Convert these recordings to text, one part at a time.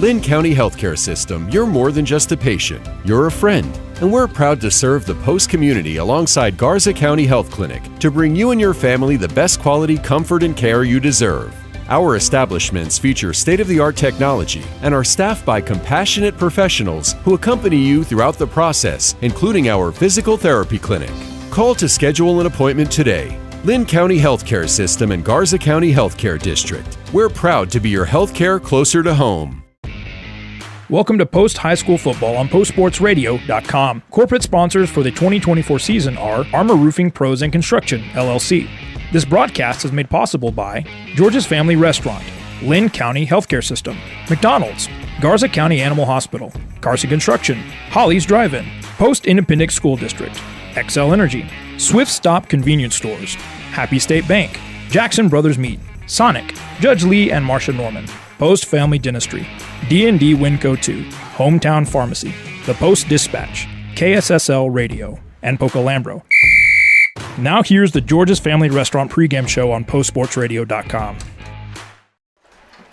Lynn County Healthcare System, you're more than just a patient. You're a friend. And we're proud to serve the Post community alongside Garza County Health Clinic to bring you and your family the best quality comfort and care you deserve. Our establishments feature state-of-the-art technology and are staffed by compassionate professionals who accompany you throughout the process, including our physical therapy clinic. Call to schedule an appointment today. Lynn County Healthcare System and Garza County Healthcare District. We're proud to be your healthcare closer to home. Welcome to Post High School Football on postsportsradio.com. Corporate sponsors for the 2024 season are Armor Roofing Pros and Construction, LLC. This broadcast is made possible by George's Family Restaurant, Lynn County Healthcare System, McDonald's, Garza County Animal Hospital, Garza Construction, Holly's Drive-In, Post Independent School District, XL Energy, Swift Stop Convenience Stores, Happy State Bank, Jackson Brothers Meat, Sonic, Judge Lee and Marcia Norman, Post Family Dentistry, D&D Winco 2, Hometown Pharmacy, The Post Dispatch, KSSL Radio, and Pocalambro. Now here's the George's Family Restaurant pregame show on postsportsradio.com.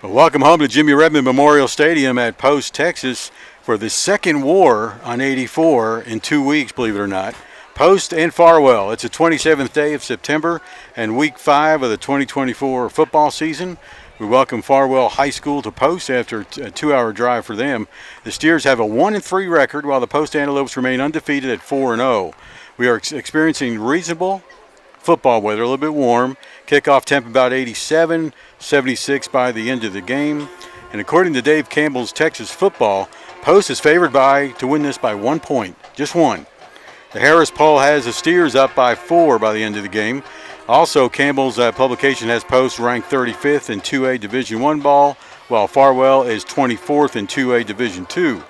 Well, welcome home to Jimmy Redmond Memorial Stadium at Post, Texas for the second war on 84 in 2 weeks, believe it or not. Post and Farwell. It's the 27th day of September and week 5 of the 2024 football season. We welcome Farwell High School to Post after a 2-hour drive for them. The Steers have a 1-3 record, while the Post Antelopes remain undefeated at 4-0. We are experiencing reasonable football weather, a little bit warm. Kickoff temp about 87, 76 by the end of the game. And according to Dave Campbell's Texas Football, Post is favored to win this by 1 point, just one. The Harris poll has the Steers up by 4 by the end of the game. Also, Campbell's publication has Post ranked 35th in 2A Division I ball, while Farwell is 24th in 2A Division II.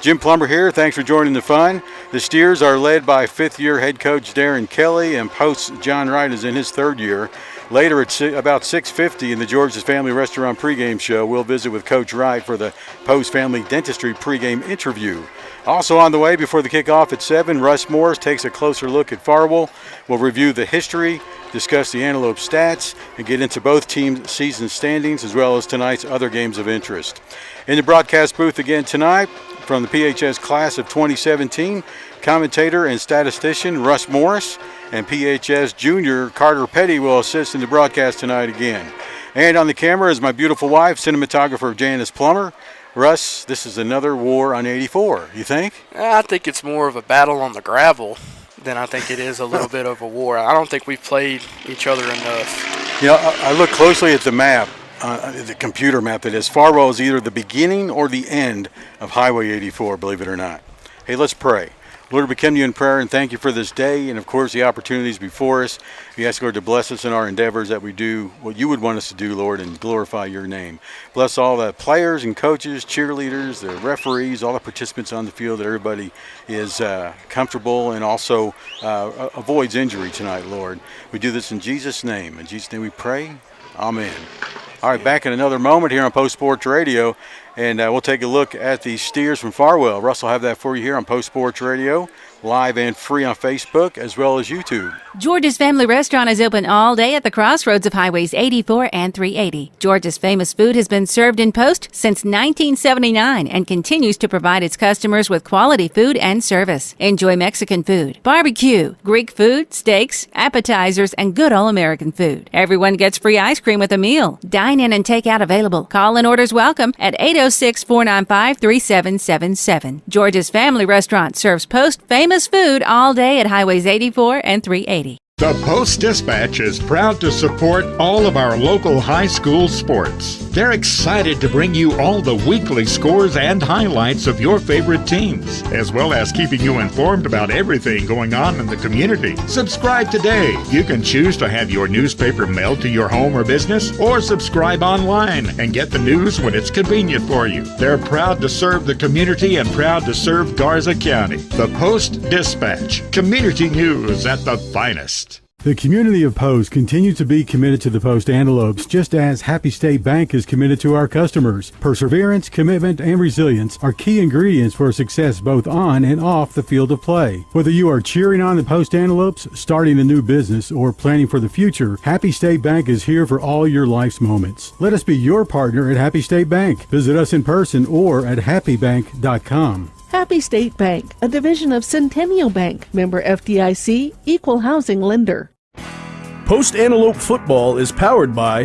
Jim Plummer here. Thanks for joining the fun. The Steers are led by fifth-year head coach Darren Kelly, and Post's John Wright is in his third year. Later at about 6:50 in the George's Family Restaurant pregame show, we'll visit with Coach Wright for the Post Family Dentistry pregame interview. Also on the way before the kickoff at 7, Russ Morris takes a closer look at Farwell. We'll review the history, discuss the Antelope stats, and get into both teams' season standings as well as tonight's other games of interest. In the broadcast booth again tonight from the PHS class of 2017, commentator and statistician Russ Morris and PHS junior Carter Petty will assist in the broadcast tonight again. And on the camera is my beautiful wife, cinematographer Janice Plummer. Russ, this is another war on 84, you think? I think it's more of a battle on the gravel than I think it is a little bit of a war. I don't think we've played each other enough. You know, I look closely at the map, the computer map that is. Farwell is either the beginning or the end of Highway 84, believe it or not. Hey, let's pray. Lord, we come to you in prayer and thank you for this day and, of course, the opportunities before us. We ask, Lord, to bless us in our endeavors, that we do what you would want us to do, Lord, and glorify your name. Bless all the players and coaches, cheerleaders, the referees, all the participants on the field, that everybody is comfortable and also avoids injury tonight, Lord. We do this in Jesus' name. In Jesus' name we pray. Amen. All right, back in another moment here on Post Sports Radio. And we'll take a look at the Steers from Farwell. Russ will have that for you here on Post Sports Radio, live and free on Facebook as well as YouTube. George's Family Restaurant is open all day at the crossroads of Highways 84 and 380. George's famous food has been served in Post since 1979 and continues to provide its customers with quality food and service. Enjoy Mexican food, barbecue, Greek food, steaks, appetizers, and good all-American food. Everyone gets free ice cream with a meal. Dine in and take out available. Call and orders welcome at 806-495-3777. George's Family Restaurant serves Post famous food all day at Highways 84 and 380. The Post-Dispatch is proud to support all of our local high school sports. They're excited to bring you all the weekly scores and highlights of your favorite teams, as well as keeping you informed about everything going on in the community. Subscribe today. You can choose to have your newspaper mailed to your home or business, or subscribe online and get the news when it's convenient for you. They're proud to serve the community and proud to serve Garza County. The Post-Dispatch. Community news at the finest. The community of Post continues to be committed to the Post Antelopes, just as Happy State Bank is committed to our customers. Perseverance, commitment, and resilience are key ingredients for success both on and off the field of play. Whether you are cheering on the Post Antelopes, starting a new business, or planning for the future, Happy State Bank is here for all your life's moments. Let us be your partner at Happy State Bank. Visit us in person or at happybank.com. Happy State Bank, a division of Centennial Bank, member FDIC, equal housing lender. Post Antelope Football is powered by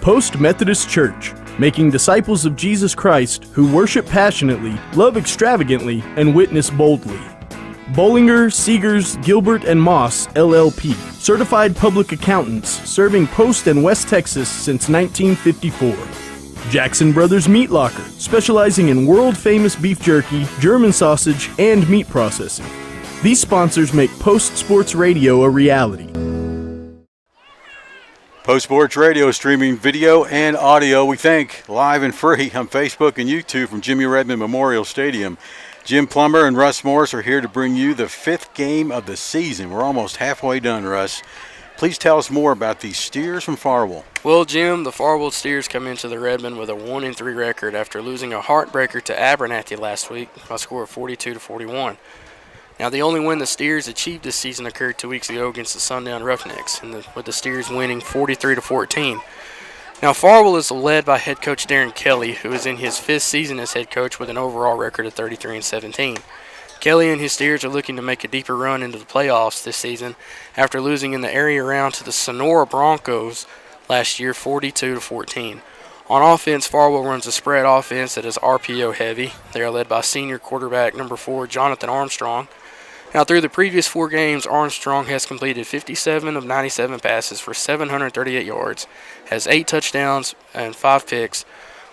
Post Methodist Church, making disciples of Jesus Christ who worship passionately, love extravagantly, and witness boldly. Bollinger, Seegers, Gilbert, and Moss, LLP, certified public accountants serving Post and West Texas since 1954. Jackson Brothers Meat Locker, specializing in world-famous beef jerky, German sausage, and meat processing. These sponsors make Post Sports Radio a reality. Post Sports Radio, streaming video and audio, we think, live and free on Facebook and YouTube from Jimmy Redmond Memorial Stadium. Jim Plummer and Russ Morris are here to bring you the 5th game of the season. We're almost halfway done, Russ. Please tell us more about these Steers from Farwell. Well, Jim, the Farwell Steers come into the Redmond with a 1-3 record after losing a heartbreaker to Abernathy last week by a score of 42-41. Now, the only win the Steers achieved this season occurred 2 weeks ago against the Sundown Roughnecks, with the Steers winning 43-14. Now, Farwell is led by head coach Darren Kelly, who is in his 5th season as head coach with an overall record of 33-17. Kelly and his Steers are looking to make a deeper run into the playoffs this season after losing in the area round to the Sonora Broncos last year 42-14. On offense, Farwell runs a spread offense that is RPO heavy. They are led by senior quarterback number 4, Jonathan Armstrong. Now, through the previous 4 games, Armstrong has completed 57 of 97 passes for 738 yards, has 8 touchdowns and 5 picks,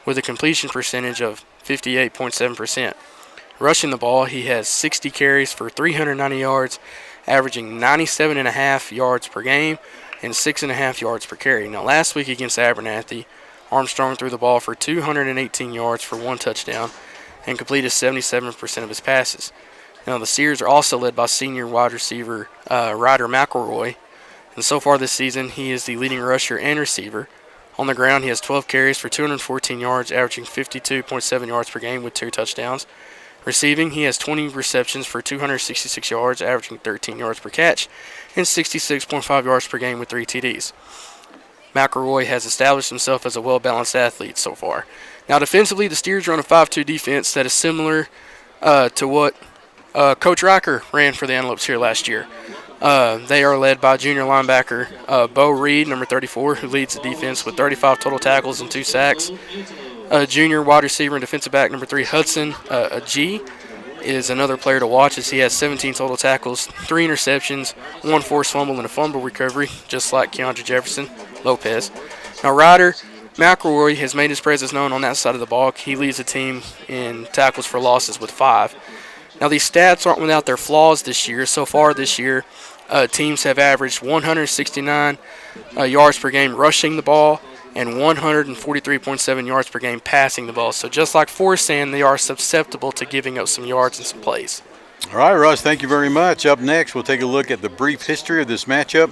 with a completion percentage of 58.7%. Rushing the ball, he has 60 carries for 390 yards, averaging 97.5 yards per game and 6.5 yards per carry. Now, last week against Abernathy, Armstrong threw the ball for 218 yards for 1 touchdown and completed 77% of his passes. Now, the Steers are also led by senior wide receiver Ryder McElroy, and so far this season, he is the leading rusher and receiver. On the ground, he has 12 carries for 214 yards, averaging 52.7 yards per game with 2 touchdowns. Receiving, he has 20 receptions for 266 yards, averaging 13 yards per catch, and 66.5 yards per game with 3 TDs. McElroy has established himself as a well-balanced athlete so far. Now, defensively, the Steers run a 5-2 defense that is similar to what Coach Riker ran for the Antelopes here last year. They are led by junior linebacker Bo Reed, number 34, who leads the defense with 35 total tackles and 2 sacks. Junior wide receiver and defensive back number 3, Hudson G, is another player to watch as he has 17 total tackles, 3 interceptions, 1 forced fumble, and a fumble recovery, just like Keandre Jefferson Lopez. Now, Ryder McElroy has made his presence known on that side of the ball. He leads the team in tackles for losses with 5. Now, these stats aren't without their flaws this year. So far this year, teams have averaged 169 yards per game rushing the ball and 143.7 yards per game passing the ball. So just like Forest Sand, they are susceptible to giving up some yards and some plays. All right, Russ, thank you very much. Up next, we'll take a look at the brief history of this matchup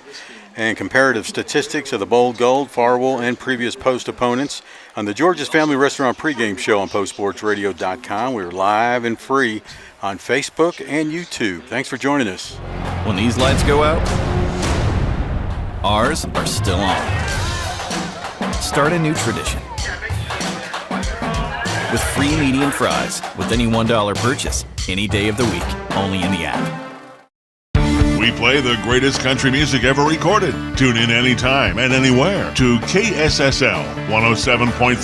and comparative statistics of the Bold Gold, Farwell, and previous Post opponents on the George's Family Restaurant pregame show on postsportsradio.com. We're live and free on Facebook and YouTube. Thanks for joining us. When these lights go out, ours are still on. Start a new tradition with free medium fries with any $1 purchase any day of the week, only in the app. We play the greatest country music ever recorded. Tune in anytime and anywhere to KSSL 107.3,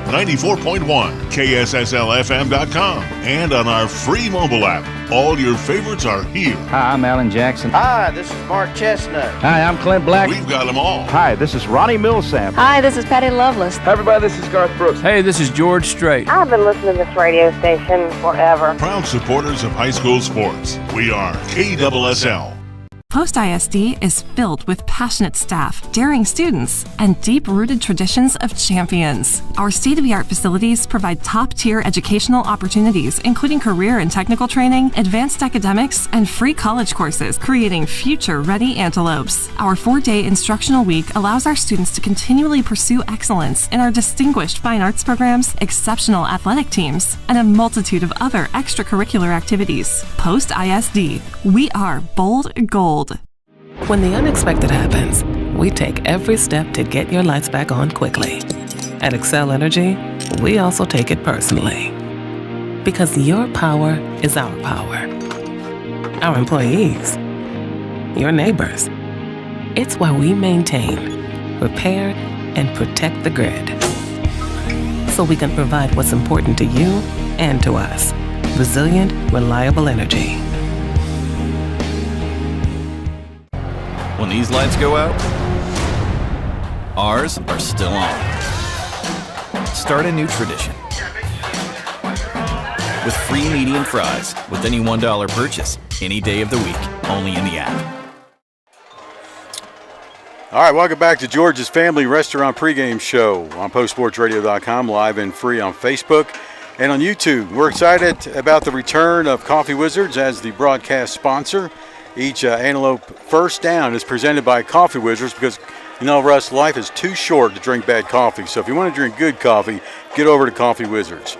94.1, KSSLFM.com, and on our free mobile app. All your favorites are here. Hi, I'm Alan Jackson. Hi, this is Mark Chestnut. Hi, I'm Clint Black. We've got them all. Hi, this is Ronnie Millsap. Hi, this is Patty Loveless. Hi, everybody, this is Garth Brooks. Hey, this is George Strait. I've been listening to this radio station forever. Proud supporters of high school sports. We are KSSL. Post ISD is filled with passionate staff, daring students, and deep-rooted traditions of champions. Our state-of-the-art facilities provide top-tier educational opportunities, including career and technical training, advanced academics, and free college courses, creating future-ready antelopes. Our 4-day instructional week allows our students to continually pursue excellence in our distinguished fine arts programs, exceptional athletic teams, and a multitude of other extracurricular activities. Post ISD, we are bold gold. When the unexpected happens, we take every step to get your lights back on quickly. At Excel Energy, we also take it personally. Because your power is our power. Our employees, your neighbors. It's why we maintain, repair, and protect the grid. So we can provide what's important to you and to us. Resilient, reliable energy. When these lights go out, ours are still on. Start a new tradition. With free medium fries with any $1 purchase, any day of the week, only in the app. All right, welcome back to George's Family Restaurant pregame show on postsportsradio.com, live and free on Facebook and on YouTube. We're excited about the return of Coffee Wizards as the broadcast sponsor. Each Antelope First Down is presented by Coffee Wizards because, you know, Russ, life is too short to drink bad coffee. So if you want to drink good coffee, get over to Coffee Wizards.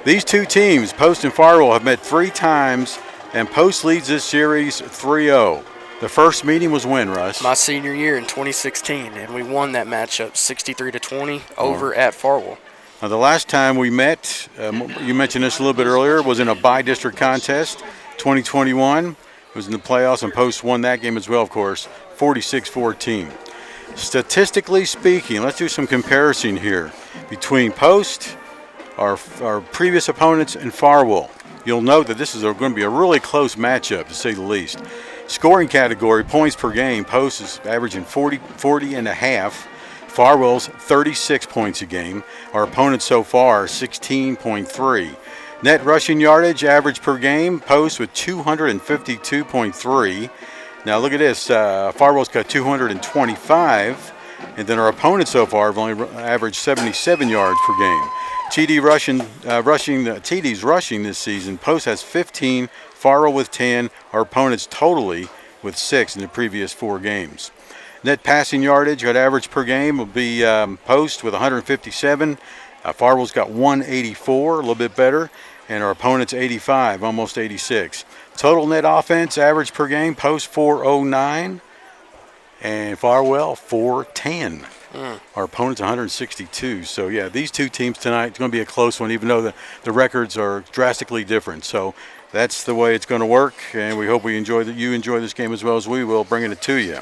These two teams, Post and Farwell, have met 3 times, and Post leads this series 3-0. The first meeting was when, Russ? My senior year in 2016, and we won that matchup 63-20 over at Farwell. Now, the last time we met, you mentioned this a little bit earlier, was in a bi-district contest, 2021. It was in the playoffs, and Post won that game as well, of course, 46-14. Statistically speaking, let's do some comparison here between Post, our previous opponents, and Farwell. You'll note that this is going to be a really close matchup, to say the least. Scoring category, points per game, Post is averaging 40 and a half. Farwell's 36 points a game. Our opponents so far, 16.3. Net rushing yardage, average per game, Post with 252.3. Now look at this, Farwell's got 225, and then our opponents so far have only averaged 77 yards per game. TDs rushing this season, Post has 15, Farwell with 10, our opponents totally with 6 in the previous 4 games. Net passing yardage at average per game will be Post with 157. Farwell's got 184, a little bit better, and our opponents 85, almost 86. Total net offense average per game, Post 409, and Farwell 410. Our opponent's 162. So, yeah, these two teams tonight, it's going to be a close one, even though the records are drastically different. So that's the way it's going to work, and we hope you enjoy this game as well as we will, bringing it to you.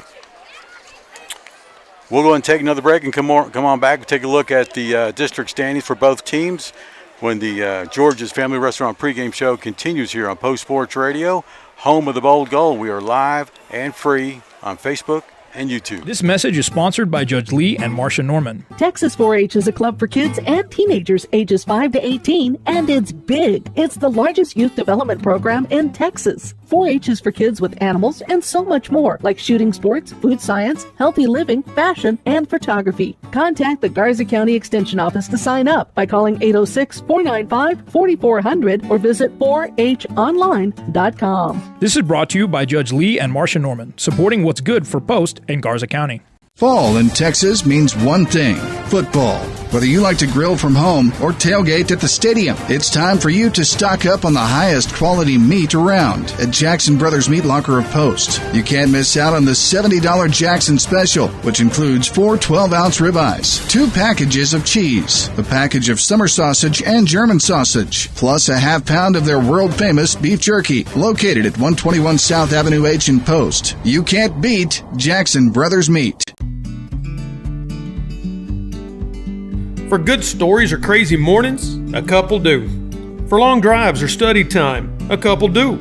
We'll go ahead and take another break and come on back and take a look at the district standings for both teams when the George's Family Restaurant pregame show continues here on Post Sports Radio, home of the Bold Gold. We are live and free on Facebook and YouTube. This message is sponsored by Judge Lee and Marcia Norman. Texas 4-H is a club for kids and teenagers ages 5 to 18, and it's big. It's the largest youth development program in Texas. 4-H is for kids with animals and so much more, like shooting sports, food science, healthy living, fashion, and photography. Contact the Garza County Extension Office to sign up by calling 806-495-4400 or visit 4honline.com. This is brought to you by Judge Lee and Marcia Norman, supporting what's good for Post and Garza County. Fall in Texas means one thing: football. Whether you like to grill from home or tailgate at the stadium, it's time for you to stock up on the highest quality meat around at Jackson Brothers Meat Locker of Post. You can't miss out on the $70 Jackson Special, which includes 4 12-ounce ribeyes, 2 packages of cheese, a package of summer sausage and German sausage, plus a half pound of their world-famous beef jerky, located at 121 South Avenue H in Post. You can't beat Jackson Brothers Meat. For good stories or crazy mornings, a couple do. For long drives or study time, a couple do.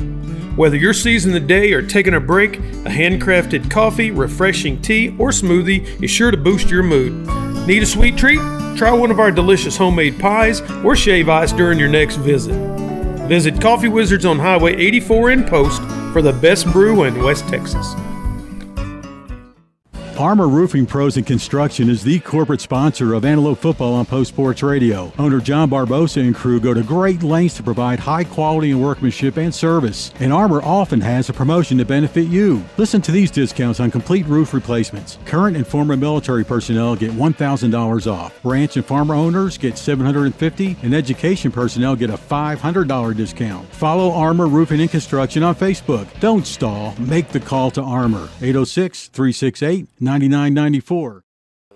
Whether you're seizing the day or taking a break, a handcrafted coffee, refreshing tea, or smoothie is sure to boost your mood. Need a sweet treat? Try one of our delicious homemade pies or shave ice during your next visit. Visit Coffee Wizards on Highway 84 in Post for the best brew in West Texas. Armor Roofing Pros and Construction is the corporate sponsor of Antelope Football on Post Sports Radio. Owner John Barbosa and crew go to great lengths to provide high quality and workmanship and service. And Armor often has a promotion to benefit you. Listen to these discounts on complete roof replacements. Current and former military personnel get $1,000 off. Ranch and farmer owners get $750, and education personnel get a $500 discount. Follow Armor Roofing and Construction on Facebook. Don't stall. Make the call to Armor. 806-368-9994.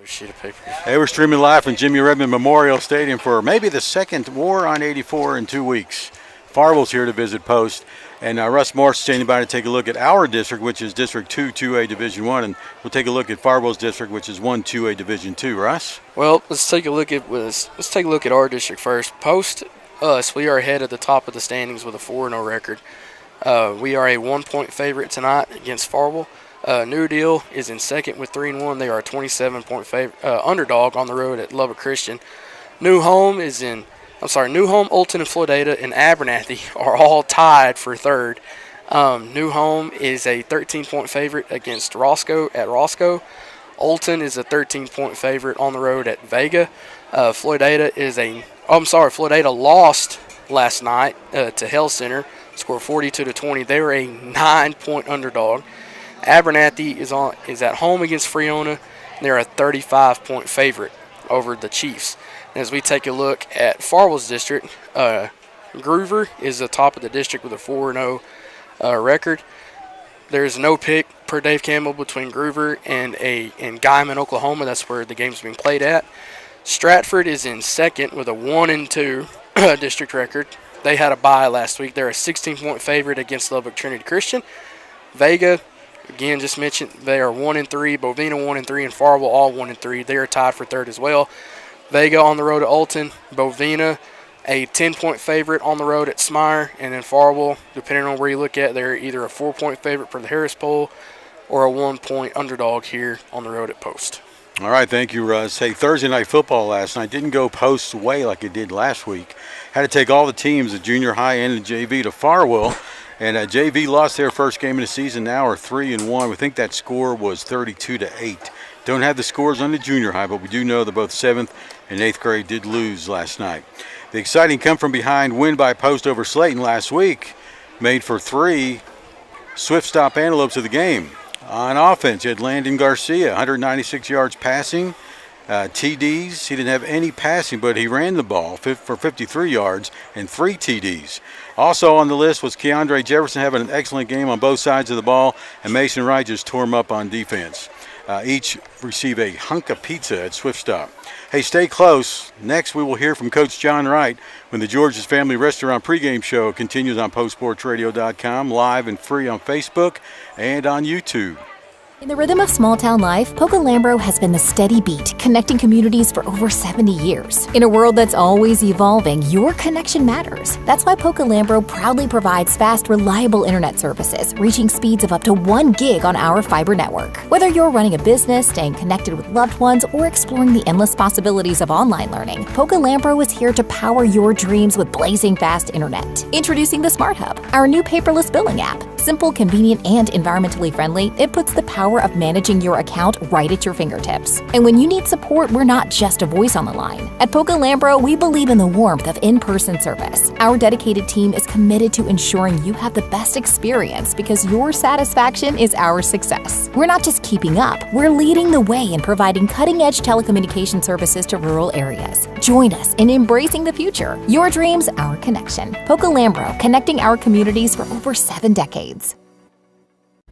Sheet of paper. Hey, we're streaming live from Jimmy Redmond Memorial Stadium for maybe the second War on 84 in 2 weeks. Farwell's here to visit Post, and Russ Morse is standing by to take a look at our district, which is District 2, 2A Division 1, and we'll take a look at Farwell's district, which is 1, 2A Division 2. Russ? Well, let's take a look at our district first. Post us, we are ahead at the top of the standings with a 4-0 record. We are a 1-point favorite tonight against Farwell. New Deal is in second with 3-1. They are a 27-point underdog on the road at Lubbock Christian. New Home, Olton, and Floydada, and Abernathy are all tied for third. New Home is a 13-point favorite against Roscoe at Roscoe. Olton is a 13-point favorite on the road at Vega. Floydada lost last night to Hell Center, scored 42-20. They were a 9-point underdog. Abernathy is at home against Freona. They're a 35-point favorite over the Chiefs. And as we take a look at Farwell's district, Groover is the top of the district with a 4-0 record. There's no pick per Dave Campbell between Groover and Guyman, Oklahoma. That's where the game's being played at. Stratford is in second with a 1-2 district record. They had a bye last week. They're a 16-point favorite against Lubbock Trinity Christian. Vega, again, just mentioned, they are 1-3. Bovina 1-3, and Farwell all 1-3. They are tied for third as well. Vega on the road at Olton. Bovina, a 10-point favorite on the road at Smyre. And then Farwell, depending on where you look at, they're either a 4-point favorite for the Harris Poll or a 1-point underdog here on the road at Post. All right, thank you, Russ. Hey, Thursday night football last night didn't go Post's way like it did last week. Had to take all the teams, the junior high and the JV, to Farwell. And JV lost their first game of the season, now are 3-1. We think that score was 32-8. Don't have the scores on the junior high, but we do know that both 7th and 8th grade did lose last night. The exciting come-from-behind win by Post over Slayton last week made for 3 swift stop antelopes of the game. On offense, you had Landon Garcia, 196 yards passing. TDs, he didn't have any passing, but he ran the ball for 53 yards and 3 TDs. Also on the list was Keandre Jefferson having an excellent game on both sides of the ball, and Mason Wright just tore him up on defense. Each receive a hunk of pizza at Swift Stop. Hey, stay close. Next, we will hear from Coach John Wright when the George's Family Restaurant pregame show continues on postsportsradio.com, live and free on Facebook and on YouTube. In the rhythm of small-town life, Poca-Lambro has been the steady beat, connecting communities for over 70 years. In a world that's always evolving, your connection matters. That's why Poca-Lambro proudly provides fast, reliable internet services, reaching speeds of up to 1 gig on our fiber network. Whether you're running a business, staying connected with loved ones, or exploring the endless possibilities of online learning, Poca-Lambro is here to power your dreams with blazing fast internet. Introducing the Smart Hub, our new paperless billing app. Simple, convenient, and environmentally friendly, it puts the power of managing your account right at your fingertips. And when you need support, we're not just a voice on the line. At Poca-Lambro, we believe in the warmth of in-person service. Our dedicated team is committed to ensuring you have the best experience because your satisfaction is our success. We're not just keeping up, we're leading the way in providing cutting-edge telecommunication services to rural areas. Join us in embracing the future. Your dreams, our connection. Poca-Lambro, connecting our communities for over 7 decades.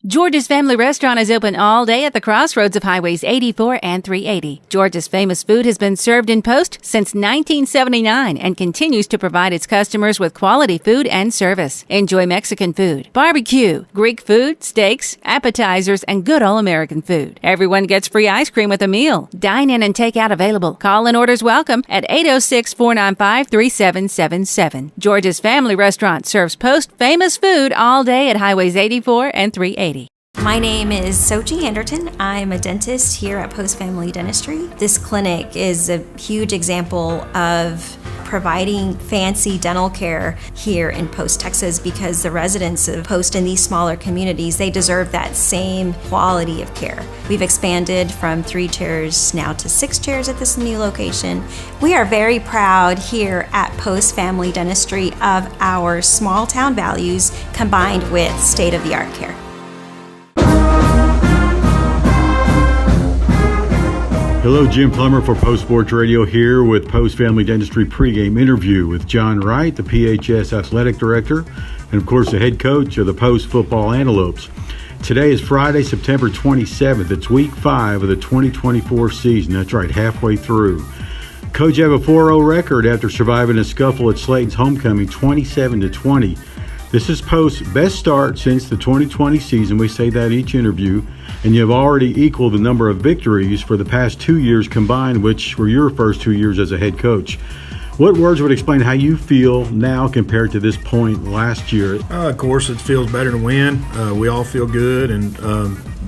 George's Family Restaurant is open all day at the crossroads of Highways 84 and 380. George's famous food has been served in Post since 1979 and continues to provide its customers with quality food and service. Enjoy Mexican food, barbecue, Greek food, steaks, appetizers, and good all-American food. Everyone gets free ice cream with a meal. Dine in and take out available. Call and orders welcome at 806-495-3777. George's Family Restaurant serves Post famous food all day at Highways 84 and 380. My name is Sochi Anderton. I'm a dentist here at Post Family Dentistry. This clinic is a huge example of providing fancy dental care here in Post, Texas, because the residents of Post in these smaller communities, they deserve that same quality of care. We've expanded from 3 chairs now to 6 chairs at this new location. We are very proud here at Post Family Dentistry of our small town values combined with state-of-the-art care. Hello, Jim Plummer for Post Sports Radio here with Post Family Dentistry pregame interview with John Wright, the PHS Athletic Director, and of course the head coach of the Post Football Antelopes. Today is Friday, September 27th. It's week 5 of the 2024 season. That's right, halfway through. Coach, you have a 4-0 record after surviving a scuffle at Slayton's homecoming, 27-20. This is Post's best start since the 2020 season. We say that each interview. And you have already equaled the number of victories for the past 2 years combined, which were your first 2 years as a head coach. What words would explain how you feel now compared to this point last year? Of course, it feels better to win. We all feel good, and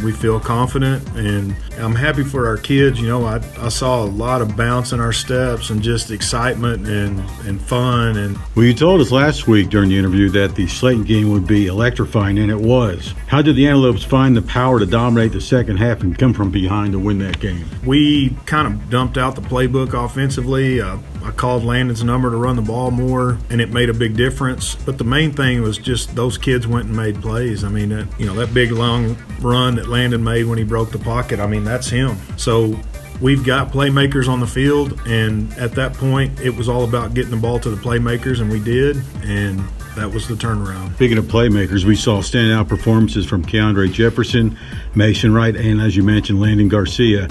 we feel confident, and I'm happy for our kids. You know, I saw a lot of bounce in our steps and just excitement and fun. And well, you told us last week during the interview that the Slayton game would be electrifying, and it was. How did the Antelopes find the power to dominate the second half and come from behind to win that game? We kind of dumped out the playbook offensively. I called Landon's number to run the ball more, and it made a big difference. But the main thing was just those kids went and made plays. I mean, that big long run that Landon made when he broke the pocket, I mean, that's him. So we've got playmakers on the field, and at that point, it was all about getting the ball to the playmakers, and we did, and that was the turnaround. Speaking of playmakers, we saw standout performances from Keandre Jefferson, Mason Wright, and as you mentioned, Landon Garcia.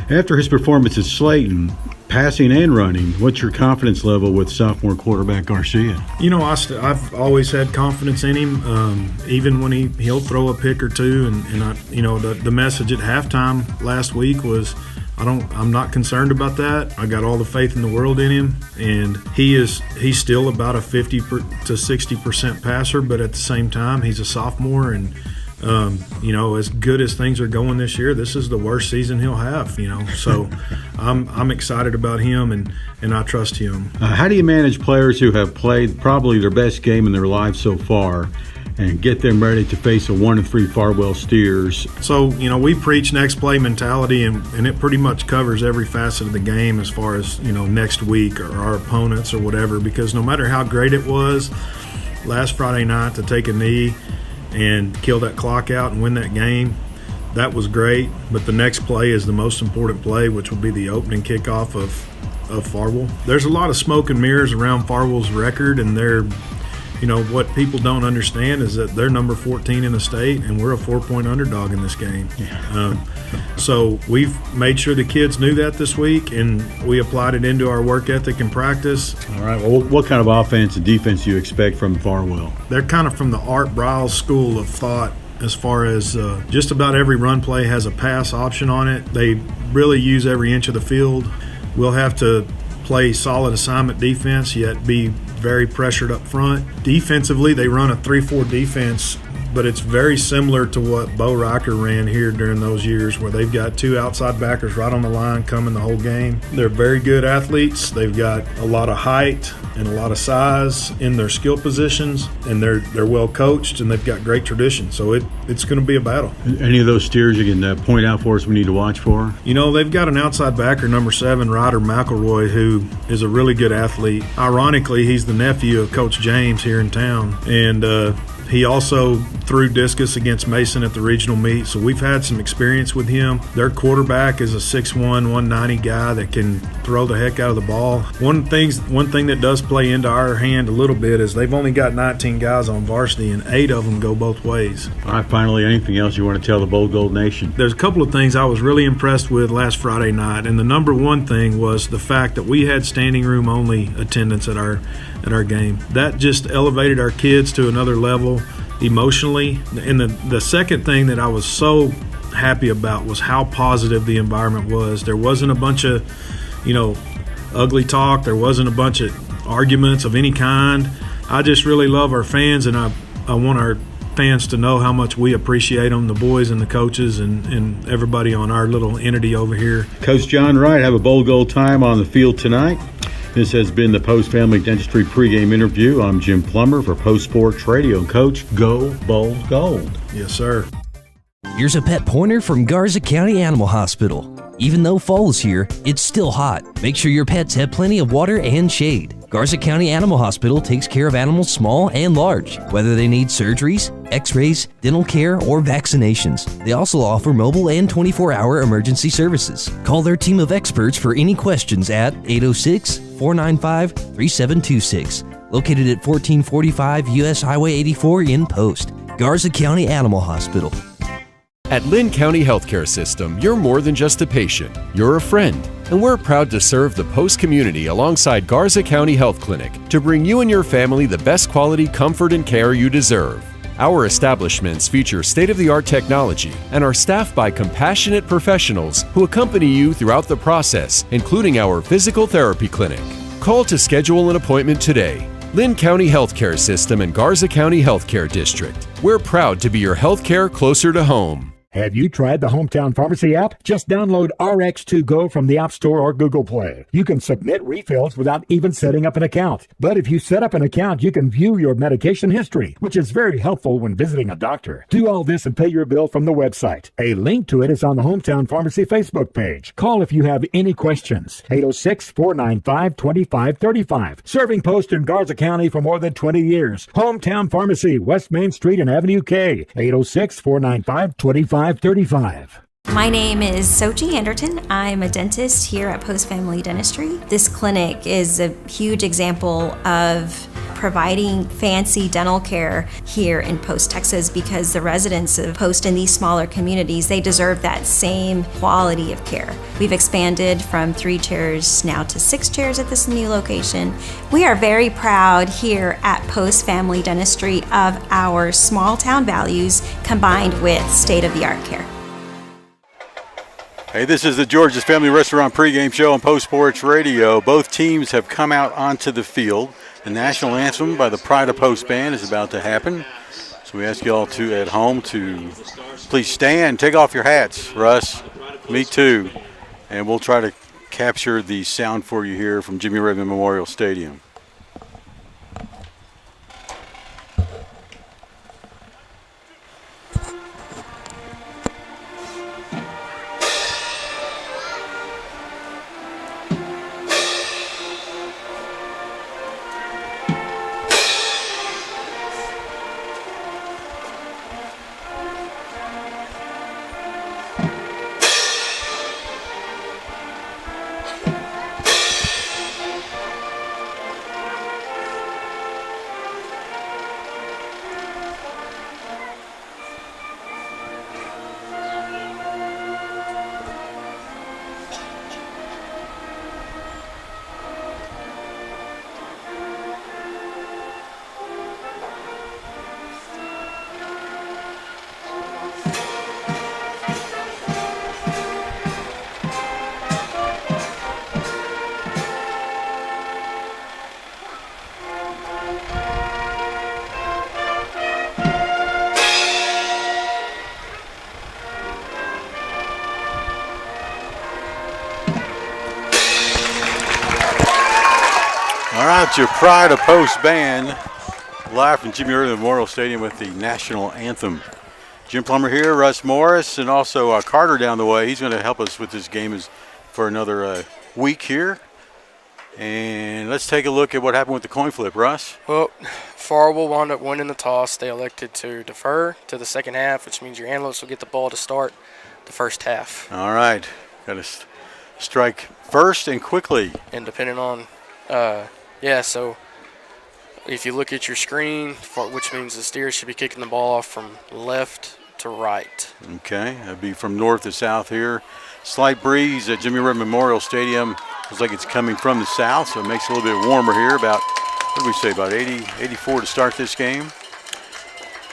After his performance at Slayton, passing and running, what's your confidence level with sophomore quarterback Garcia? You know, I've always had confidence in him, even when he'll throw a pick or two. And I, you know, the message at halftime last week was, I'm not concerned about that. I got all the faith in the world in him, and he's still about a 50 to 60% passer, but at the same time, he's a sophomore, and you know, as good as things are going this year, this is the worst season he'll have, you know. So I'm excited about him, and I trust him. How do you manage players who have played probably their best game in their lives so far and get them ready to face a 1-3 Farwell Steers? So, you know, we preach next play mentality, and it pretty much covers every facet of the game as far as, you know, next week or our opponents or whatever, because no matter how great it was last Friday night to take a knee and kill that clock out and win that game, that was great. But the next play is the most important play, which will be the opening kickoff of Farwell. There's a lot of smoke and mirrors around Farwell's record, and they're, you know, what people don't understand is that they're number 14 in the state, and we're a 4-point underdog in this game. So we've made sure the kids knew that this week, and we applied it into our work ethic and practice. All right. Well, what kind of offense and defense do you expect from Farwell? They're kind of from the Art Briles school of thought, as far as just about every run play has a pass option on it. They really use every inch of the field. We'll have to play solid assignment defense, yet be very pressured up front. Defensively, they run a 3-4 defense, but it's very similar to what Bo Riker ran here during those years, where they've got 2 outside backers right on the line coming the whole game. They're very good athletes. They've got a lot of height and a lot of size in their skill positions, and they're well coached, and they've got great tradition. So it's going to be a battle. Any of those steers you can point out for us we need to watch for? You know, they've got an outside backer, number 7, Ryder McElroy, who is a really good athlete. Ironically, he's the nephew of Coach James here in town, and he also threw discus against Mason at the regional meet, so we've had some experience with him. Their quarterback is a 6'1", 190 guy that can throw the heck out of the ball. One thing that does play into our hand a little bit is they've only got 19 guys on varsity, and 8 of them go both ways. All right, finally, anything else you want to tell the Bold Gold Nation? There's a couple of things I was really impressed with last Friday night, and the number one thing was the fact that we had standing room only attendance at our game. That just elevated our kids to another level emotionally. And the second thing that I was so happy about was how positive the environment was. There wasn't a bunch of, you know, ugly talk. There wasn't a bunch of arguments of any kind. I just really love our fans, and I want our fans to know how much we appreciate them, the boys and the coaches and everybody on our little entity over here. Coach John Wright, have a Bold Gold time on the field tonight. This has been the Post Family Dentistry pregame interview. I'm Jim Plummer for Post Sports Radio. Coach, go Bold Gold. Yes, sir. Here's a pet pointer from Garza County Animal Hospital. Even though fall is here, it's still hot. Make sure your pets have plenty of water and shade. Garza County Animal Hospital takes care of animals small and large, whether they need surgeries, x-rays, dental care, or vaccinations. They also offer mobile and 24-hour emergency services. Call their team of experts for any questions at 806-495-3726. Located at 1445 U.S. Highway 84 in Post. Garza County Animal Hospital. At Lynn County Healthcare System, you're more than just a patient, you're a friend. And we're proud to serve the Post community alongside Garza County Health Clinic to bring you and your family the best quality comfort and care you deserve. Our establishments feature state-of-the-art technology and are staffed by compassionate professionals who accompany you throughout the process, including our physical therapy clinic. Call to schedule an appointment today. Lynn County Healthcare System and Garza County Healthcare District. We're proud to be your healthcare closer to home. Have you tried the Hometown Pharmacy app? Just download RX2Go from the App Store or Google Play. You can submit refills without even setting up an account. But if you set up an account, you can view your medication history, which is very helpful when visiting a doctor. Do all this and pay your bill from the website. A link to it is on the Hometown Pharmacy Facebook page. Call if you have any questions. 806-495-2535. Serving Post in Garza County for more than 20 years. Hometown Pharmacy, West Main Street and Avenue K. 806-495-2535. My name is Sochi Anderton. I'm a dentist here at Post Family Dentistry. This clinic is a huge example of providing fancy dental care here in Post, Texas, because the residents of Post in these smaller communities, they deserve that same quality of care. We've expanded from 3 chairs now to 6 chairs at this new location. We are very proud here at Post Family Dentistry of our small town values combined with state-of-the-art care. Hey, this is the George's Family Restaurant pregame show on Post Sports Radio. Both teams have come out onto the field. The national anthem by the Pride of Post Band is about to happen. So we ask you all to, at home, to please stand, take off your hats. Russ, me too. And we'll try to capture the sound for you here from Jimmy Redmond Memorial Stadium. All right, your Pride of Post Band, live from Jimmy Redmond Memorial Stadium with the national anthem. Jim Plummer here, Russ Morris, and also Carter down the way. He's going to help us with this game for another week here. And let's take a look at what happened with the coin flip, Russ. Well, Farwell wound up winning the toss. They elected to defer to the second half, which means your antelopes will get the ball to start the first half. All right, got to strike first and quickly. And depending on so if you look at your screen, which means the Steers should be kicking the ball off from left to right. Okay, that'd be from north to south here. Slight breeze at Jimmy Redmond Memorial Stadium. Looks like it's coming from the south, so it makes it a little bit warmer here. About, what did we say, about 80, 84 to start this game.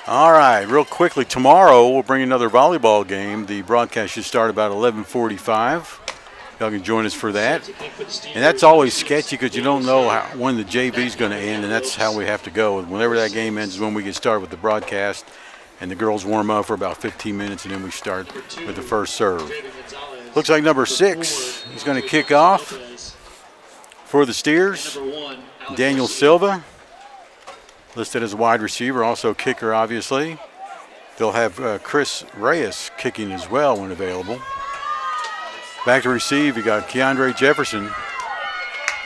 All right, real quickly, tomorrow we'll bring another volleyball game. The broadcast should start about 11:45. Y'all can join us for that. And that's always sketchy because you don't know when the JV is going to end, and that's how we have to go. Whenever that game ends is when we get started with the broadcast, and the girls warm up for about 15 minutes, and then we start with the first serve. Looks like number 6 is going to kick off for the Steers. Daniel Silva, listed as a wide receiver, also kicker, obviously. They'll have Chris Reyes kicking as well when available. Back to receive, you got Keandre Jefferson.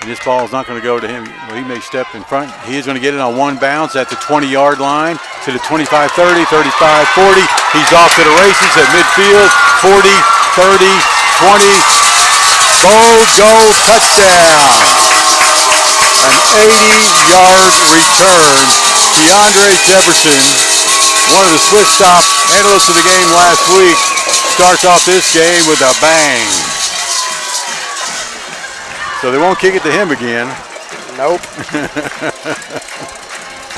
And this ball is not going to go to him. Well, he may step in front. He is going to get it on one bounce at the 20-yard line to the 25-30, 35-40. He's off to the races at midfield. 40, 30, 20. Bold goal touchdown. An 80-yard return. Keandre Jefferson, one of the Swiss stop analysts of the game last week, starts off this game with a bang. So they won't kick it to him again. Nope.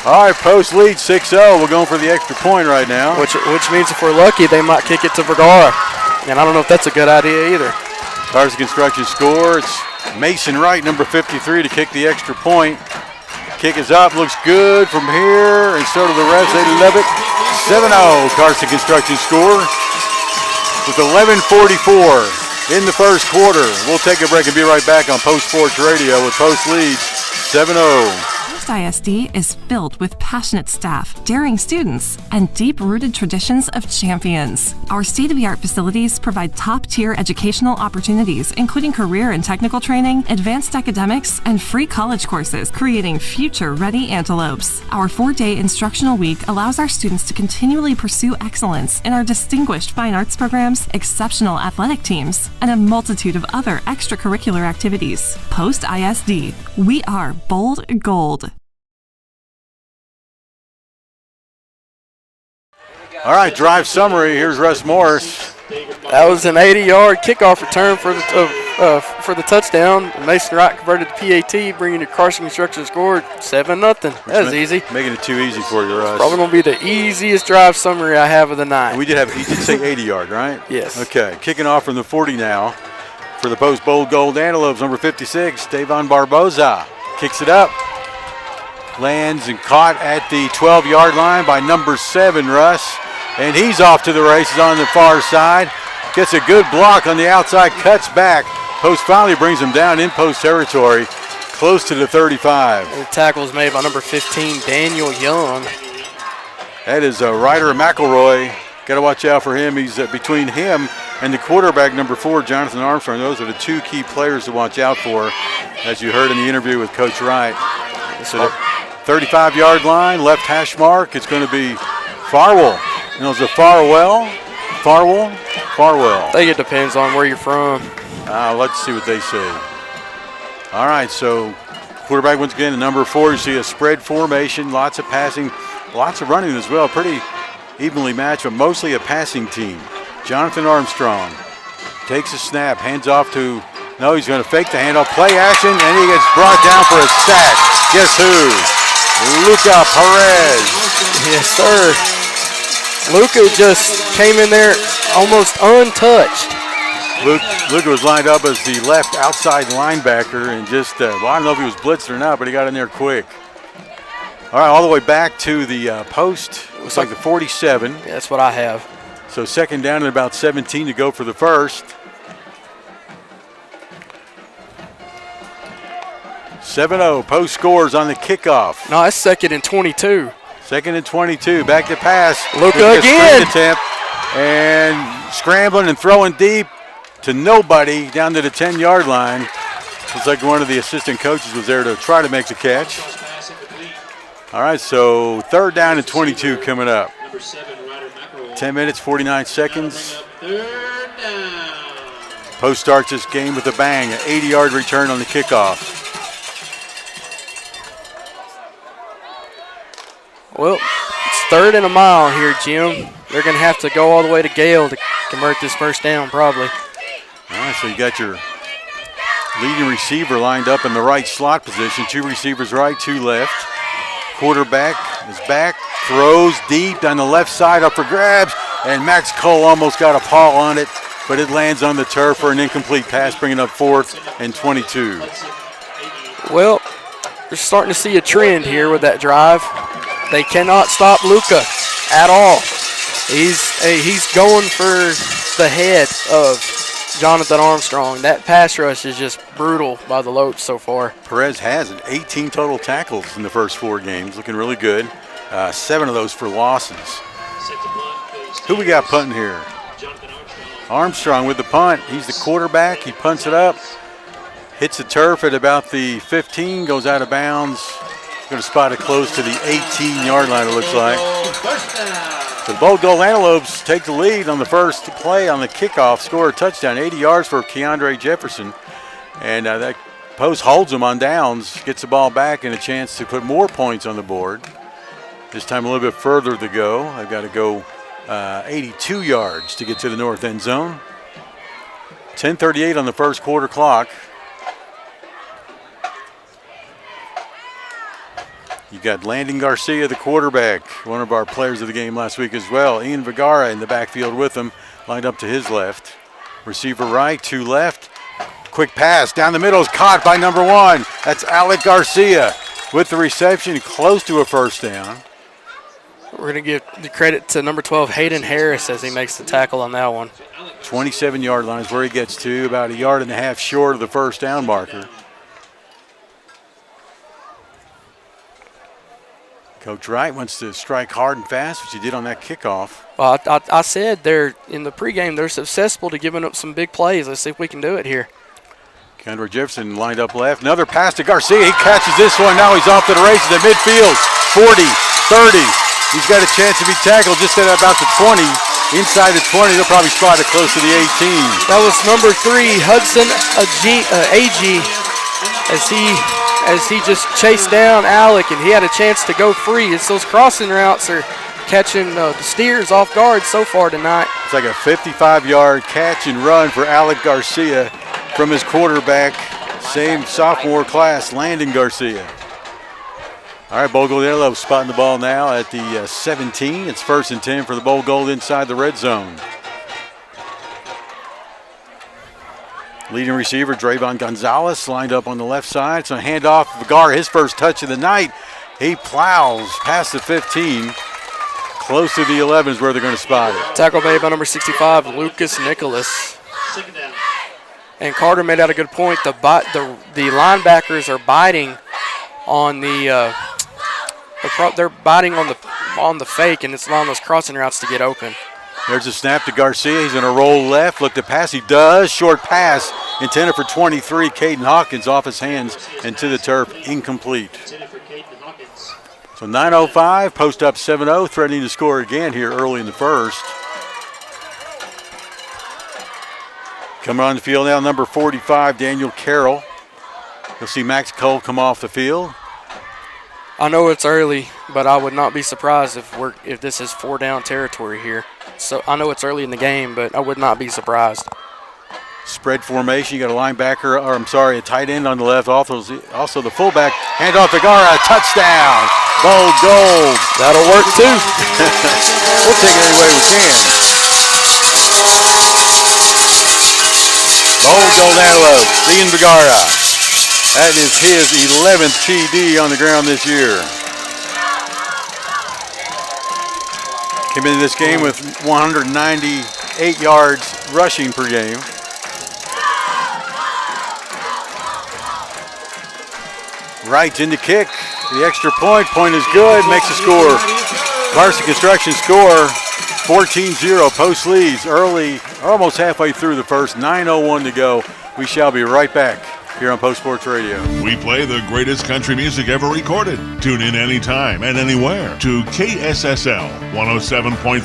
All right, Post lead 6-0. We're going for the extra point right now. Which means if we're lucky, they might kick it to Vergara. And I don't know if that's a good idea either. Garza Construction score. It's Mason Wright, number 53, to kick the extra point. Kick is up, looks good from here, and so do the refs. They love it. 7-0, Carson Construction score with 11:44 in the first quarter. We'll take a break and be right back on Post Sports Radio with Post leads 7-0. Post ISD is filled with passionate staff, daring students, and deep-rooted traditions of champions. Our state-of-the-art facilities provide top-tier educational opportunities, including career and technical training, advanced academics, and free college courses, creating future-ready antelopes. Our 4-day instructional week allows our students to continually pursue excellence in our distinguished fine arts programs, exceptional athletic teams, and a multitude of other extracurricular activities. Post ISD, we are bold gold. All right, drive summary. Here's Russ Morris. That was an 80-yard kickoff return for the touchdown. Mason Wright converted the PAT, bringing the Carson Construction score 7-0. That was easy. Making it too easy for you, Russ. Probably going to be the easiest drive summary I have of the night. You did say 80-yard, right? Yes. Okay, kicking off from the 40 now for the Post Bold Gold Antelopes, number 56, Davon Barboza. Kicks it up. Lands and caught at the 12-yard line by number 7, Russ. And he's off to the races on the far side. Gets a good block on the outside, cuts back. Post finally brings him down in Post territory, close to the 35. And the tackle is made by number 15, Daniel Young. That is Ryder McElroy. Got to watch out for him. He's between him and the quarterback, number 4, Jonathan Armstrong. Those are the two key players to watch out for, as you heard in the interview with Coach Wright. So the 35-yard line, left hash mark. It's going to be Farwell. Is it Farwell? Farwell? I think it depends on where you're from. Let's see what they say. All right, so quarterback once again, the number 4. You see a spread formation, lots of passing, lots of running as well. Pretty evenly matched, but mostly a passing team. Jonathan Armstrong takes a snap, hands off to, he's going to fake the handoff, play action, and he gets brought down for a sack. Guess who? Luca Perez. Yes, sir. Luca just came in there almost untouched. Luca was lined up as the left outside linebacker and just, I don't know if he was blitzed or not, but he got in there quick. All right, all the way back to the post. Looks like the 47. Yeah, that's what I have. So second down and about 17 to go for the first. 7-0, Post scores on the kickoff. No, that's second and 22. Second and 22, back to pass. Luca again. Attempt, and scrambling and throwing deep to nobody down to the 10-yard line. Looks like one of the assistant coaches was there to try to make the catch. All right, so third down and 22 coming up. 10 minutes, 49 seconds. Post starts this game with a bang, an 80-yard return on the kickoff. Well, it's third and a mile here, Jim. They're going to have to go all the way to Gale to convert this first down, probably. All right, so you got your leading receiver lined up in the right slot position. 2 receivers right, 2 left. Quarterback is back, throws deep down the left side up for grabs, and Max Cole almost got a paw on it, but it lands on the turf for an incomplete pass, bringing up 4th and 22. Well, we're starting to see a trend here with that drive. They cannot stop Luca at all. He's going for the head of Jonathan Armstrong. That pass rush is just brutal by the Lopes so far. Perez has 18 total tackles in the first 4 games, looking really good. 7 of those for losses. Who we got punting here? Armstrong with the punt. He's the quarterback. He punts it up, hits the turf at about the 15, goes out of bounds. Going to spot it close to the 18-yard line, it looks like. So the Bold Gold Antelopes take the lead on the first play on the kickoff, score a touchdown, 80 yards for Keandre Jefferson. And that Post holds them on downs, gets the ball back and a chance to put more points on the board. This time a little bit further to go. I've got to go 82 yards to get to the north end zone. 10:38 on the first quarter clock. You got Landon Garcia, the quarterback, one of our players of the game last week as well. Ian Vergara in the backfield with him, lined up to his left. Receiver right, 2 left. Quick pass down the middle is caught by number 1. That's Alec Garcia with the reception, close to a first down. We're going to give the credit to number 12, Hayden Harris, as he makes the tackle on that one. 27-yard line is where he gets to, about 1.5 yards short of the first down marker. Coach Wright wants to strike hard and fast, which he did on that kickoff. Well, I said they're in the pregame they're susceptible to giving up some big plays. Let's see if we can do it here. Keandre Jefferson lined up left. Another pass to Garcia. He catches this one. Now he's off to the races at midfield. 40, 30. He's got a chance to be tackled just at about the 20. Inside the 20, they'll probably spot it close to the 18. That was number 3, Hudson Agee, as he just chased down Alec, and he had a chance to go free. It's those crossing routes are catching the Steers off guard so far tonight. It's like a 55-yard catch and run for Alec Garcia from his quarterback, same sophomore class, Landon Garcia. All right, Bold Gold Antelopes spotting the ball now at the 17. It's 1st and 10 for the Bold Gold inside the red zone. Leading receiver, Drayvon Gonzalez, lined up on the left side. So handoff, Vergara, his first touch of the night. He plows past the 15. Close to the 11 is where they're going to spot it. Tackle made by number 65, Lucas Nicholas. And Carter made out a good point. The linebackers are biting on they're biting on the fake, and it's allowing those crossing routes to get open. There's a snap to Garcia. He's going to roll left. Look to pass. He does. Short pass intended for 23. Caden Hawkins off his hands and to the turf. Incomplete. So 9:05. Post up 7-0. Threatening to score again here early in the first. Coming on the field now, number 45, Daniel Carroll. You'll see Max Cole come off the field. I know it's early, but I would not be surprised if this is 4-down territory here. So I know it's early in the game, but I would not be surprised. Spread formation. You got a linebacker, a tight end on the left. Also the fullback. Hand off Vergara. Touchdown. Bold Gold. That'll work too. We'll take it any way we can. Bold Gold Antelopes. Ian Vergara. That is his 11th TD on the ground this year. Came into this game with 198 yards rushing per game. Right into kick. The extra point. Point is good. Makes the score. Carson Construction score 14-0. Post leads early, almost halfway through the first. 9:01 to go. We shall be right back here on Post Sports Radio. We play the greatest country music ever recorded. Tune in anytime and anywhere to KSSL 107.3,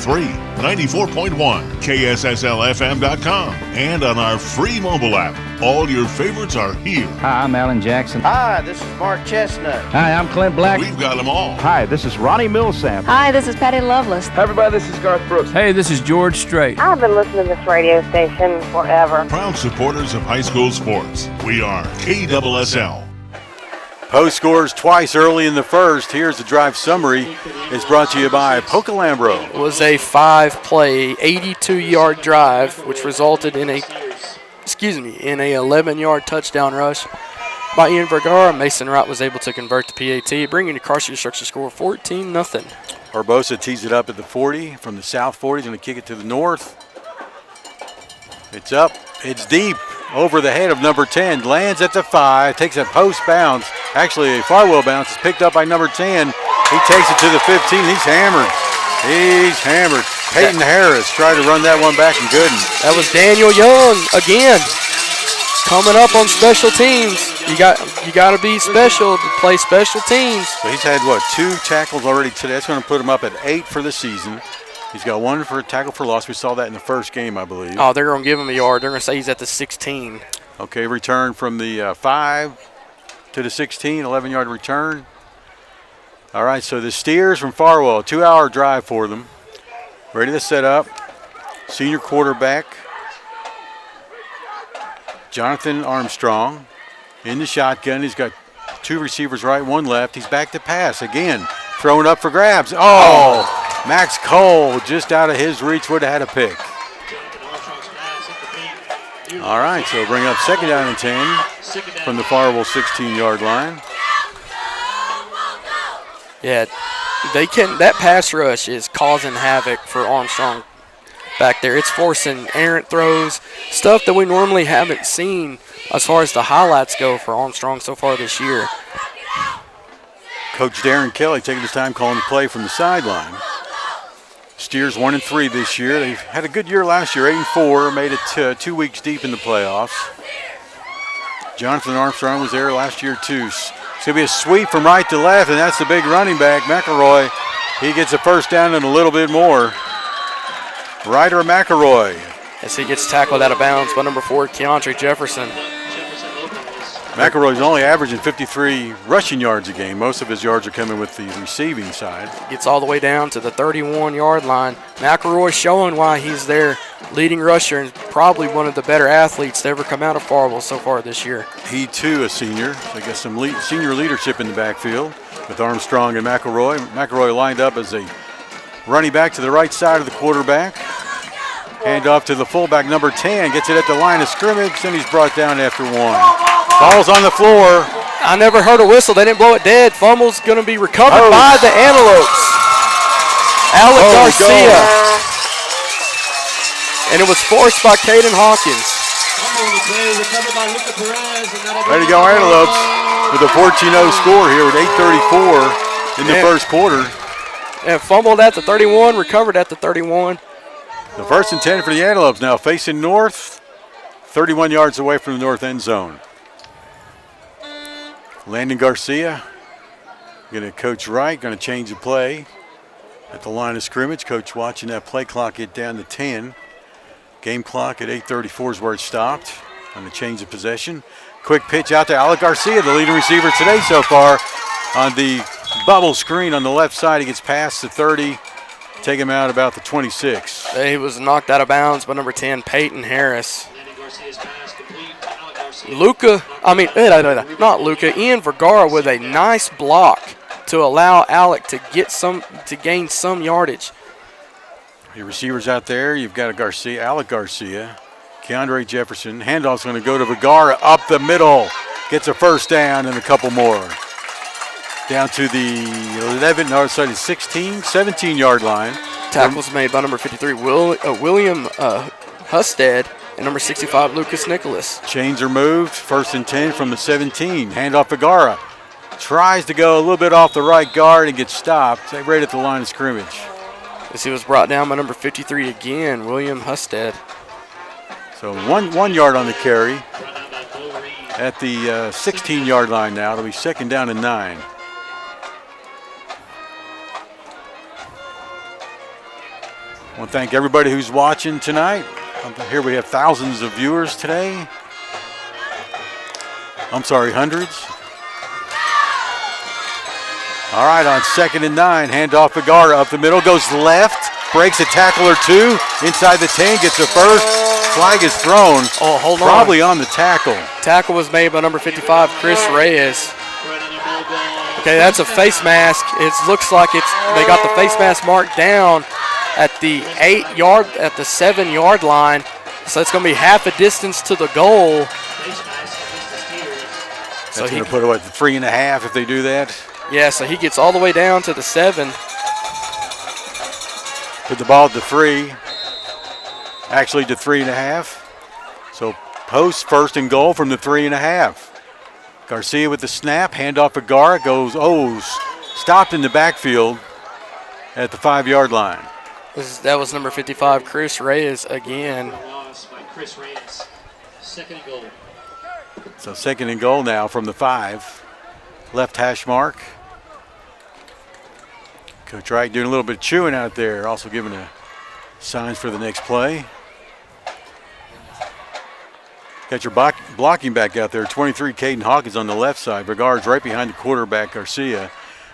94.1, KSSLFM.com, and on our free mobile app. All your favorites are here. Hi, I'm Alan Jackson. Hi, this is Mark Chestnut. Hi, I'm Clint Black. We've got them all. Hi, this is Ronnie Millsap. Hi, this is Patty Loveless. Hi, everybody, this is Garth Brooks. Hey, this is George Strait. I've been listening to this radio station forever. Proud supporters of high school sports. We are KSSL. Post scores twice early in the first. Here's the drive summary. It's brought to you by Pocolambro. It was a 5-play, 82-yard drive, which resulted in a 11-yard touchdown rush by Ian Vergara. Mason Wright was able to convert the PAT, bringing the Carson Construction score 14-0. Barbosa tees it up at the 40 from the south 40. He's going to kick it to the north. It's up. It's deep over the head of number 10. Lands at the 5. Takes a post bounce. Actually, a Farwell bounce is picked up by number 10. He takes it to the 15. He's hammered. He's hammered. Peyton Harris tried to run that one back and couldn't. That was Daniel Young again. Coming up on special teams. You got to be special to play special teams. So he's had, 2 tackles already today. That's going to put him up at 8 for the season. He's got 1 for a tackle for loss. We saw that in the first game, I believe. Oh, they're going to give him a yard. They're going to say he's at the 16. Okay, return from the 5 to the 16, 11-yard return. All right, so the Steers from Farwell, 2-hour drive for them. Ready to set up. Senior quarterback Jonathan Armstrong in the shotgun. He's got 2 receivers right, 1 left. He's back to pass again. Throwing up for grabs. Oh! Max Cole just out of his reach would have had a pick. All right, so bring up 2nd down and 10 from the Farwell 16-yard line. Yeah, that pass rush is causing havoc for Armstrong back there. It's forcing errant throws, stuff that we normally haven't seen as far as the highlights go for Armstrong so far this year. Coach Darren Kelly taking his time calling the play from the sideline. Steers 1-3 this year. They've had a good year last year, 8-4, made it 2 weeks deep in the playoffs. Jonathan Armstrong was there last year too. It's going to be a sweep from right to left, and that's the big running back, McElroy. He gets a first down and a little bit more. Ryder McElroy. As he gets tackled out of bounds by number 4, Keontre Jefferson. McElroy's only averaging 53 rushing yards a game. Most of his yards are coming with the receiving side. Gets all the way down to the 31-yard line. McElroy showing why he's their leading rusher and probably one of the better athletes to ever come out of Farwell so far this year. He, too, a senior. They got some senior leadership in the backfield with Armstrong and McElroy. McElroy lined up as a running back to the right side of the quarterback. Hand off to the fullback, number 10. Gets it at the line of scrimmage, and he's brought down after 1. Ball's on the floor. I never heard a whistle. They didn't blow it dead. Fumble's going to be recovered by the Antelopes. Alec Garcia. And it was forced by Caden Hawkins. There you go, Antelopes with a 14-0 score here with 8:34 in the first quarter. And fumbled at the 31, recovered at the 31. The 1st and 10 for the Antelopes now facing north, 31 yards away from the north end zone. Landon Garcia going to coach right, going to change the play at the line of scrimmage. Coach watching that play clock get down to 10. Game clock at 8:34 is where it stopped. Going to change the possession. Quick pitch out to Alec Garcia, the leading receiver today so far. On the bubble screen on the left side, he gets past the 30. Take him out about the 26. He was knocked out of bounds by number 10, Peyton Harris. Not Luca. Ian Vergara with a nice block to allow Alec to gain some yardage. Your receivers out there, you've got Alec Garcia, Keontre Jefferson. Handoff's going to go to Vergara up the middle. Gets a first down and a couple more. Down to the 17-yard line. Tackles made by number 53, William Husted, and number 65, Lucas Nicholas. Chains are moved. 1st and 10 from the 17. Handoff Vergara. Tries to go a little bit off the right guard and gets stopped right at the line of scrimmage. As he was brought down by number 53 again, William Husted. So one yard on the carry at the 16-yard line now. It'll be 2nd down and 9. I want to thank everybody who's watching tonight. Here we have thousands of viewers today. I'm sorry, hundreds. All right, on 2nd and 9, handoff Vergara up the middle, goes left, breaks a tackle or 2, inside the 10, gets a first. Flag is thrown. Oh, hold on. Probably on the tackle. Tackle was made by number 55, Chris Reyes. Okay, that's a face mask. It looks like they got the face mask marked down at the 7-yard line. So it's going to be half a distance to the goal. That's going to put it at the 3.5 if they do that. Yeah, so he gets all the way down to the 7. Put the ball at the 3. Actually to 3.5. So Post first and goal from the 3.5. Garcia with the snap, handoff to Gara, goes, stopped in the backfield at the 5-yard line. That was number 55, Chris Reyes again. Second and goal. So second and goal now from the 5. Left hash mark. Coach Wright doing a little bit of chewing out there, also giving signs for the next play. Got your blocking back out there. 23, Caden Hawkins on the left side. Brigard's right behind the quarterback, Garcia.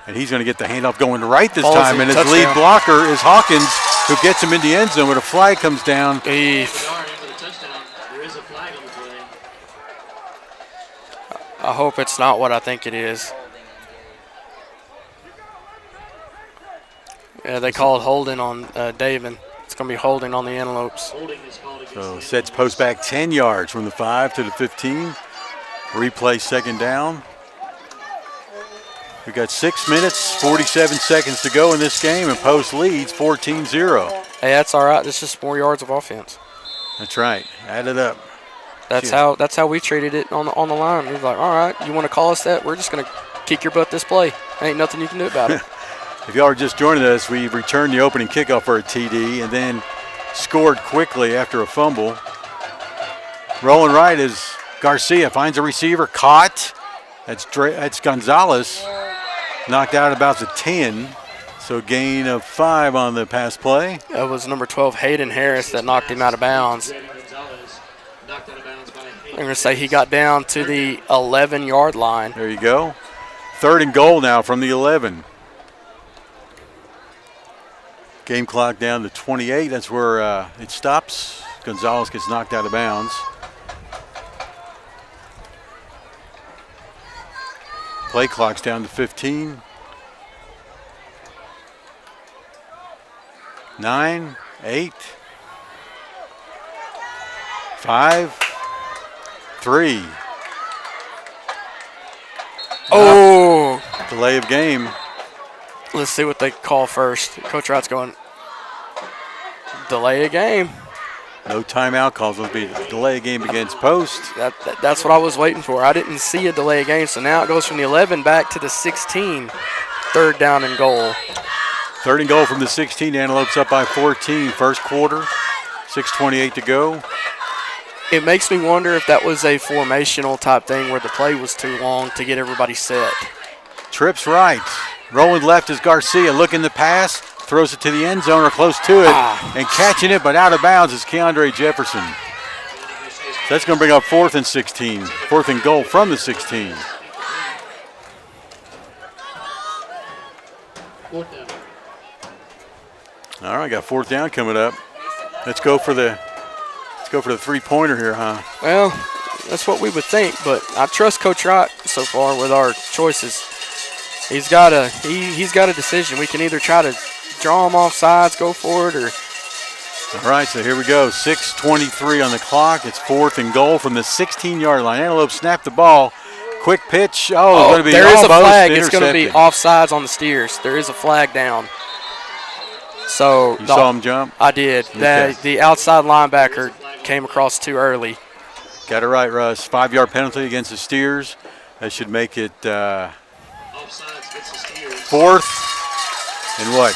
And he's going to get the handoff going right this time. And his lead blocker is Hawkins, who gets him in the end zone, but a flag comes down. I hope it's not what I think it is. Yeah, they called holding on Davin. It's going to be holding on the Antelopes. So sets post back 10 yards from the 5 to the 15. Replay second down. We've got 6 minutes, 47 seconds to go in this game, and Post leads 14-0. Hey, that's all right. It's just 4 yards of offense. That's right. Add it up. That's how we treated it on the line. We was like, all right, you want to call us that? We're just going to kick your butt this play. Ain't nothing you can do about it. If y'all are just joining us, we returned the opening kickoff for a TD and then scored quickly after a fumble. Rolling right is Garcia, finds a receiver, caught. That's Gonzalez, knocked out at about the 10. So gain of 5 on the pass play. That was number 12, Hayden Harris, that knocked him out of bounds. I'm going to say he got down to the 11-yard line. There you go. Third and goal now from the 11. Game clock down to 28. That's where it stops. Gonzalez gets knocked out of bounds. Play clock's down to 15. 9, 8, 5, 3. Delay of game. Let's see what they call first. Coach Wright's going, delay a game. No timeout calls. It'll be delay a game against Post. That's what I was waiting for. I didn't see a delay a game, so now it goes from the 11 back to the 16. Third down and goal. Third and goal from the 16. Antelopes up by 14. First quarter. 6:28 to go. It makes me wonder if that was a formational type thing where the play was too long to get everybody set. Trips right. Rolling left is Garcia. Looking the pass. Throws it to the end zone or close to it. And catching it, but out of bounds is Keandre Jefferson. So that's going to bring up 4th and 16. 4th and goal from the 16. All right, got 4th down coming up. Let's go for the 3-pointer here, huh? Well, that's what we would think, but I trust Coach Wright so far with our choices. He's got a decision. We can either try to draw him off sides, go for it, or. All right, so here we go. 6:23 on the clock. It's 4th and goal from the 16-yard line. Antelope snap the ball. Quick pitch. It's going to be there is a flag. It's going to be offsides on the Steers. There is a flag down. So you saw him jump? I did. Okay. The outside linebacker came across too early. Got it right, Russ. 5-yard penalty against the Steers. That should make it 4th and what?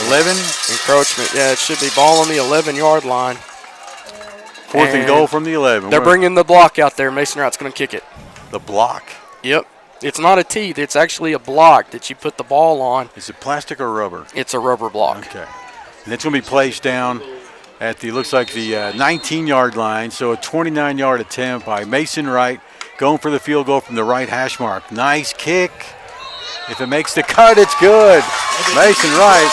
11? Encroachment. Yeah, it should be ball on the 11-yard line. 4th and goal from the 11. They're bringing the block out there. Mason Wright's going to kick it. The block? Yep. It's not a tee. It's actually a block that you put the ball on. Is it plastic or rubber? It's a rubber block. Okay. And it's going to be placed down at the 19-yard line. So a 29-yard attempt by Mason Wright, going for the field goal from the right hash mark. Nice kick. If it makes the cut, it's good. Mason Wright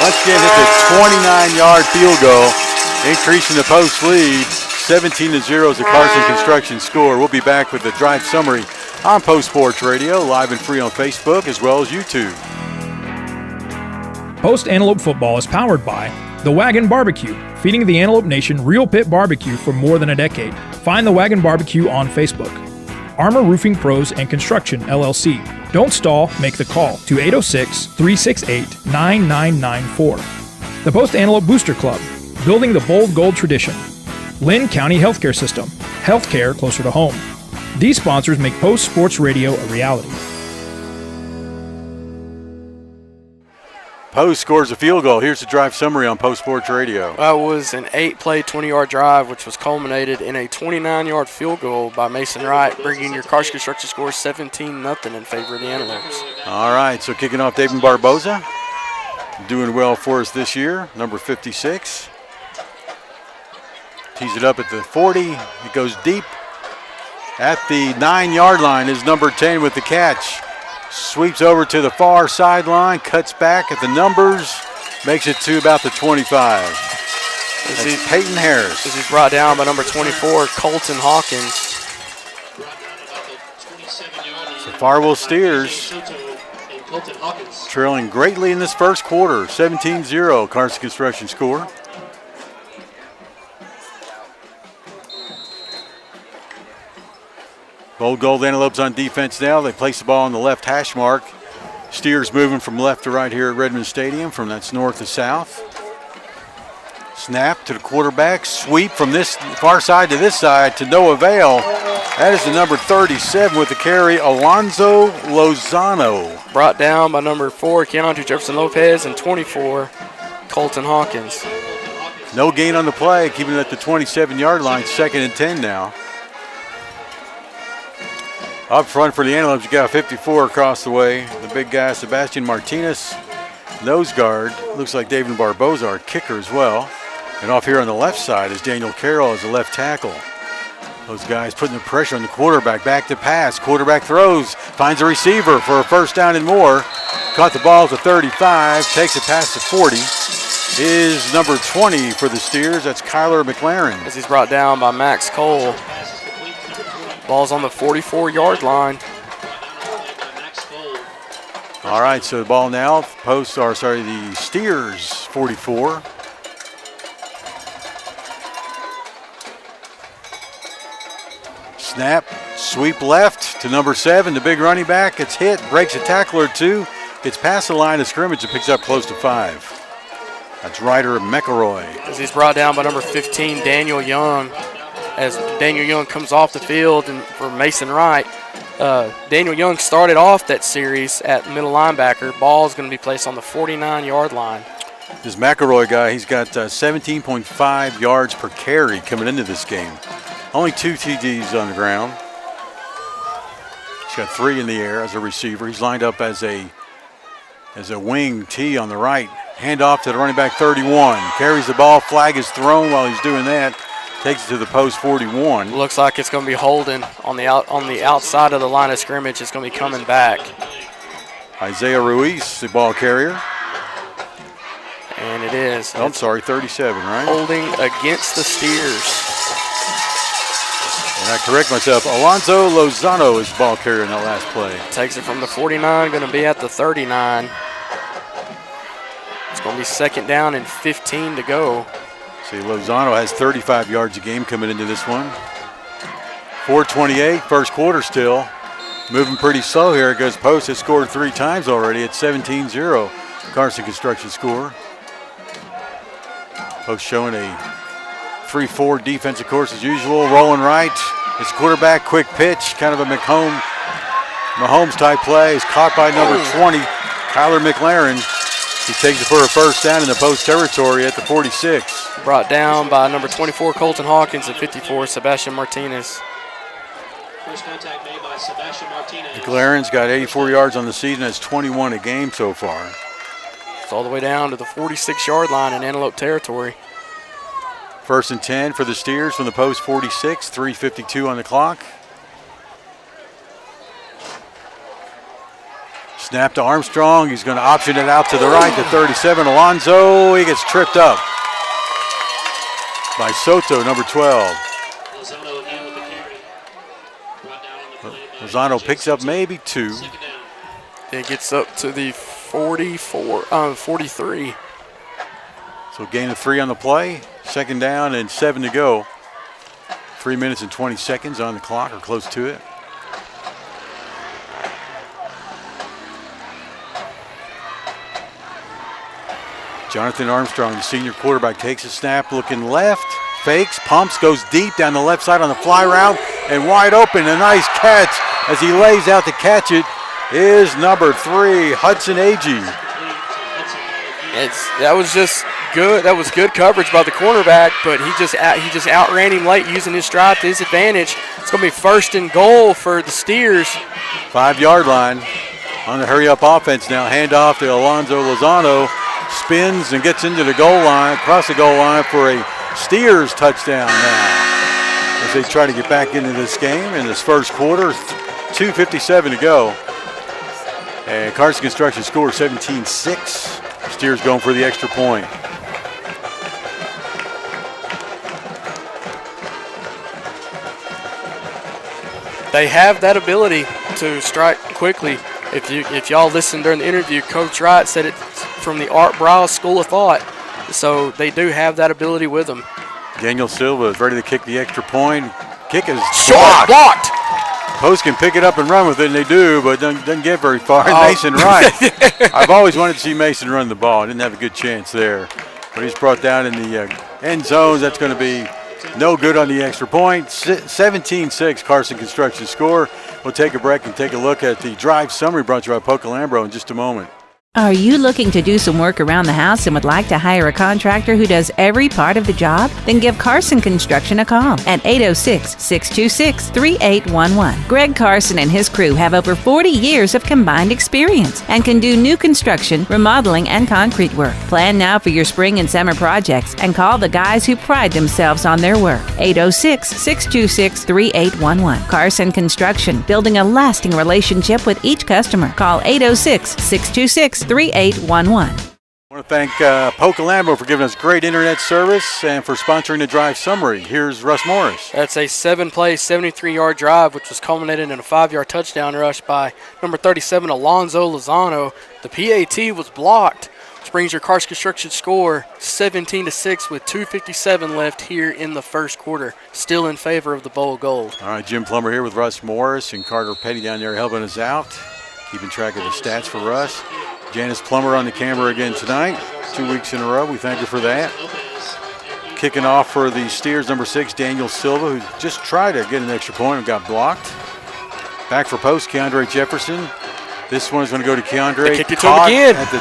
once again hit the 29-yard field goal, increasing the Post lead. 17-0 is the Carson Construction score. We'll be back with the drive summary on Post Sports Radio, live and free on Facebook as well as YouTube. Post Antelope Football is powered by The Wagon Barbecue, feeding the Antelope Nation real pit barbecue for more than a decade. Find The Wagon Barbecue on Facebook. Armor Roofing Pros and Construction, LLC. Don't stall, make the call to 806-368-9994. The Post Antelope Booster Club, building the bold gold tradition. Lynn County Healthcare System, healthcare closer to home. These sponsors make Post Sports Radio a reality. Post scores a field goal. Here's the drive summary on Post Sports Radio. That was an 8-play, 20-yard drive, which was culminated in a 29-yard field goal by Mason Wright, bringing your Carson Construction score 17-0 in favor of the Antelopes. All right, so kicking off David Barboza. Doing well for us this year, number 56. Tees it up at the 40. It goes deep. At the 9-yard line is number 10 with the catch. Sweeps over to the far sideline, cuts back at the numbers, makes it to about the 25. That's Peyton Harris. This is brought down by number 24, Colton Hawkins. So Farwell Steers trailing greatly in this first quarter, 17-0 Carson Construction score. Gold Gold Antelopes on defense now. They place the ball on the left hash mark. Steers moving from left to right here at Redmond Stadium, from that's north to south. Snap to the quarterback. Sweep from this far side to this side to no avail. That is the number 37 with the carry, Alonzo Lozano. Brought down by number 4, Keontae Jefferson Lopez, and 24, Colton Hawkins. No gain on the play, keeping it at the 27-yard line, 2nd and 10 now. Up front for the Antelopes, you got 54 across the way. The big guy, Sebastian Martinez, nose guard. Looks like David Barboza, our kicker as well. And off here on the left side is Daniel Carroll as a left tackle. Those guys putting the pressure on the quarterback. Back to pass. Quarterback throws, finds a receiver for a first down and more. Caught the ball at the 35, takes it past the 40. Is number 20 for the Steers. That's Kyler McLaren. As he's brought down by Max Cole. Ball's on the 44-yard line. All right, so the ball now, the Steers 44. Snap, sweep left to number 7, the big running back. Gets hit, breaks a tackle or two, gets past the line of scrimmage and picks up close to 5. That's Ryder McElroy. As he's brought down by number 15, Daniel Young. As Daniel Young comes off the field and for Mason Wright. Daniel Young started off that series at middle linebacker. Ball is going to be placed on the 49-yard line. This McElroy guy, he's got 17.5 yards per carry coming into this game. Only 2 TDs on the ground. He's got 3 in the air as a receiver. He's lined up as a wing T on the right. Hand off to the running back 31. Carries the ball, flag is thrown while he's doing that. Takes it to the post 41. Looks like it's going to be holding on the outside of the line of scrimmage. It's going to be coming back. Isaiah Ruiz, the ball carrier. And it is. Oh, I'm sorry, 37, right? Holding against the Steers. And I correct myself. Alonzo Lozano is the ball carrier in that last play. Takes it from the 49, going to be at the 39. It's going to be 2nd down and 15 to go. See, Lozano has 35 yards a game coming into this one. 4:28, first quarter still. Moving pretty slow here. It goes Post has scored 3 times already. It's 17-0 Carson Construction score. Post showing a 3-4 defense, of course, as usual. Rolling right. His quarterback, quick pitch, kind of a Mahomes type play. Is caught by number 20, Kyler McLaren. He takes it for a first down in the Post territory at the 46. Brought down by number 24, Colton Hawkins, and 54, Sebastian Martinez. First contact made by Sebastian Martinez. McLaren's got 84 yards on the season. That's 21 a game so far. It's all the way down to the 46-yard line in Antelope territory. 1st and 10 for the Steers from the Post 46, 3:52 on the clock. Snap to Armstrong. He's going to option it out to the right to 37. Alonzo, he gets tripped up by Soto, number 12. Lozano picks up maybe 2. It gets up to the 43. So gain of 3 on the play. 2nd down and 7 to go. 3 minutes and 20 seconds on the clock, or close to it. Jonathan Armstrong, the senior quarterback, takes a snap, looking left, fakes, pumps, goes deep down the left side on the fly route, and wide open. A nice catch as he lays out to catch it is number 3, Hudson Agee. That was just good. That was good coverage by the cornerback, but he just outran him late using his stride to his advantage. It's going to be 1st and goal for the Steers. 5-yard line on the hurry-up offense now. Handoff to Alonzo Lozano. Spins and gets into the goal line, across the goal line for a Steers touchdown now. As they try to get back into this game in this first quarter, 2:57 to go. And Carson Construction scores 17-6. Steers going for the extra point. They have that ability to strike quickly. If y'all listened during the interview, Coach Wright said it's from the Art Briles School of Thought. So they do have that ability with them. Daniel Silva is ready to kick the extra point. Kick is short, blocked. Post can pick it up and run with it, and they do, but doesn't get very far. Mason Wright. I've always wanted to see Mason run the ball. Didn't have a good chance there. But he's brought down in the end zones. That's going to be no good on the extra point. 17-6 Carson Construction score. We'll take a break and take a look at the drive summary brought to you by Poca Lambro in just a moment. Are you looking to do some work around the house and would like to hire a contractor who does every part of the job? Then give Carson Construction a call at 806-626-3811. Greg Carson and his crew have over 40 years of combined experience and can do new construction, remodeling, and concrete work. Plan now for your spring and summer projects and call the guys who pride themselves on their work. 806-626-3811. Carson Construction, building a lasting relationship with each customer. Call 806-626-3811. I want to thank Poca Lambro for giving us great internet service and for sponsoring the drive summary. Here's Russ Morris. That's a 7-play, 73-yard drive, which was culminated in a 5-yard touchdown rush by number 37, Alonzo Lozano. The PAT was blocked, which brings your Carson Construction score 17-6 with 2:57 left here in the first quarter. Still in favor of the Bowl Gold. All right, Jim Plummer here with Russ Morris and Carter Petty down there helping us out, keeping track of the stats for Russ. Janice Plummer on the camera again tonight, 2 weeks in a row. We thank her for that. Kicking off for the Steers, number 6, Daniel Silva, who just tried to get an extra point and got blocked. Back for post, Keandre Jefferson. This one is going to go to Keandre. They kicked it to him again. At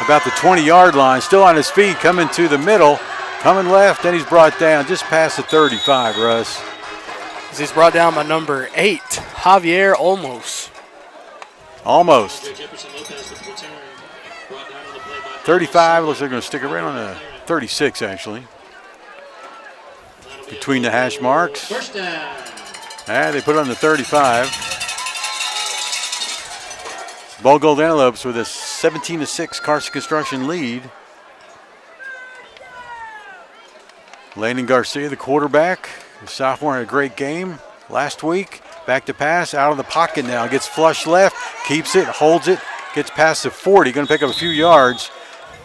about the 20-yard line, still on his feet, coming to the middle, coming left, and he's brought down just past the 35, Russ. He's brought down by number 8, Javier Olmos. Almost. 35, looks like they're going to stick it right on the 36, actually. Between the hash marks. And they put it on the 35. Bowl Gold Antelopes with a 17-6 Carson Construction lead. Landon Garcia, the quarterback. The sophomore had a great game last week. Back to pass, out of the pocket now. Gets flush left, keeps it, holds it, gets past the 40. Going to pick up a few yards.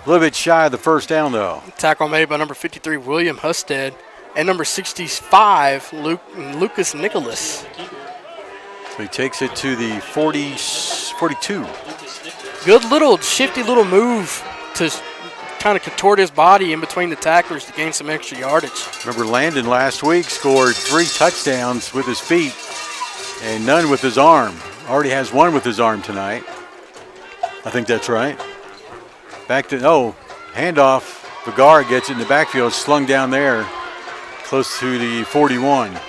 A little bit shy of the first down, though. Tackle made by number 53, William Husted, and number 65, Lucas Nicholas. So he takes it to the 42. Good little shifty little move to kind of contort his body in between the tacklers to gain some extra yardage. Remember, Landon last week scored 3 touchdowns with his feet and none with his arm. Already has 1 with his arm tonight. I think that's right. Back to, handoff. Vergara gets it in the backfield, slung down there, close to the 41.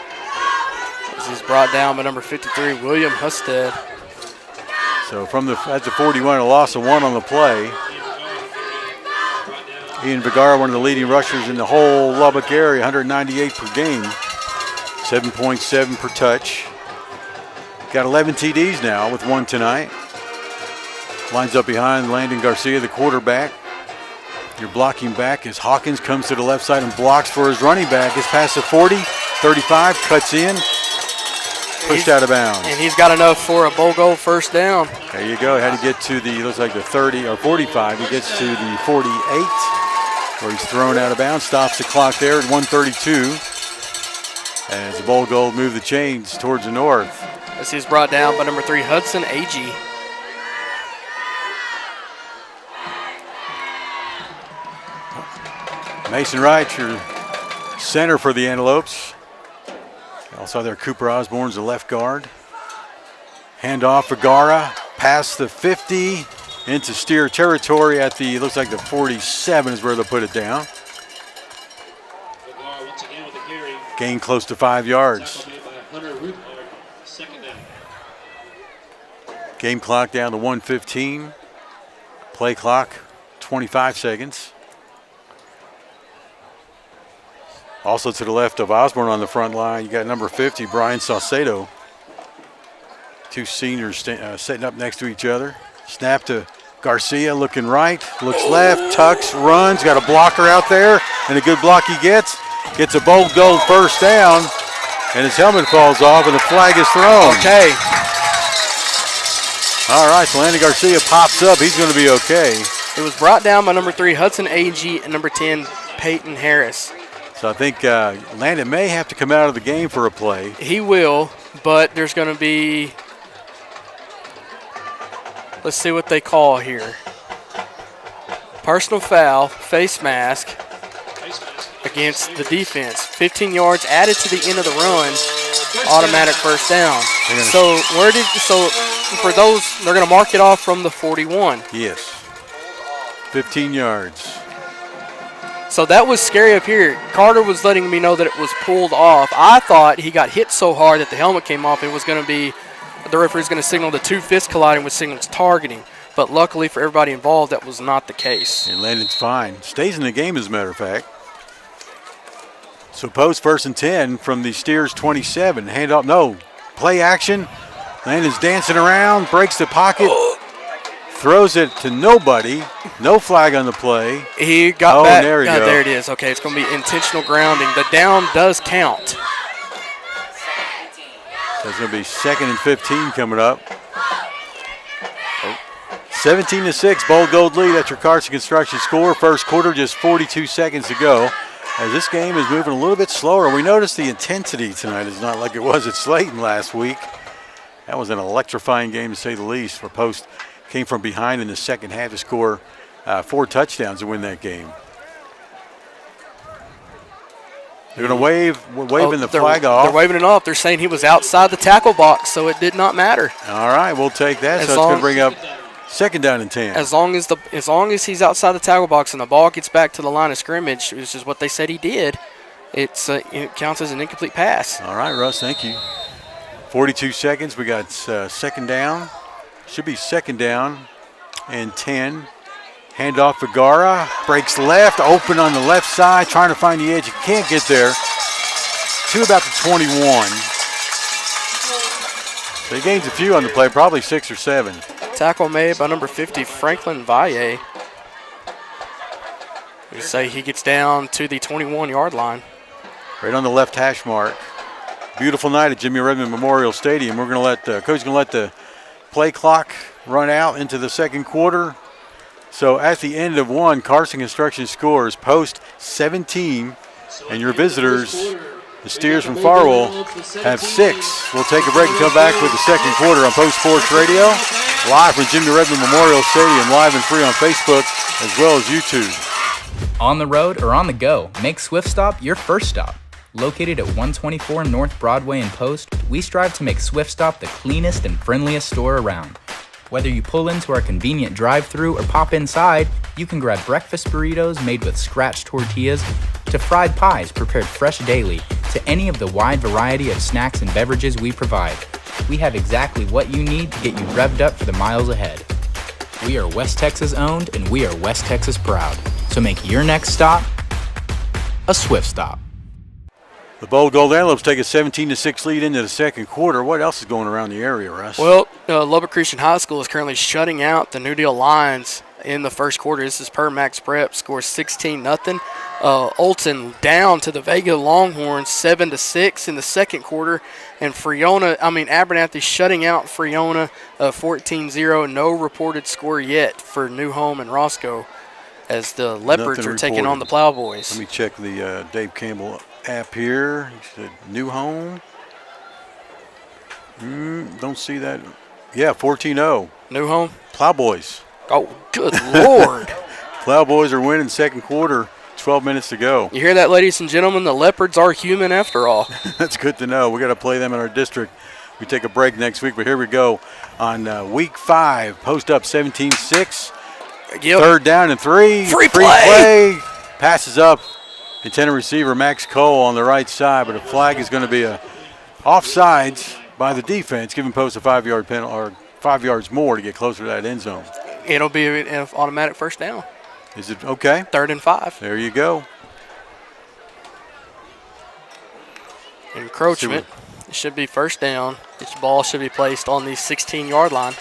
This is brought down by number 53, William Husted. So that's a 41, a loss of 1 on the play. Ian Vergara, one of the leading rushers in the whole Lubbock area, 198 per game, 7.7 per touch. Got 11 TDs now with 1 tonight. Lines up behind Landon Garcia, the quarterback. Your blocking back as Hawkins comes to the left side and blocks for his running back. Gets past the 40, 35, cuts in, pushed out of bounds. And he's got enough for a Bowl Gold first down. There you go. Had to get to the, looks like the 30 or 45. He gets to the 48, where he's thrown out of bounds. Stops the clock there at 1:32. As the Bowl Gold move the chains towards the north. This is brought down by number 3, Hudson Agee. Mason Wright, your center for the Antelopes. Also there, Cooper Osborne's the left guard. Handoff Vergara past the 50 into Steer territory at the, looks like the 47 is where they'll put it down. Gain close to 5 yards. Game clock down to 1:15. Play clock 25 seconds. Also to the left of Osborne on the front line, you got number 50, Brian Saucedo. Two seniors setting up next to each other. Snap to Garcia, looking right, looks left, tucks, runs, got a blocker out there, and a good block he gets. Gets a bold goal first down, and his helmet falls off, and the flag is thrown. Okay. All right, so Landon Garcia pops up. He's going to be okay. It was brought down by number 3, Hudson Agee, and number 10, Peyton Harris. So I think Landon may have to come out of the game for a play. He will, but there's going to be, let's see what they call here. Personal foul, face mask against the defense. 15 yards added to the end of the run, automatic first down. So for those, they're going to mark it off from the 41. Yes. 15 yards. So that was scary up here. Carter was letting me know that it was pulled off. I thought he got hit so hard that the helmet came off. It was going to be, the referee's going to signal the two fists colliding, which signals targeting. But luckily for everybody involved, that was not the case. And Landon's fine. Stays in the game, as a matter of fact. So post 1st and 10 from the Steers 27. Hand off, no. Play action. Landon's dancing around, breaks the pocket, throws it to nobody. No flag on the play. He got back. There, there it is. Okay, it's going to be intentional grounding. The down does count. So it's going to be 2nd and 15 coming up. 17-6, Bold Gold lead at your Carson Construction score. First quarter, just 42 seconds to go. As this game is moving a little bit slower, we noticed the intensity tonight is not like it was at Slayton last week. That was an electrifying game, to say the least, where Post came from behind in the second half to score 4 touchdowns to win that game. They're going to waving the flag off. They're waving it off. They're saying he was outside the tackle box, so it did not matter. All right, we'll take that. So it's going to bring up 2nd down and 10. As long as he's outside the tackle box and the ball gets back to the line of scrimmage, which is what they said he did, it counts as an incomplete pass. All right, Russ, thank you. 42 seconds. We got 2nd down. Should be 2nd down and 10. Handoff Vergara, breaks left, open on the left side, trying to find the edge. He can't get there. To about the 21. So he gains a few on the play, probably 6 or 7. Tackle made by number 50, Franklin Valle. We say he gets down to the 21-yard line. Right on the left hash mark. Beautiful night at Jimmy Redmond Memorial Stadium. We're going to let coach going to let the play clock run out into the second quarter. So at the end of one, Carson Construction scores Post 17, and your visitors, the Steers from Farwell, have 6. We'll take a break and come back with the second quarter on Post Sports Radio, live from Jimmy Redmond Memorial Stadium, live and free on Facebook as well as YouTube. On the road or on the go, make Swift Stop your first stop. Located at 124 North Broadway in Post, we strive to make Swift Stop the cleanest and friendliest store around. Whether you pull into our convenient drive-thru or pop inside, you can grab breakfast burritos made with scratch tortillas, to fried pies prepared fresh daily, to any of the wide variety of snacks and beverages we provide. We have exactly what you need to get you revved up for the miles ahead. We are West Texas owned and we are West Texas proud. So make your next stop a Swift Stop. The Bold Gold Antelopes take a 17-6 lead into the second quarter. What else is going around the area, Russ? Well, Lubbock Christian High School is currently shutting out the New Deal Lions in the first quarter. This is per Max Prep, scores 16-0. Olton down to the Vega Longhorns 7-6 in the second quarter. And Abernathy shutting out Friona 14-0. No reported score yet for New Home and Roscoe as the Leopards are taking on the Plowboys. Let me check the Dave Campbell app here. He said New Home. Don't see that. Yeah, 14-0. New Home. Plowboys. Oh, good Lord. Plowboys are winning second quarter 12 minutes to go. You hear that, ladies and gentlemen? The Leopards are human after all. That's good to know. We got to play them in our district. We take a break next week, but here we go on week 5. Post up 17-6. Yep. Third down and 3. Free play. Passes up. Intended receiver Max Cole on the right side, but a flag is going to be a offsides by the defense, giving Post a 5-yard penalty or 5 yards more to get closer to that end zone. It'll be an automatic first down. Is it okay? 3rd and 5. There you go. Encroachment. It should be first down. This ball should be placed on the 16-yard line.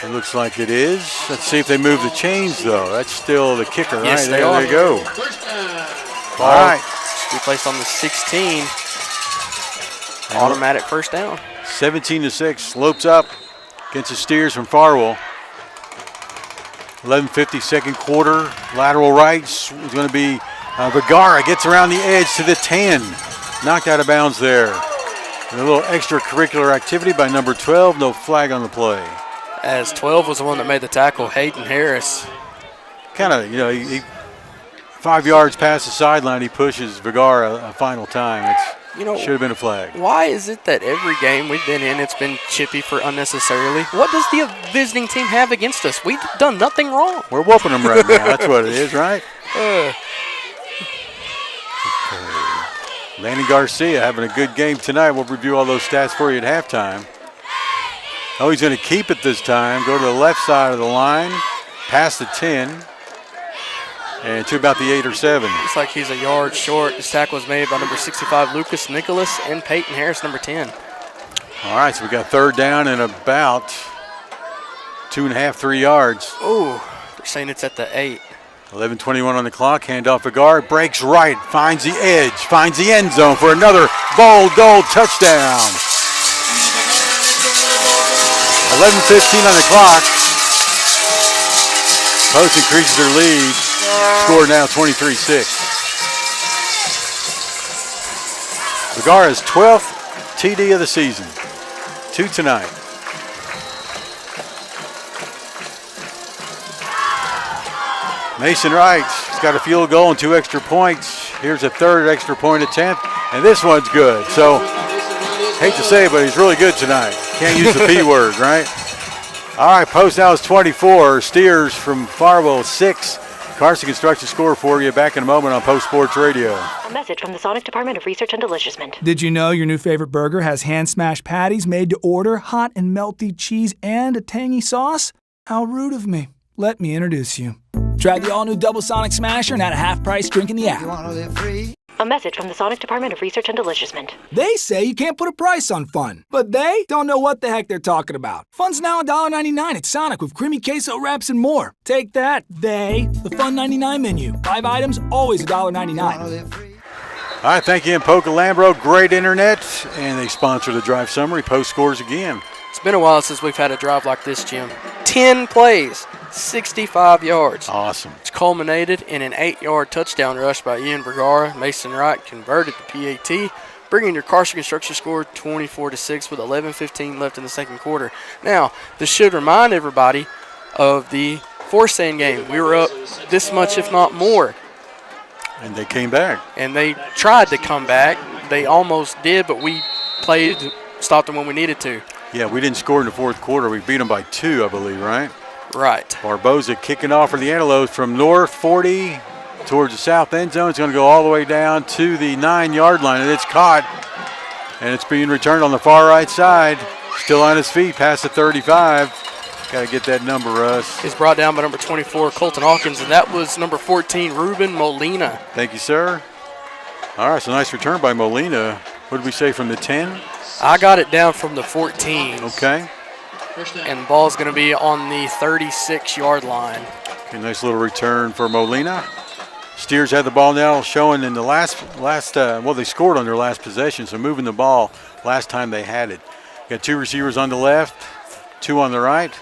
It looks like it is. Let's see if they move the chains, though. That's still the kicker, right? Yes, they there are. They go. Ball All right. should be placed on the 16. Automatic first down. 17-6. Slopes up against the Steers from Farwell. 11:50, second quarter. Lateral right is going to be Vergara. Gets around the edge to the 10. Knocked out of bounds there. And a little extracurricular activity by number 12. No flag on the play. As 12 was the one that made the tackle, Hayden Harris. Kind of, he 5 yards past the sideline, he pushes Vergara a final time. Should have been a flag. Why is it that every game we've been in, it's been chippy for unnecessarily? What does the visiting team have against us? We've done nothing wrong. We're whooping them right now. That's what it is, right? Okay. Landon Garcia having a good game tonight. We'll review all those stats for you at halftime. Oh, he's going to keep it this time. Go to the left side of the line, past the 10, and to about the 8 or 7. Looks like he's a yard short. This tackle was made by number 65, Lucas Nicholas, and Peyton Harris, number 10. All right, so we got third down and about 2.5, 3 yards. Oh, they're saying it's at the 8. 11:21 on the clock. Handoff a guard, breaks right, finds the edge, finds the end zone for another bold goal touchdown. 11:15 on the clock. Post increases their lead. Score now 23-6. Vergara's 12th TD of the season. 2 tonight. Mason Wright's got a field goal and 2 extra points. Here's a third extra point attempt, and this one's good. So, hate to say it, but he's really good tonight. Can't use the P word, right? All right, Post now is 24. Steers from Farwell 6. Carson Construction score for you. Back in a moment on Post Sports Radio. A message from the Sonic Department of Research and Deliciousment. Did you know your new favorite burger has hand-smashed patties made to order, hot and melty cheese, and a tangy sauce? How rude of me. Let me introduce you. Try the all-new Double Sonic Smasher and at a half-price drink in the app. A message from the Sonic Department of Research and Deliciousment. They say you can't put a price on fun, but they don't know what the heck they're talking about. Fun's now $1.99 at Sonic with creamy queso wraps and more. Take that, they. The Fun 99 menu. 5 items, always $1.99. All right, thank you, Poca Lambro. Great internet, and they sponsor the drive summary. Post scores again. It's been a while since we've had a drive like this, Jim. 10 plays, 65 yards. Awesome. It's culminated in an 8-yard touchdown rush by Ian Vergara. Mason Wright converted the PAT, bringing your Carson Construction score 24-6 with 11:15 left in the second quarter. Now, this should remind everybody of the Forsyth game. We were up this much, if not more. And they came back. And they tried to come back. They almost did, but we stopped them when we needed to. Yeah, we didn't score in the fourth quarter. We beat them by 2, I believe, right? Right. Barboza kicking off for the Antelopes from north 40 towards the south end zone. It's going to go all the way down to the 9-yard line, and it's caught. And it's being returned on the far right side. Still on his feet past the 35. Got to get that number, Russ. He's brought down by number 24, Colton Hawkins, and that was number 14, Ruben Molina. Thank you, sir. All right, so nice return by Molina. What did we say, from the 10? I got it down from the 14. Okay. And the ball's going to be on the 36-yard line. Okay, nice little return for Molina. Steers have the ball now, showing in the well, they scored on their last possession, so moving the ball last time they had it. Got 2 receivers on the left, 2 on the right.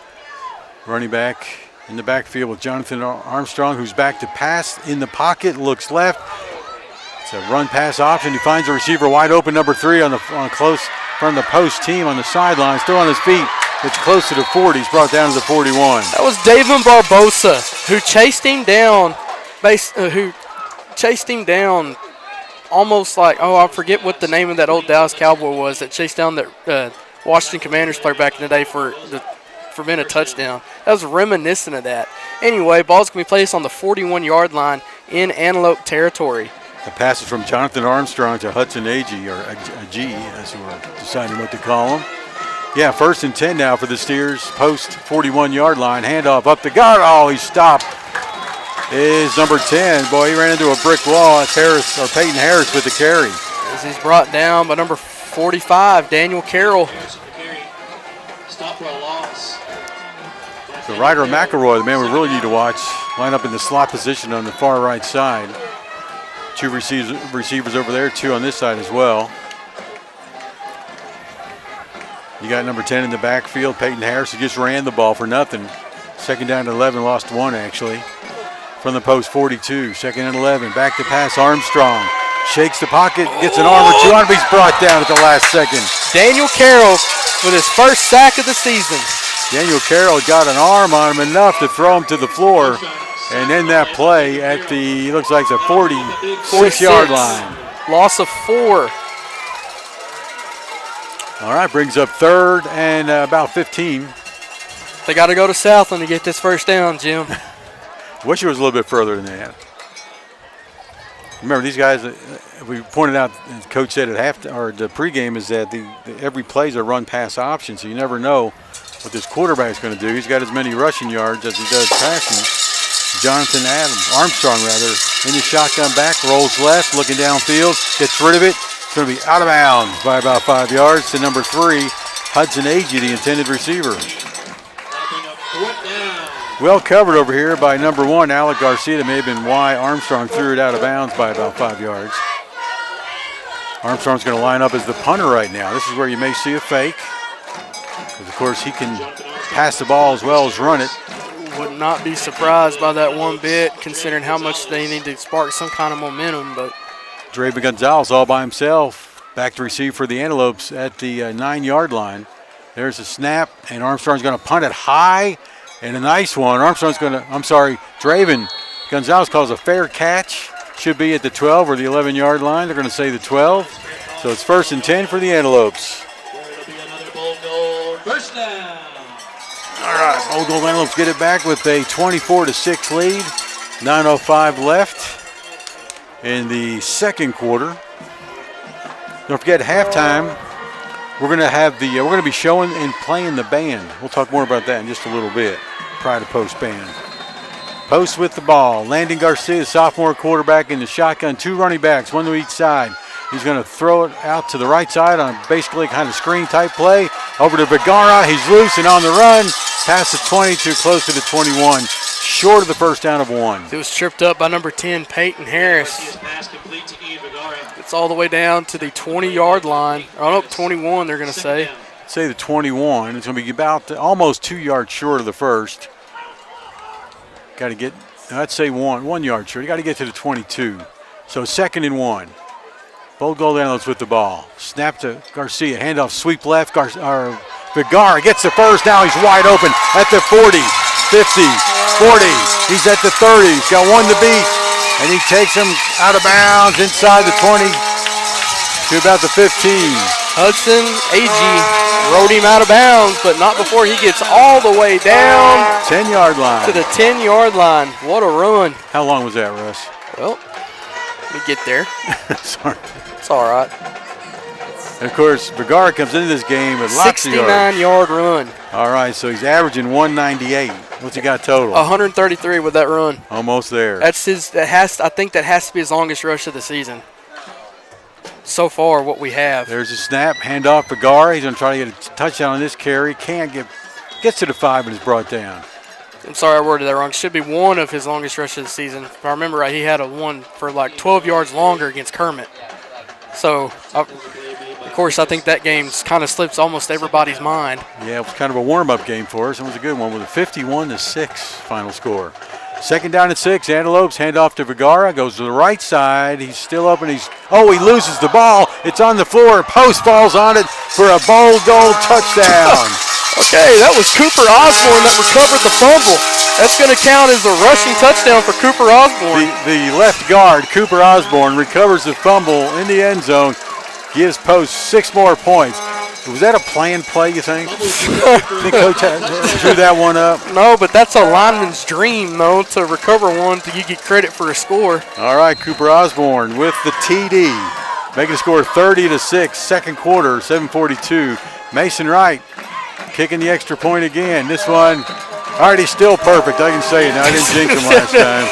Running back in the backfield with Jonathan Armstrong, who's back to pass in the pocket, looks left. It's a run-pass option. He finds a receiver wide open, number 3 on close from the post team on the sideline, still on his feet. It's close to the 40. He's brought down to the 41. That was David Barbosa, who chased him down, who chased him down almost like, I forget what the name of that old Dallas Cowboy was that chased down that Washington Commanders player back in the day for being a touchdown. That was reminiscent of that. Anyway, ball's going to be placed on the 41-yard line in Antelope territory. The pass is from Jonathan Armstrong to Hudson Agee, or Agee, as we're deciding what to call him. Yeah, 1st and 10 now for the Steers. Post 41-yard line. Handoff up the gut. Oh, he stopped. Is number 10. Boy, he ran into a brick wall. It's Peyton Harris with the carry. As he's brought down by number 45, Daniel Carroll. Stop for a loss. So Ryder McElroy, the man we really need to watch, line up in the slot position on the far right side. 2 receivers over there, 2 on this side as well. You got number 10 in the backfield, Peyton Harris, who just ran the ball for nothing. 2nd down to 11, lost 1 actually. From the post 42, 2nd and 11, back to pass Armstrong. Shakes the pocket, gets an arm or 2 on him, he's brought down at the last second. Daniel Carroll with his first sack of the season. Daniel Carroll got an arm on him enough to throw him to the floor. And in that play at the, looks like the 46-yard line. Loss of 4. All right, brings up 3rd and about 15. They got to go to Southland to get this first down, Jim. Wish it was a little bit further than that. Remember, these guys, we pointed out, as Coach said at the pregame, is that every play is a run-pass option, so you never know what this quarterback is going to do. He's got as many rushing yards as he does passing. Armstrong, in the shotgun back, rolls left, looking downfield, gets rid of it. It's going to be out of bounds by about 5 yards to number 3, Hudson Agee, the intended receiver. Well covered over here by number 1, Alec Garcia. That may have been why Armstrong threw it out of bounds by about 5 yards. Armstrong's going to line up as the punter right now. This is where you may see a fake. Because, of course, he can pass the ball as well as run it. Would not be surprised by that one bit, considering how much they need to spark some kind of momentum. But Draven Gonzalez all by himself. Back to receive for the Antelopes at the 9-yard line. There's a snap, and Armstrong's going to punt it high. And a nice one. Draven Gonzalez calls a fair catch. Should be at the 12 or the 11-yard line. They're going to say the 12. So it's 1st and 10 for the Antelopes. First down. All right, Old Gold Antelopes get it back with a 24-6 lead. 9:05 left in the second quarter. Don't forget, halftime, we're going to be showing and playing the band. We'll talk more about that in just a little bit. Prior to post band. Post with the ball. Landon Garcia, sophomore quarterback in the shotgun. 2 running backs, 1 to each side. He's going to throw it out to the right side on basically kind of screen type play. Over to Vergara. He's loose and on the run. Past the 20 to close to the 21. Short of the first down of 1. It was tripped up by number 10, Peyton Harris. It's all the way down to the 20-yard line. 21, they're going to say. Say the 21. It's going to be about almost 2 yards short of the first. Got to get, I'd say 1 yard short. You got to get to the 22. So 2nd and 1. Bold Gold Antelopes with the ball. Snap to Garcia. Handoff, sweep left. Vergara gets the first. Now he's wide open at the 40, 50, 40. He's at the 30. He's got 1 to beat. And he takes him out of bounds inside the 20 to about the 15. Hudson Agee rode him out of bounds, but not before he gets all the way down. 10-yard line. To the 10-yard line. What a run. How long was that, Russ? Well, let me get there. Sorry. It's all right. And, of course, Vergara comes into this game with lots of yards. 69-yard run. All right, so he's averaging 198. What's he got total? 133 with that run. Almost there. That's his. I think that has to be his longest rush of the season. So far, what we have. There's a snap, handoff Vergara. He's going to try to get a touchdown on this carry. Gets to the 5 and is brought down. I'm sorry I worded that wrong. Should be 1 of his longest rushes of the season. If I remember right, he had a 1 for like 12 yards longer against Kermit. So, of course, I think that game kind of slips almost everybody's mind. Yeah, it was kind of a warm-up game for us. It was a good one with a 51-6 final score. 2nd down and 6. Antelopes hand off to Vergara. Goes to the right side. He's still open. He loses the ball. It's on the floor. Post falls on it for a Bold Gold touchdown. Okay, that was Cooper Osborne that recovered the fumble. That's going to count as a rushing touchdown for Cooper Osborne. The left guard, Cooper Osborne, recovers the fumble in the end zone, gives Post 6 more points. Was that a planned play, you think? Think Coach drew that one up? No, but that's a lineman's dream, though, to recover one till you get credit for a score. All right, Cooper Osborne with the TD, making the score 30-6, second quarter, 7:42. Mason Wright kicking the extra point again. This one already still perfect, I can say it now. I didn't jinx him last time.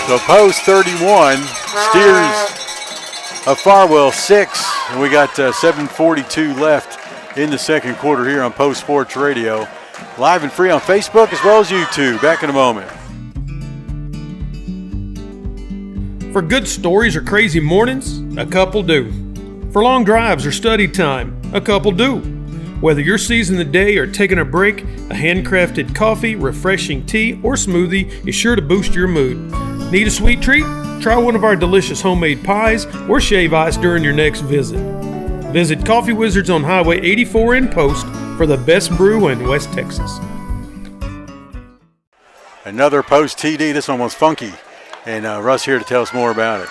So Post 31, Steers of Farwell 6, and we got 7:42 left in the second quarter here on Post Sports Radio. Live and free on Facebook as well as YouTube. Back in a moment. For good stories or crazy mornings, a couple do. For long drives or study time, a couple do. Whether you're seizing the day or taking a break, a handcrafted coffee, refreshing tea, or smoothie is sure to boost your mood. Need a sweet treat? Try one of our delicious homemade pies or shave ice during your next visit. Visit Coffee Wizards on Highway 84 in Post for the best brew in West Texas. Another Post TD. This one was funky. And Russ here to tell us more about it.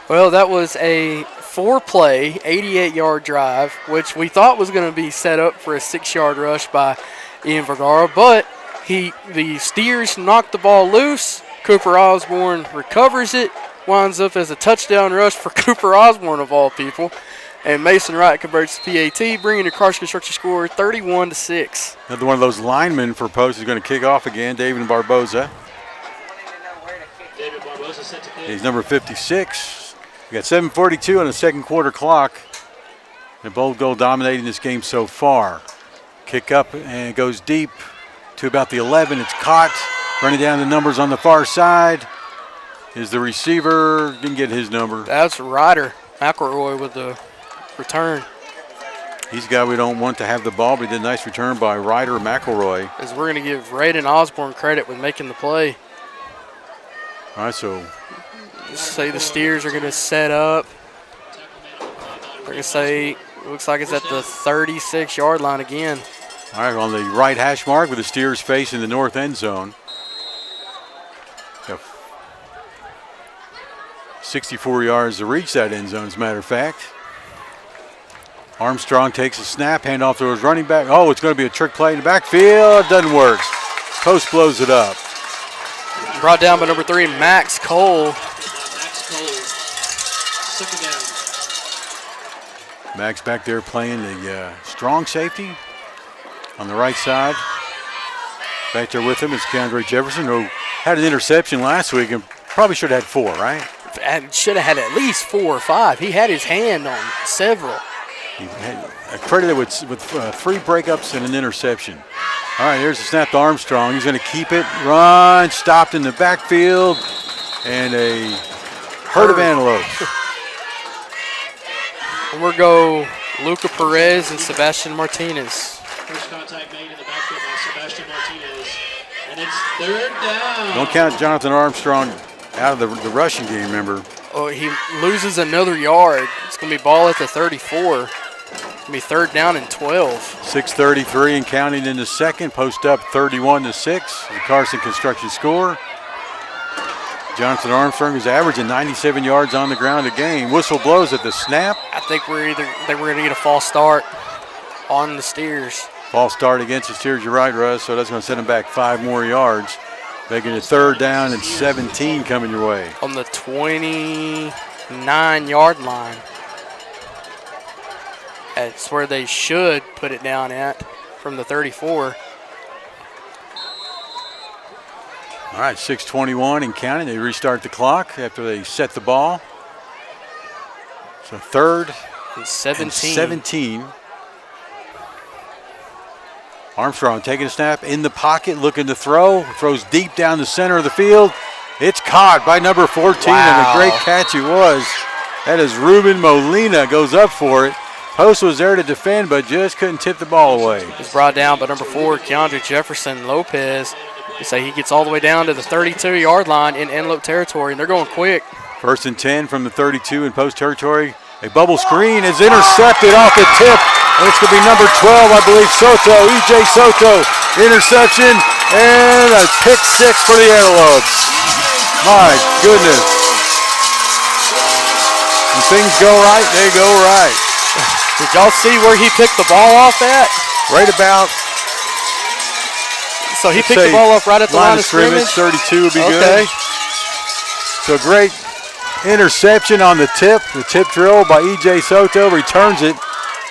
Well, that was a 4-play, 88-yard drive, which we thought was going to be set up for a 6-yard rush by Ian Vergara, but the Steers knocked the ball loose. Cooper Osborne recovers it, winds up as a touchdown rush for Cooper Osborne of all people, and Mason Wright converts the PAT, bringing the Carson Construction score 31-6. Another one of those linemen for Post is going to kick off again, David Barboza. He's number 56. We got 7:42 on the second quarter clock. And Bold Gold dominating this game so far. Kick up and it goes deep to about the 11. It's caught. Running down the numbers on the far side is the receiver. Didn't get his number. That's Ryder McElroy with the return. He's the guy we don't want to have the ball, but he did a nice return by Ryder McElroy. As we're going to give Raiden Osborne credit with making the play. All right, so say the Steers are going to set up. They're going to say, looks like it's at the 36-yard line again. All right, on the right hash mark with the Steers facing the north end zone. 64 yards to reach that end zone, as a matter of fact. Armstrong takes a snap, handoff to his running back. Oh, it's going to be a trick play in the backfield. It doesn't work. Post blows it up. Brought down by number 3, Max Cole. Max back there playing the strong safety on the right side. Back there with him is Keandre Jefferson, who had an interception last week and probably should have had 4, right? And should have had at least 4 or 5. He had his hand on several. He had credited with 3 breakups and an interception. All right, here's the snap to Armstrong. He's going to keep it, run, stopped in the backfield, and a herd of antelopes. And we'll go Luca Perez and Sebastian Martinez. First contact made in the backfield by Sebastian Martinez. And it's 3rd down. Don't count Jonathan Armstrong out of the rushing game, remember. Oh, he loses another yard. It's going to be ball at the 34. It's going to be 3rd down and 12. 6:33 and counting in the second. Post up 31-6. The Carson Construction score. Jonathan Armstrong is averaging 97 yards on the ground a game. Whistle blows at the snap. I think we're going to get a false start on the Steers. False start against the Steers, you're right, Russ. So that's going to send them back 5 more yards. Making it 3rd down and 17 coming your way. On the 29-yard line. That's where they should put it down at from the 34. All right, 6:21 and counting. They restart the clock after they set the ball. So 3rd and 17. 17. Armstrong taking a snap in the pocket, looking to throw. Throws deep down the center of the field. It's caught by number 14, and a great catch it was. That is Ruben Molina, goes up for it. Post was there to defend, but just couldn't tip the ball away. It's brought down by number 4, Keandre Jefferson Lopez. They say he gets all the way down to the 32-yard line in antelope territory, and they're going quick. 1st and 10 from the 32 in Post territory. A bubble screen is intercepted off the tip. And it's going to be number 12, I believe, Soto, E.J. Soto. Interception, And a pick six for the Antelopes. My goodness. When things go right, they go right. Did y'all see where he picked the ball off at? Right about. So he picked the ball off right at the line of scrimmage? 32 would be good. So great interception on the tip. The tip drill by E.J. Soto returns it.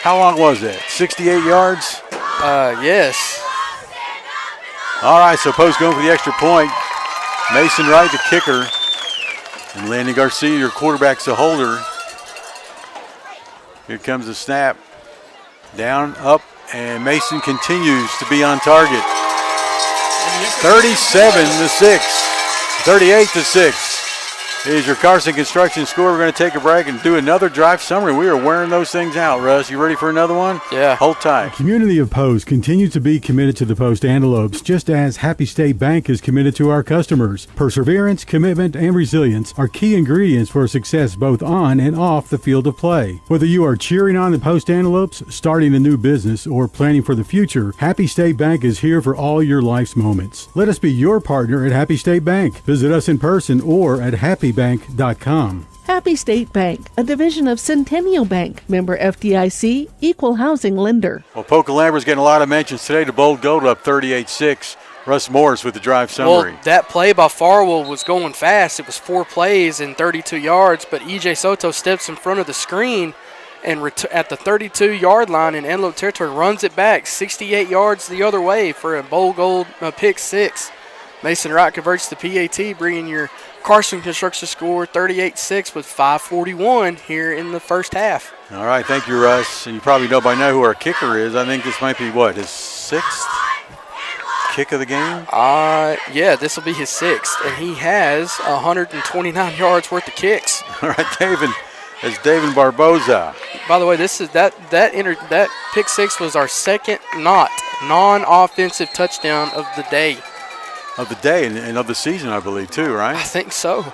How long was that? 68 yards? Yes. All right, so Post going for the extra point. Mason Wright, the kicker. And Landon Garcia, your quarterback's the holder. Here comes the snap. Down, up, and Mason continues to be on target. 37-6. 38-6 is your Carson Construction score. We're going to take a break and do another drive summary. We are wearing those things out, Russ. You ready for another one? Yeah. Hold tight. The community of Post continues to be committed to the Post Antelopes, just as Happy State Bank is committed to our customers. Perseverance, commitment, and resilience are key ingredients for success both on and off the field of play. Whether you are cheering on the Post Antelopes, starting a new business, or planning for the future, Happy State Bank is here for all your life's moments. Let us be your partner at Happy State Bank. Visit us in person or at happybank.com. Happy State Bank, a division of Centennial Bank, member FDIC, equal housing lender. Well, Polka Lambert's getting a lot of mentions today. The Bold Gold up 38-6. Russ Morris with the drive summary. Well, that play by Farwell was going fast. It was 4 plays and 32 yards, but E.J. Soto steps in front of the screen and at the 32-yard line in Antelope territory runs it back 68 yards the other way for a Bold Gold pick six. Mason Wright converts the PAT, bringing your Carson Construction score 38-6 with 5:41 here in the first half. All right, thank you, Russ. And you probably know by now who our kicker is. I think this might be, his 6th kick of the game? Yeah, this will be his 6th, and he has 129 yards worth of kicks. All right, David David Barboza. By the way, this is that pick six was our second non-offensive touchdown of the day. Of the day and of the season, I believe, too, right? I think so.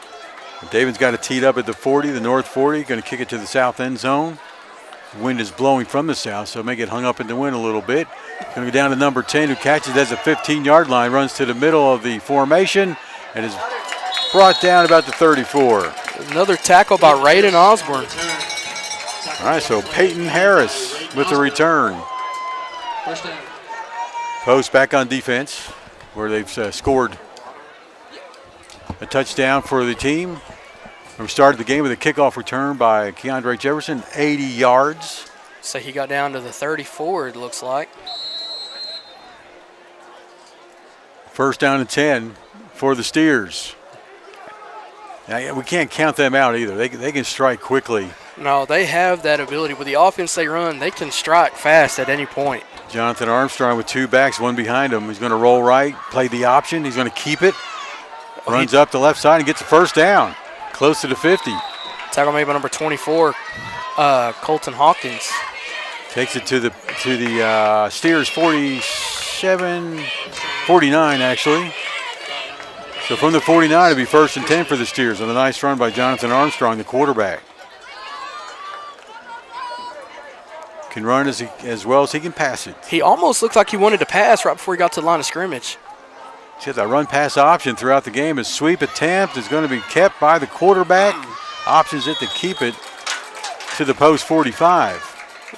David's got it teed up at the 40, the north 40, going to kick it to the south end zone. Wind is blowing from the south, so it may get hung up in the wind a little bit. Going to go down to number 10, who catches as a 15-yard line, runs to the middle of the formation, and is brought down about the 34. Another tackle by Raiden Osborne. All right, so Peyton Harris with the return. Post back on defense, where they've scored a touchdown for the team. We started the game with a kickoff return by Keandre Jefferson, 80 yards. So he got down to the 34, it looks like. First down and 10 for the Steers. Now, we can't count them out either. They can strike quickly. No, they have that ability. With the offense they run, they can strike fast at any point. Jonathan Armstrong with two backs, one behind him. He's going to roll right, play the option. He's going to keep it. Runs up the left side and gets the first down. Close to the 50. Tackle made by number 24, Colton Hawkins. Takes it to the Steers 47, 49 actually. So from the 49, it'll be first and 10 for the Steers on a nice run by Jonathan Armstrong, the quarterback. Can run as well as he can pass it. He almost looked like he wanted to pass right before he got to the line of scrimmage. He's had that run-pass option throughout the game. His sweep attempt is going to be kept by the quarterback. Options it to keep it to the post 45.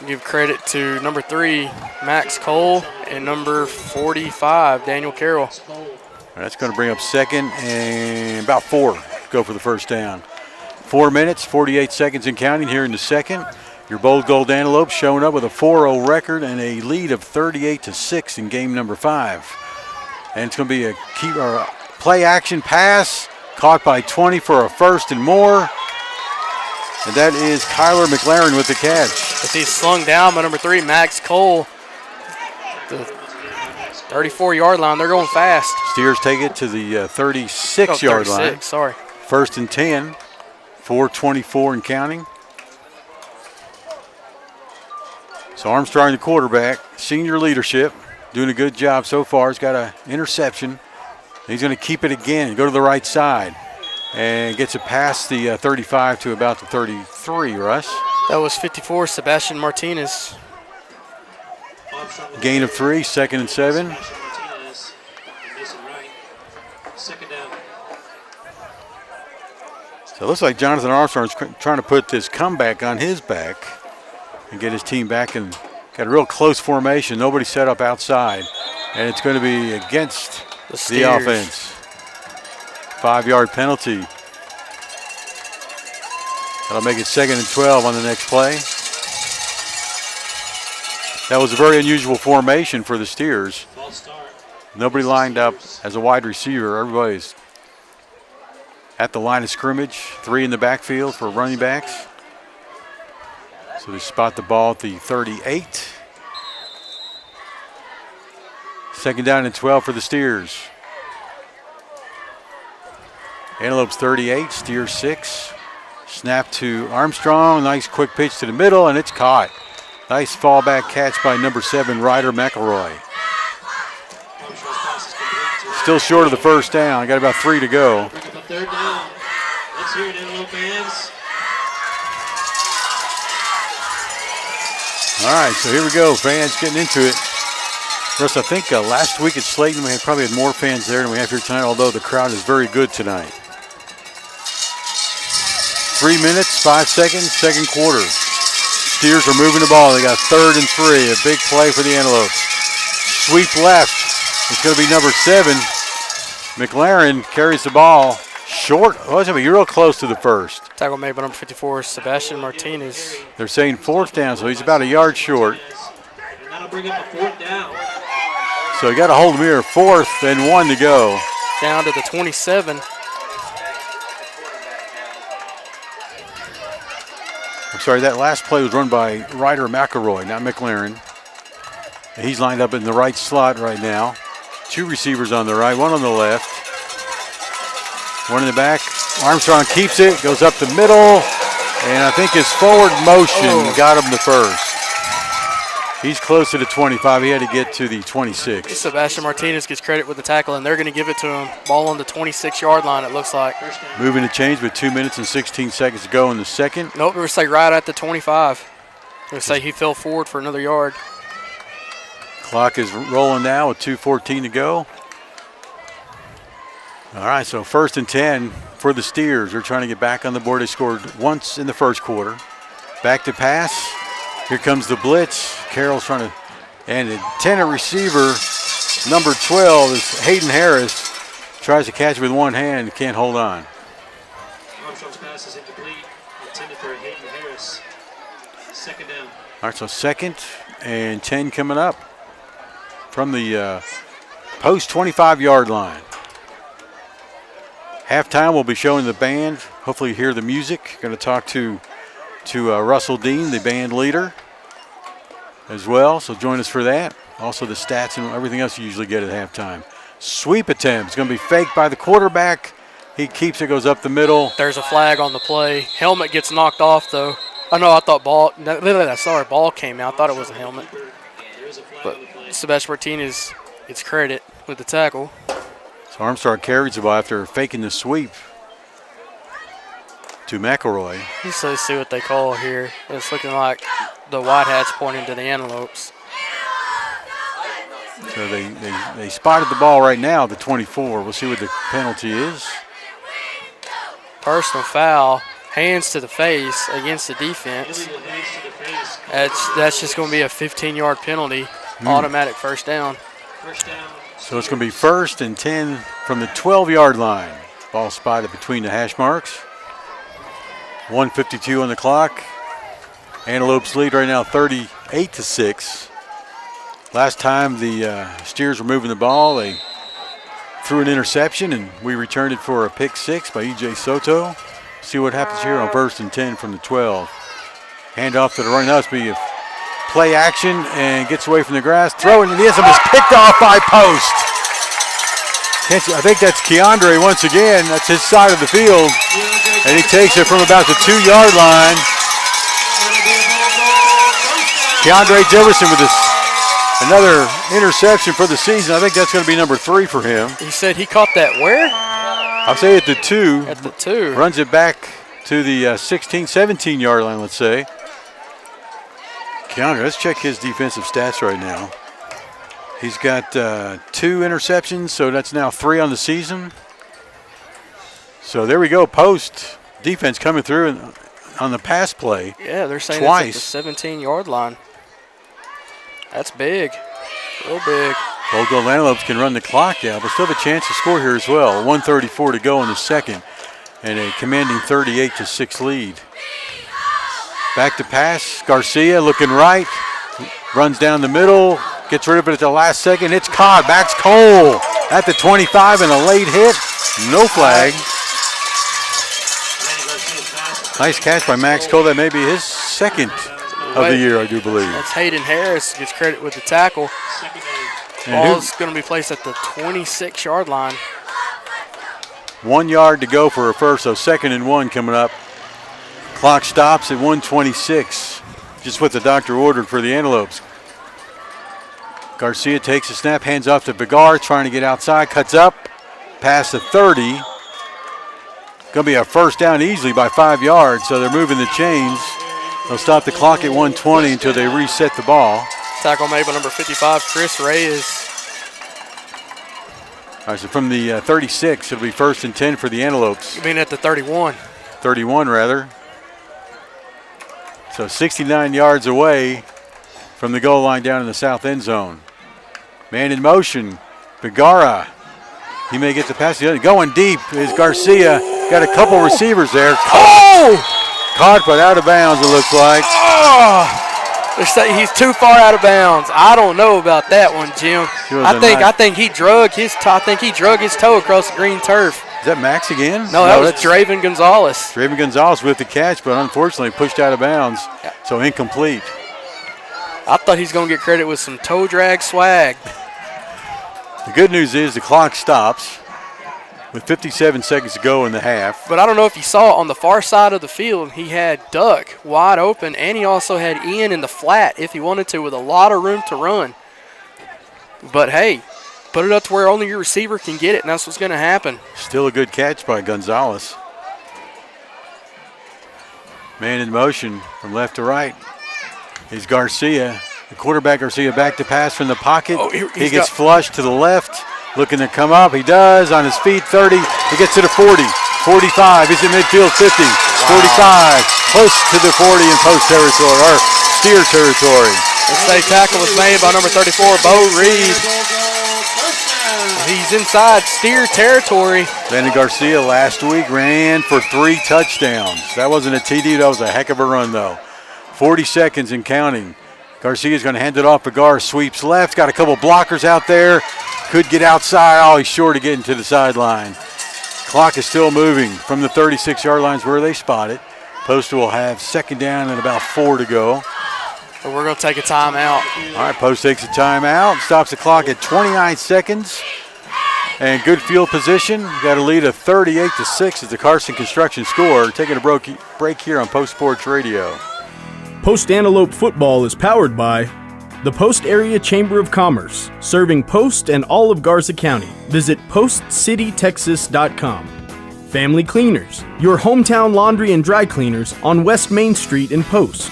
Give credit to number 3, Max Cole, and number 45, Daniel Carroll. That's going to bring up second and about 4. Go for the first down. 4 minutes, 48 seconds and counting here in the second. Your Bold Gold Antelopes showing up with a 4-0 record and a lead of 38-6 in game number 5. And it's going to be a play action pass caught by 20 for a first and more. And that is Kyler McLaren with the catch. As he's slung down by number 3, Max Cole. The 34-yard line, they're going fast. Steers take it to the 36-yard line. Sorry. First and 10, 4:24 and counting. So Armstrong, the quarterback, senior leadership, doing a good job so far. He's got an interception. He's going to keep it again, go to the right side, and gets it past the 35 to about the 33, Russ. That was 54, Sebastian Martinez. Gain of 3, second and 7. So it looks like Jonathan Armstrong's trying to put this comeback on his back and get his team back, and got a real close formation. Nobody set up outside, and it's going to be against the offense. 5-yard penalty. That'll make it 2nd and 12 on the next play. That was a very unusual formation for the Steers. Nobody lined up as a wide receiver. Everybody's at the line of scrimmage. 3 in the backfield for running backs. So they spot the ball at the 38. 2nd down and 12 for the Steers. Antelopes 38, Steers 6. Snap to Armstrong, nice quick pitch to the middle, and it's caught. Nice fallback catch by number 7, Ryder McElroy. Still short of the first down, got about 3 to go. 3rd down. Let's hear it, Antelope fans. All right, so here we go, fans getting into it. Russ, I think last week at Slayton we probably had more fans there than we have here tonight, although the crowd is very good tonight. 3 minutes, 5 seconds, second quarter. Steers are moving the ball. They got 3rd and 3, a big play for the Antelopes. Sweep left. It's going to be number 7. McLaren carries the ball short. Oh, it's going to be real close to the first. Tackle made by number 54, Sebastian Martinez. They're saying 4th down, so he's about a yard short. And that'll bring up a 4th down. So you got to hold him here. 4th and 1 to go. Down to the 27. I'm sorry, that last play was run by Ryder McElroy, not McLaren. He's lined up in the right slot right now. 2 receivers on the right, 1 on the left. 1 in the back. Armstrong keeps it, goes up the middle, and I think his forward motion got him the first. He's close to the 25. He had to get to the 26. Sebastian Martinez gets credit with the tackle, and they're going to give it to him. Ball on the 26-yard line, it looks like. Moving to change with 2 minutes and 16 seconds to go in the second. Nope, it was like right at the 25. It was like he fell forward for another yard. Clock is rolling now with 2:14 to go. All right, so 1st and 10 for the Steers. They're trying to get back on the board. They scored once in the first quarter. Back to pass. Here comes the blitz. Carroll's trying to, and the tenor receiver, number 12, is Hayden Harris. Tries to catch it with one hand, can't hold on. Armstrong's pass is incomplete, intended for Hayden Harris. 2nd down. All right, so 2nd and 10 coming up from the post 25-yard line. Halftime, we'll be showing the band. Hopefully you hear the music. Going to talk to Russell Dean, the band leader, as well. So join us for that. Also the stats and everything else you usually get at halftime. Sweep attempt. It's going to be faked by the quarterback. He keeps it, goes up the middle. There's a flag on the play. Helmet gets knocked off, though. Oh, no, I thought ball came out. I thought it was a helmet. But Sebastian Martinez gets credit with the tackle. So Armstrong carries the ball after faking the sweep to McElroy. Let's see what they call here. It's looking like the White Hats pointing to the Antelopes. So they spotted the ball right now, the 24. We'll see what the penalty is. Personal foul, hands to the face against the defense. That's just going to be a 15-yard penalty, automatic first down. So it's going to be 1st and 10 from the 12-yard line. Ball spotted between the hash marks. 1:52 on the clock. Antelopes lead right now 38-6. Last time the Steers were moving the ball, they threw an interception, and we returned it for a pick 6 by E.J. Soto. See what happens here on 1st and 10 from the 12. Hand off to the running. That'll be a play action and gets away from the grass. Throwing it is, and it's picked off by Post. I think that's Keandre once again. That's his side of the field. And he takes it from about the 2-yard line. Keandre Jefferson with another interception for the season. I think that's going to be number 3 for him. He said he caught that where? I'll say at the 2. At the 2. Runs it back to the 16, 17-yard line, let's say. Keandre, let's check his defensive stats right now. He's got 2 interceptions, so that's now 3 on the season. So there we go. Post defense coming through on the pass play. Yeah, they're saying twice. It's at the 17-yard line. That's big. Real big. Old Gold Antelopes can run the clock down, but still have a chance to score here as well. 1:34 to go in the second, and a commanding 38-6 lead. Back to pass. Garcia looking right. Runs down the middle. Gets rid of it at the last second. It's caught. Max Cole at the 25 and a late hit. No flag. Nice catch by Max Cole. That may be his second of the year, I do believe. That's Hayden Harris. Gets credit with the tackle. Ball is going to be placed at the 26-yard line. 1 yard to go for a first, so 2nd and 1 coming up. Clock stops at 1:26. Just what the doctor ordered for the Antelopes. Garcia takes a snap, hands off to Vigar, trying to get outside, cuts up, past the 30. Going to be a first down easily by 5 yards, so they're moving the chains. They'll stop the clock at 1:20 until they reset the ball. Tackle made by number 55, Chris Reyes. All right, so from the 36, it'll be 1st and 10 for the Antelopes. You mean at the 31? 31, rather. So 69 yards away from the goal line down in the south end zone. Man in motion, Begara. He may get the pass. Going deep is Garcia. Got a couple receivers there. Caught, but out of bounds, it looks like. They say he's too far out of bounds. I don't know about that one, Jim. I think he drug his toe across the green turf. Is that Max again? No, that was Draven Gonzalez. Draven Gonzalez with the catch, but unfortunately pushed out of bounds, so incomplete. I thought he's going to get credit with some toe drag swag. The good news is the clock stops with 57 seconds to go in the half. But I don't know if you saw on the far side of the field, he had Duck wide open, and he also had Ian in the flat if he wanted to, with a lot of room to run. But hey, put it up to where only your receiver can get it, and that's what's going to happen. Still a good catch by Gonzalez. Man in motion from left to right is Garcia. The quarterback, Garcia, back to pass from the pocket. He gets flushed to the left, looking to come up. He does, on his feet, 30. He gets to the 40, 45. He's in midfield, 50, 45. Close to the 40 in post territory, or steer territory. The state tackle was made by number 34, Bo Reed. He's inside steer territory. Landon Garcia last week ran for 3 touchdowns. That wasn't a TD, that was a heck of a run, though. 40 seconds and counting. Garcia's going to hand it off. Vigar sweeps left. Got a couple blockers out there. Could get outside. Oh, he's short of getting to the sideline. Clock is still moving from the 36-yard lines where they spot it. Post will have 2nd down and about 4 to go. But we're going to take a timeout. All right, Post takes a timeout. Stops the clock at 29 seconds. And good field position. Got a lead of 38-6 as the Carson Construction score. Taking a break here on Post Sports Radio. Post Antelope Football is powered by the Post Area Chamber of Commerce, serving Post and all of Garza County. Visit postcitytexas.com. Family Cleaners, your hometown laundry and dry cleaners on West Main Street in Post.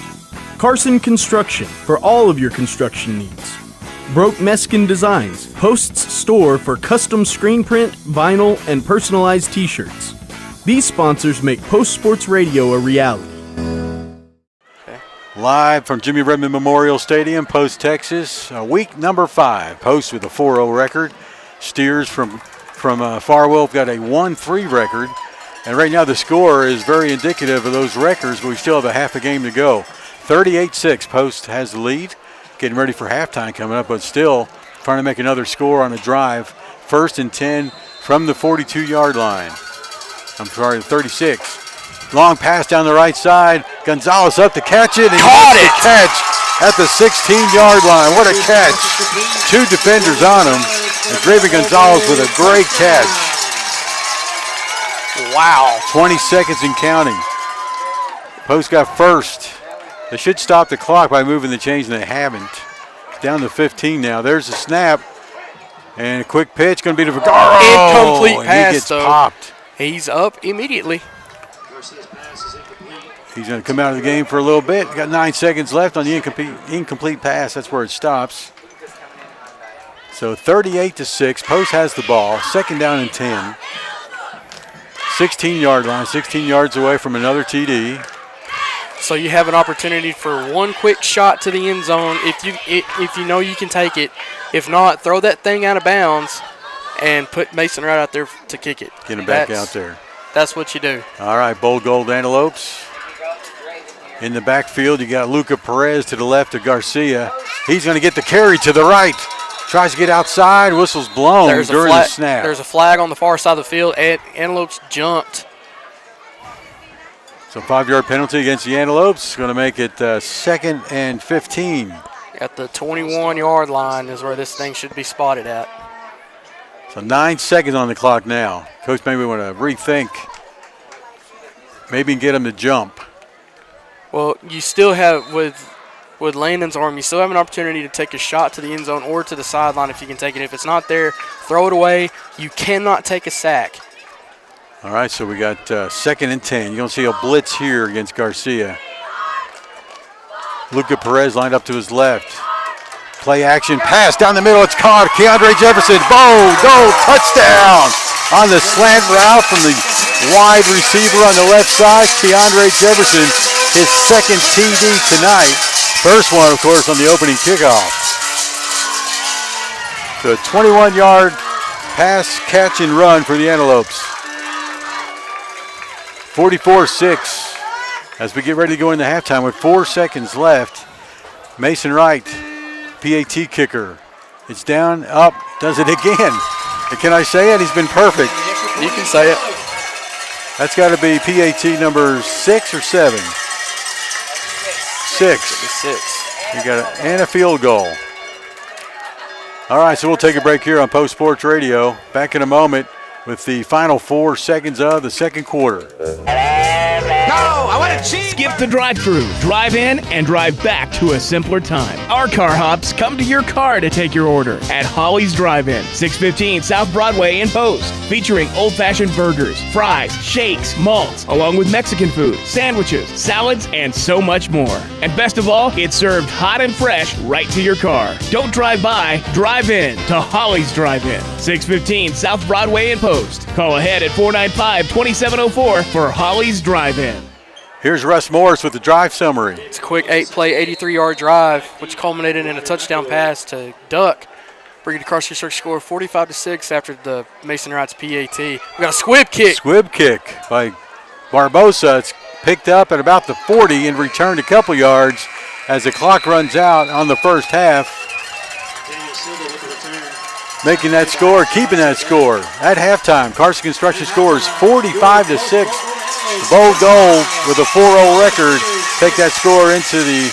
Carson Construction, for all of your construction needs. Broke Meskin Designs, Post's store for custom screen print, vinyl, and personalized t-shirts. These sponsors make Post Sports Radio a reality. Live from Jimmy Redmond Memorial Stadium, Post, Texas. Week number 5. Post with a 4-0 record. Steers from Farwell got a 1-3 record. And right now the score is very indicative of those records, but we still have a half a game to go. 38-6, Post has the lead. Getting ready for halftime coming up, but still trying to make another score on a drive. 1st and 10 from the 42-yard line. I'm sorry, 36. Long pass down the right side. Gonzalez up to catch it. And caught it! Catch at the 16-yard line. What a catch. 2 defenders on him. And Draven Gonzalez with a great catch. Wow. 20 seconds and counting. Post got first. They should stop the clock by moving the chains, and they haven't. It's down to 15 now. There's the snap. And a quick pitch. Going to be to Vergara. Incomplete pass, he gets though. Popped. He's up immediately. He's going to come out of the game for a little bit. Got 9 seconds left on the incomplete pass. That's where it stops. So 38-6. Post has the ball. 2nd down and 10. 16-yard line, 16 yards away from another TD. So you have an opportunity for one quick shot to the end zone if you know you can take it. If not, throw that thing out of bounds and put Mason right out there to kick it. Get him back out there. That's what you do. All right, Bold Gold Antelopes. In the backfield, you got Luca Perez to the left of Garcia. He's going to get the carry to the right. Tries to get outside. Whistle's blown during the snap. There's a flag on the far side of the field. Antelopes jumped. So 5-yard penalty against the Antelopes. Going to make it 2nd and 15. At the 21-yard line is where this thing should be spotted at. So 9 seconds on the clock now. Coach maybe want to rethink. Maybe get him to jump. Well, you still have, with Landon's arm, you still have an opportunity to take a shot to the end zone or to the sideline if you can take it. If it's not there, throw it away. You cannot take a sack. All right, so we got 2nd and 10. You're going to see a blitz here against Garcia. Luca Perez lined up to his left. Play action, pass down the middle. It's caught. Keandre Jefferson, goal, touchdown. On the slant route from the wide receiver on the left side, Keandre Jefferson, his 2nd TD tonight. First one, of course, on the opening kickoff. So a 21-yard pass, catch, and run for the Antelopes. 44-6 as we get ready to go into halftime with 4 seconds left. Mason Wright, PAT kicker. It's down, up, does it again. And can I say it? He's been perfect. You can say it. That's got to be PAT number 6 or 7. 6. You got and a field goal. All right, so we'll take a break here on Post Sports Radio. Back in a moment with the final 4 seconds of the second quarter. I want to cheese. Skip the drive-thru, drive in, and drive back to a simpler time. Our car hops come to your car to take your order at Holly's Drive-In, 615 South Broadway in Post, featuring old-fashioned burgers, fries, shakes, malts, along with Mexican food, sandwiches, salads, and so much more. And best of all, it's served hot and fresh right to your car. Don't drive by, drive in to Holly's Drive-In, 615 South Broadway in Post. Call ahead at 495-2704 for Holly's Drive-In. Here's Russ Morris with the drive summary. It's a quick 8-play, 83-yard drive, which culminated in a touchdown pass to Duck, bringing the Cross District score 45-6 after the Mason Wright's PAT. We got a squib kick. Squib kick by Barbosa. It's picked up at about the 40 and returned a couple yards as the clock runs out on the first half. Making that score, keeping that score at halftime. Carson Construction scores 45-6. Bold Gold with a 4-0 record. Take that score into the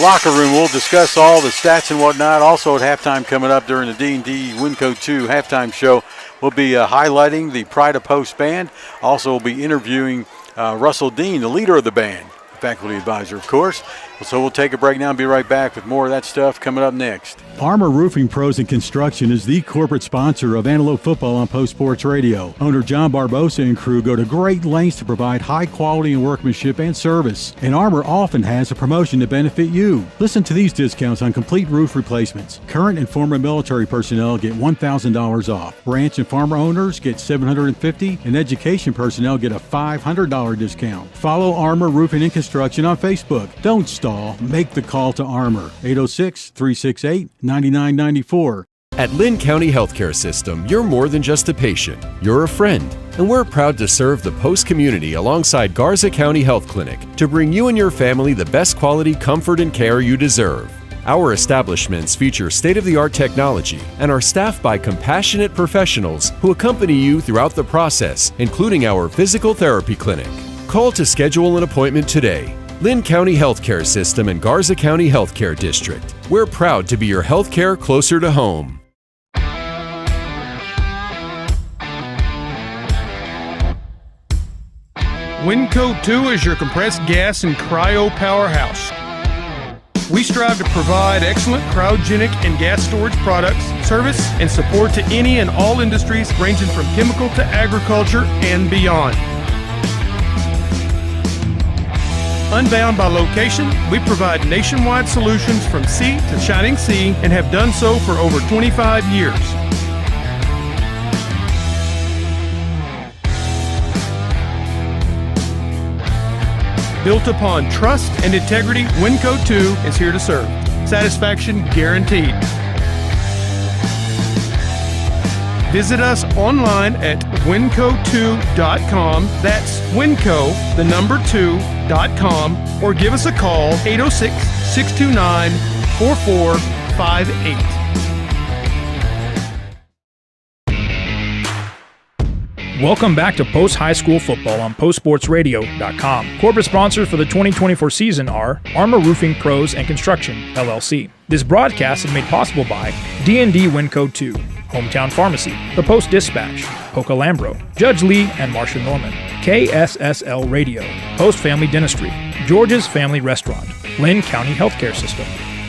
locker room. We'll discuss all the stats and whatnot. Also at halftime coming up during the D&D Winco 2 halftime show, we'll be highlighting the Pride of Post band. Also we'll be interviewing Russell Dean, the leader of the band, faculty advisor, of course. So we'll take a break now and be right back with more of that stuff coming up next. Armor Roofing Pros and Construction is the corporate sponsor of Antelope Football on Post Sports Radio. Owner John Barbosa and crew go to great lengths to provide high quality and workmanship and service. And Armor often has a promotion to benefit you. Listen to these discounts on complete roof replacements. Current and former military personnel get $1,000 off. Ranch and farmer owners get $750, and education personnel get a $500 discount. Follow Armor Roofing and Construction on Facebook. Don't stop. Make the call to Armor, 806-368-9994. At Lynn County Healthcare System, you're more than just a patient. You're a friend. And we're proud to serve the Post community alongside Garza County Health Clinic to bring you and your family the best quality comfort and care you deserve. Our establishments feature state-of-the-art technology and are staffed by compassionate professionals who accompany you throughout the process, including our physical therapy clinic. Call to schedule an appointment today. Lynn County Healthcare System and Garza County Healthcare District. We're proud to be your healthcare closer to home. Winco 2 is your compressed gas and cryo powerhouse. We strive to provide excellent cryogenic and gas storage products, service, and support to any and all industries ranging from chemical to agriculture and beyond. Unbound by location, we provide nationwide solutions from sea to shining sea and have done so for over 25 years. Built upon trust and integrity, Winco 2 is here to serve. Satisfaction guaranteed. Visit us online at winco2.com. That's winco, the number 2.com, or give us a call, 806-629-4458. Welcome back to Post High School Football on postsportsradio.com. Corporate sponsors for the 2024 season are Armor Roofing Pros and Construction, LLC. This broadcast is made possible by D&D Winco 2, Hometown Pharmacy, The Post Dispatch, Hoka Lambro, Judge Lee and Marcia Norman, KSSL Radio, Post Family Dentistry, George's Family Restaurant, Lynn County Healthcare System,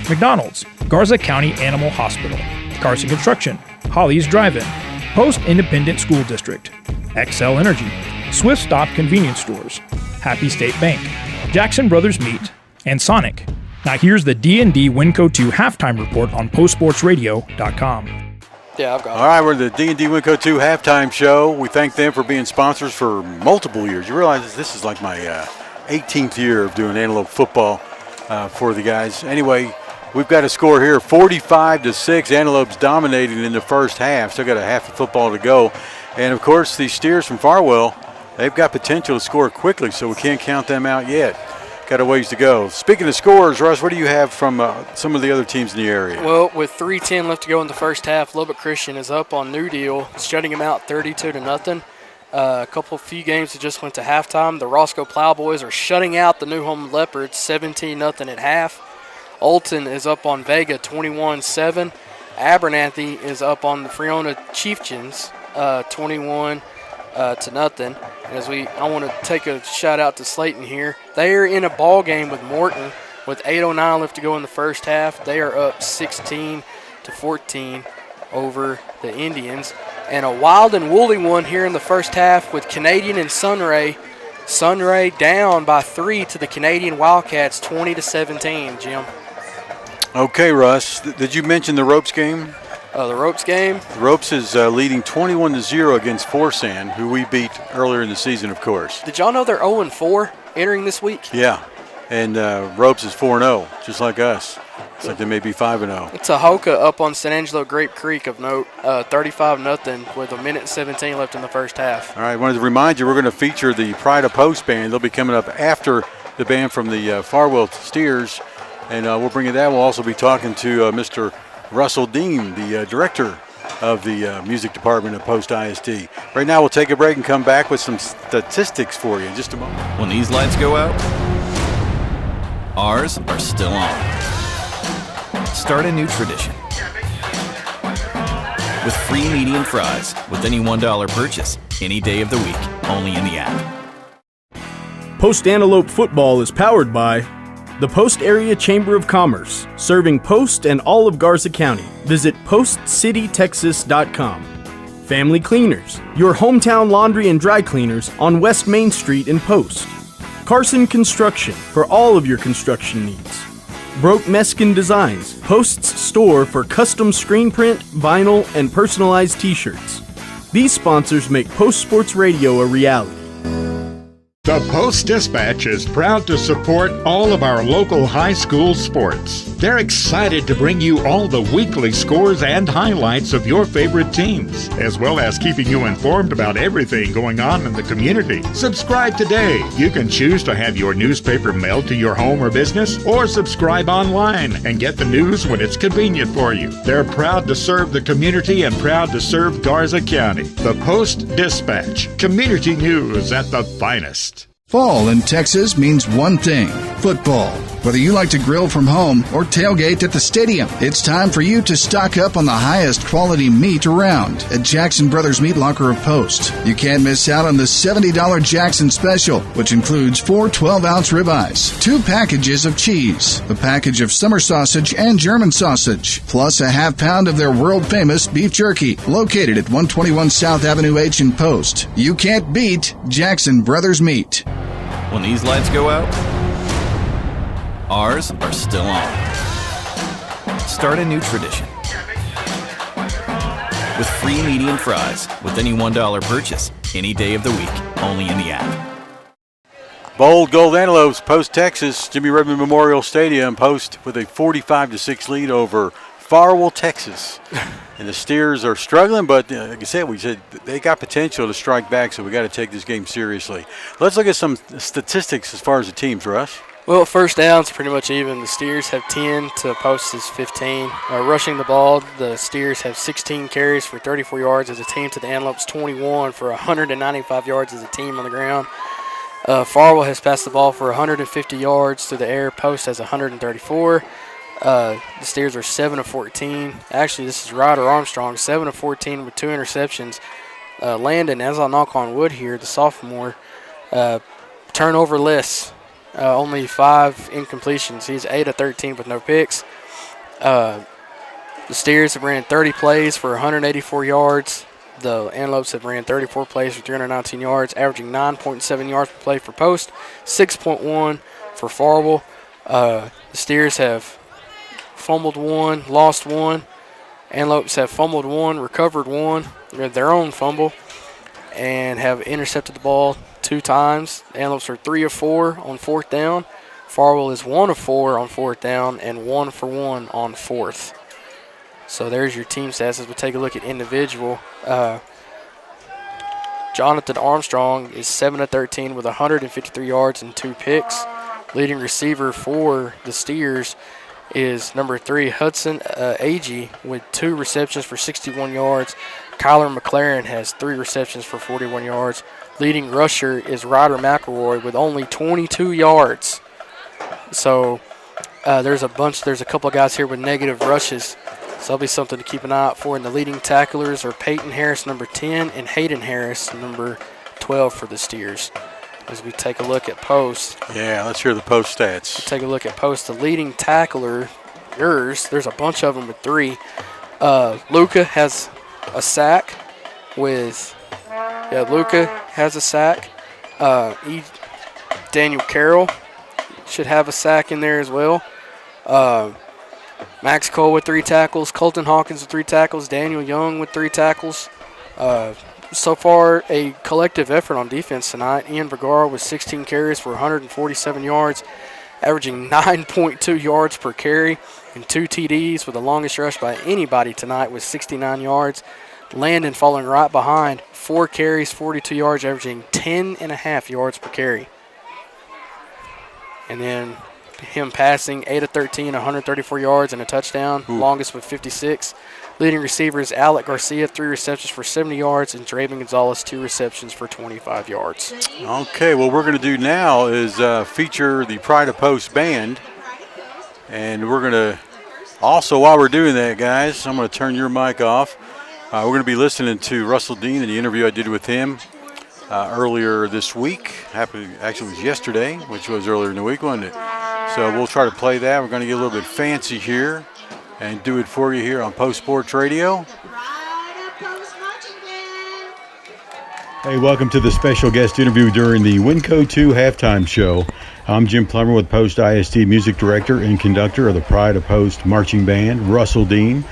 McDonald's, Garza County Animal Hospital, Carson Construction, Holly's Drive-In, Post Independent School District, XL Energy, Swift Stop Convenience Stores, Happy State Bank, Jackson Brothers Meat, and Sonic. Now here's the D&D Winco 2 halftime report on postsportsradio.com. Yeah, I've got it. All right, we're the D&D Winco 2 halftime show. We thank them for being sponsors for multiple years. You realize this is like my 18th year of doing antelope football for the guys. Anyway, we've got a score here, 45-6. Antelopes dominating in the first half. Still got a half of football to go. And, of course, these Steers from Farwell, they've got potential to score quickly, so we can't count them out yet. Got a ways to go. Speaking of scores, Russ, what do you have from some of the other teams in the area? Well, with 3:10 left to go in the first half, Lubbock Christian is up on New Deal, shutting them out 32-0. Few games that just went to halftime. The Roscoe Plowboys are shutting out the New Home Leopards 17-0 at half. Alton is up on Vega 21-7. Abernathy is up on the Friona Chieftains 21-0. I want to take a shout out to Slayton here. They are in a ball game with Morton with 8:09 left to go in the first half. They are up 16-14 over the Indians. And a wild and woolly one here in the first half with Canadian and Sunray. Sunray down by 3 to the Canadian Wildcats, 20-17, Jim. Okay, Russ. Did you mention the Ropes game? The Ropes game? The Ropes is leading 21-0 against Forsan, who we beat earlier in the season, of course. Did y'all know they're 0-4 entering this week? Yeah, and Ropes is 4-0, just like us. It's like they may be 5-0. It's a Hoka up on San Angelo Grape Creek of note, 35-0 with 1:17 left in the first half. All right, I wanted to remind you we're going to feature the Pride of Post band. They'll be coming up after the band from the Farwell Steers, and we'll bring you that. We'll also be talking to Mr. Russell Dean, the director of the music department at Post ISD. Right now, we'll take a break and come back with some statistics for you in just a moment. When these lights go out, ours are still on. Start a new tradition with free medium fries with any $1 purchase any day of the week, only in the app. Post Antelope Football is powered by the Post Area Chamber of Commerce, serving Post and all of Garza County. Visit postcitytexas.com. Family Cleaners, your hometown laundry and dry cleaners on West Main Street in Post. Carson Construction, for all of your construction needs. Broke Meskin Designs, Post's store for custom screen print, vinyl, and personalized t-shirts. These sponsors make Post Sports Radio a reality. The Post-Dispatch is proud to support all of our local high school sports. They're excited to bring you all the weekly scores and highlights of your favorite teams, as well as keeping you informed about everything going on in the community. Subscribe today. You can choose to have your newspaper mailed to your home or business, or subscribe online and get the news when it's convenient for you. They're proud to serve the community and proud to serve Garza County. The Post-Dispatch, community news at the finest. Fall in Texas means one thing: football. Whether you like to grill from home or tailgate at the stadium, it's time for you to stock up on the highest quality meat around at Jackson Brothers Meat Locker of Post. You can't miss out on the $70 Jackson Special, which includes 4 12-ounce ribeyes, 2 packages of cheese, a package of summer sausage and German sausage, plus a half pound of their world-famous beef jerky, located at 121 South Avenue H in Post. You can't beat Jackson Brothers Meat. When these lights go out, ours are still on. Start a new tradition with free medium fries with any $1 purchase any day of the week, only in the app. Bold Gold Antelopes, Post Texas, Jimmy Redmond Memorial Stadium. Post with a 45-6 lead over Farwell, Texas. And the Steers are struggling, but like I said, we said they got potential to strike back, so we got to take this game seriously. Let's look at some statistics as far as the teams, Russ. Well, first downs pretty much even. The Steers have 10 to Post's 15. Rushing the ball, the Steers have 16 carries for 34 yards as a team to the Antelopes 21 for 195 yards as a team on the ground. Farwell has passed the ball for 150 yards through the air. Post has 134. The Steers are 7 of 14. Actually, this is Ryder Armstrong, 7 of 14 with 2 interceptions. Landon, as I'll knock on wood here, the sophomore, turnover-less. Only 5 incompletions. He's 8 of 13 with no picks. The Steers have ran 30 plays for 184 yards. The Antelopes have ran 34 plays for 319 yards, averaging 9.7 yards per play for Post, 6.1 for Farwell. The Steers have fumbled 1, lost 1. Antelopes have fumbled 1, recovered 1, their own fumble, and have intercepted the ball 2 times. The Antelopes are 3 of 4 on 4th down. Farwell is 1 of 4 on 4th down and 1 for 1 on 4th. So there's your team stats as we take a look at individual. Jonathan Armstrong is 7 of 13 with 153 yards and 2 picks. Leading receiver for the Steers is number 3, Hudson Agee, with 2 receptions for 61 yards. Kyler McLaren has 3 receptions for 41 yards. Leading rusher is Ryder McElroy with only 22 yards. So there's a couple of guys here with negative rushes. So that'll be something to keep an eye out for. And the leading tacklers are Peyton Harris, number 10, and Hayden Harris, number 12 for the Steers. As we take a look at Post. Yeah, let's hear the Post stats. Take a look at Post. The leading tackler, there's a bunch of them with 3. Luca has a sack with, Luca has a sack. Daniel Carroll should have a sack in there as well. Max Cole with 3 tackles. Colton Hawkins with 3 tackles. Daniel Young with 3 tackles. So far, a collective effort on defense tonight. Ian Vergara with 16 carries for 147 yards, averaging 9.2 yards per carry, and 2 TDs with the longest rush by anybody tonight with 69 yards. Landon following right behind, 4 carries, 42 yards, averaging 10.5 yards per carry. And then him passing 8 of 13, 134 yards and a touchdown, longest with 56. Leading receiver is Alec Garcia, 3 receptions for 70 yards, and Draven Gonzalez, 2 receptions for 25 yards. Okay, what we're going to do now is feature the Pride of Post band. And we're going to also, while we're doing that, guys, I'm going to turn your mic off. We're going to be listening to Russell Dean and the interview I did with him earlier this week. Actually, it was yesterday, which was earlier in the week, wasn't it? So we'll try to play that. We're going to get a little bit fancy here and do it for you here on Post Sports Radio. Hey, welcome to the special guest interview during the Winco 2 halftime show. I'm Jim Plummer with Post ISD Music Director and Conductor of the Pride of Post Marching Band, Russell Dean.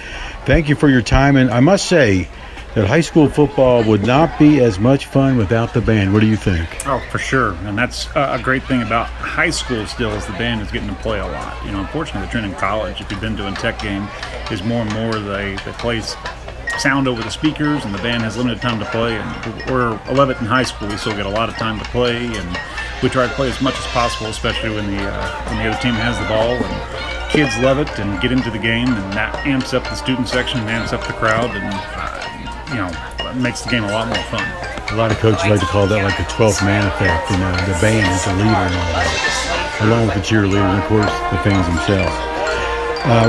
Thank you for your time, and I must say that high school football would not be as much fun without the band. What do you think? Oh, for sure. And that's a great thing about high school still is the band is getting to play a lot. You know, unfortunately, the trend in college, if you've been doing tech game, is more and more they play sound over the speakers and the band has limited time to play. And we're 11th in high school. We still get a lot of time to play, and we try to play as much as possible, especially when the other team has the ball. And kids love it and get into the game, and that amps up the student section and amps up the crowd, and it makes the game a lot more fun. A lot of coaches like to call that like the 12th man effect. You know, the band is the leader and all that, along with the cheerleaders and, of course, the fans themselves.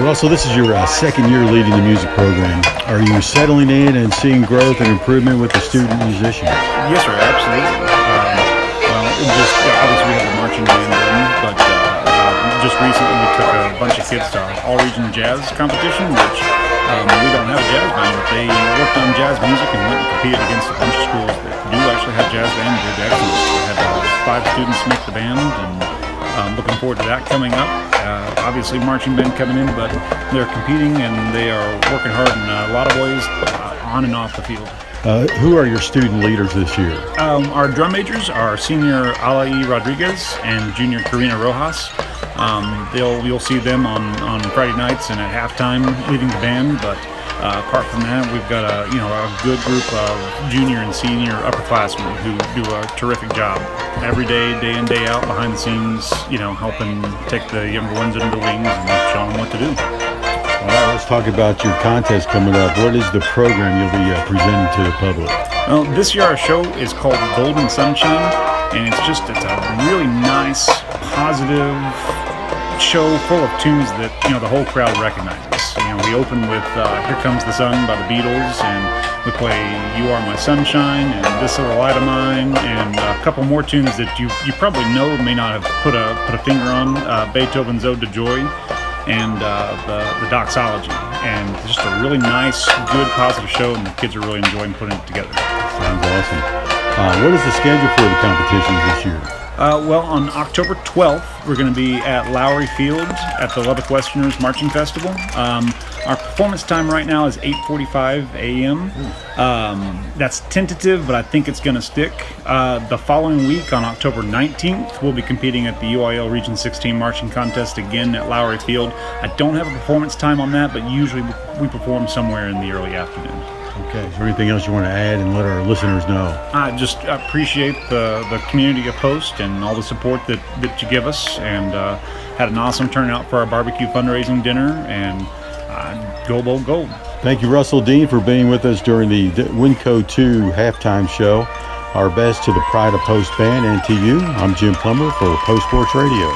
Russell, this is your second year leading the music program. Are you settling in and seeing growth and improvement with the student musicians? Yes, sir, absolutely. Obviously we have a marching band going, but just recently we took a bunch of kids to all-region jazz competition, which we don't have a jazz band, but they worked on jazz music and went and competed against a bunch of schools that do actually have jazz band and did excellent. We had 5 students make the band, and looking forward to that coming up. Obviously marching band coming in, but they're competing and they are working hard in a lot of ways on and off the field. Who are your student leaders this year? Our drum majors are senior Alai Rodriguez and junior Karina Rojas. You'll see them on Friday nights and at halftime leading the band. But apart from that, we've got a good group of junior and senior upperclassmen who do a terrific job every day, day in, day out, behind the scenes. Helping take the younger ones under the wings and showing them what to do. All right, let's talk about your contest coming up. What is the program you'll be presenting to the public? Well, this year our show is called Golden Sunshine, and it's a really nice, positive show full of tunes that the whole crowd recognizes. We open with "Here Comes the Sun" by the Beatles, and we play "You Are My Sunshine" and "This Little Light of Mine," and a couple more tunes that you probably know, may not have put a finger on. Beethoven's "Ode to Joy" and the Doxology, and just a really nice, good, positive show, and the kids are really enjoying putting it together. Sounds awesome. What is the schedule for the competitions this year? Well, on October 12th, we're going to be at Lowry Field at the Lubbock Westerners Marching Festival. Our performance time right now is 8:45 a.m. That's tentative, but I think it's going to stick. The following week, on October 19th, we'll be competing at the UIL Region 16 Marching Contest again at Lowry Field. I don't have a performance time on that, but usually we perform somewhere in the early afternoon. Okay, is there anything else you want to add and let our listeners know? I just appreciate the community of Post and all the support that you give us, and had an awesome turnout for our barbecue fundraising dinner, and go Bold Gold. Thank you, Russell Dean, for being with us during the Winco 2 halftime show. Our best to the Pride of Post Band and to you. I'm Jim Plummer for Post Sports Radio.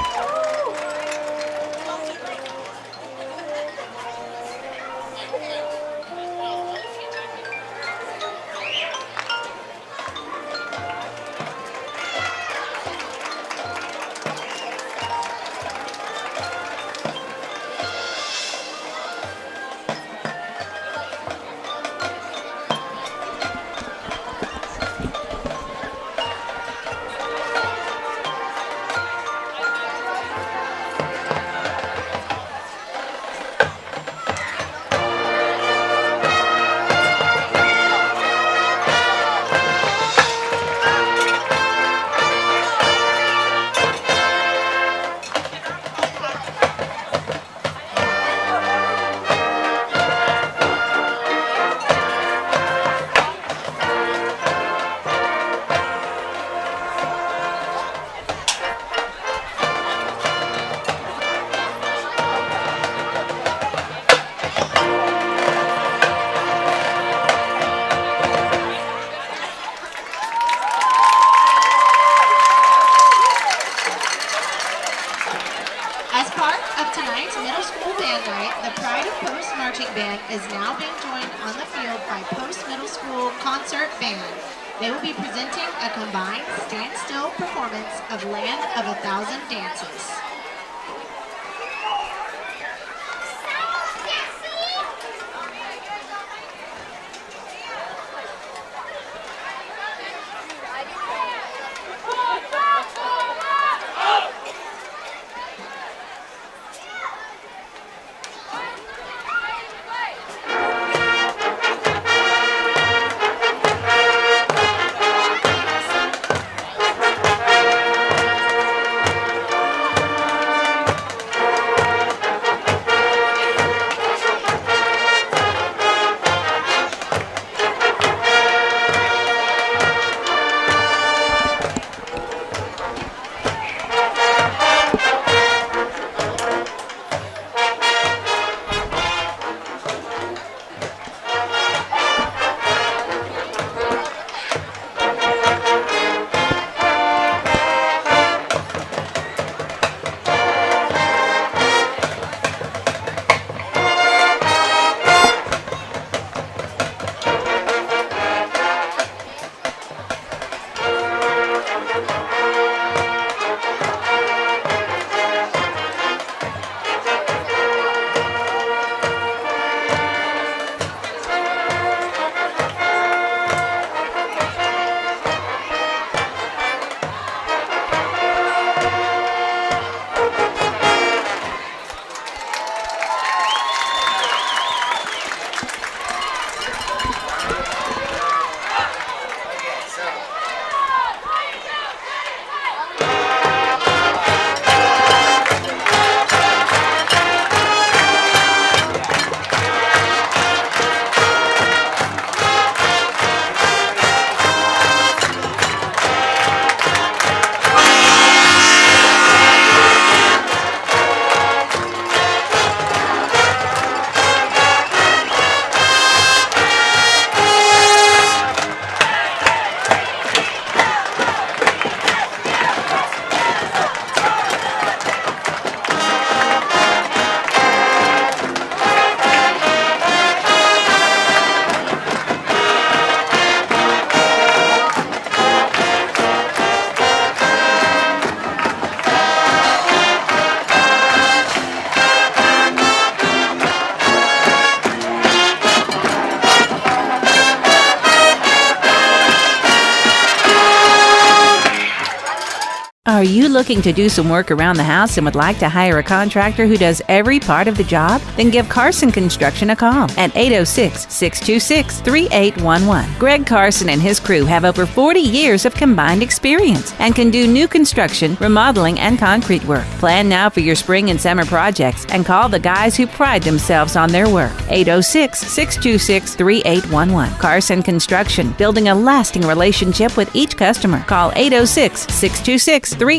Are you looking to do some work around the house and would like to hire a contractor who does every part of the job? Then give Carson Construction a call at 806-626-3811. Greg Carson and his crew have over 40 years of combined experience and can do new construction, remodeling, and concrete work. Plan now for your spring and summer projects and call the guys who pride themselves on their work. 806-626-3811. Carson Construction, building a lasting relationship with each customer. Call 806-626-3811.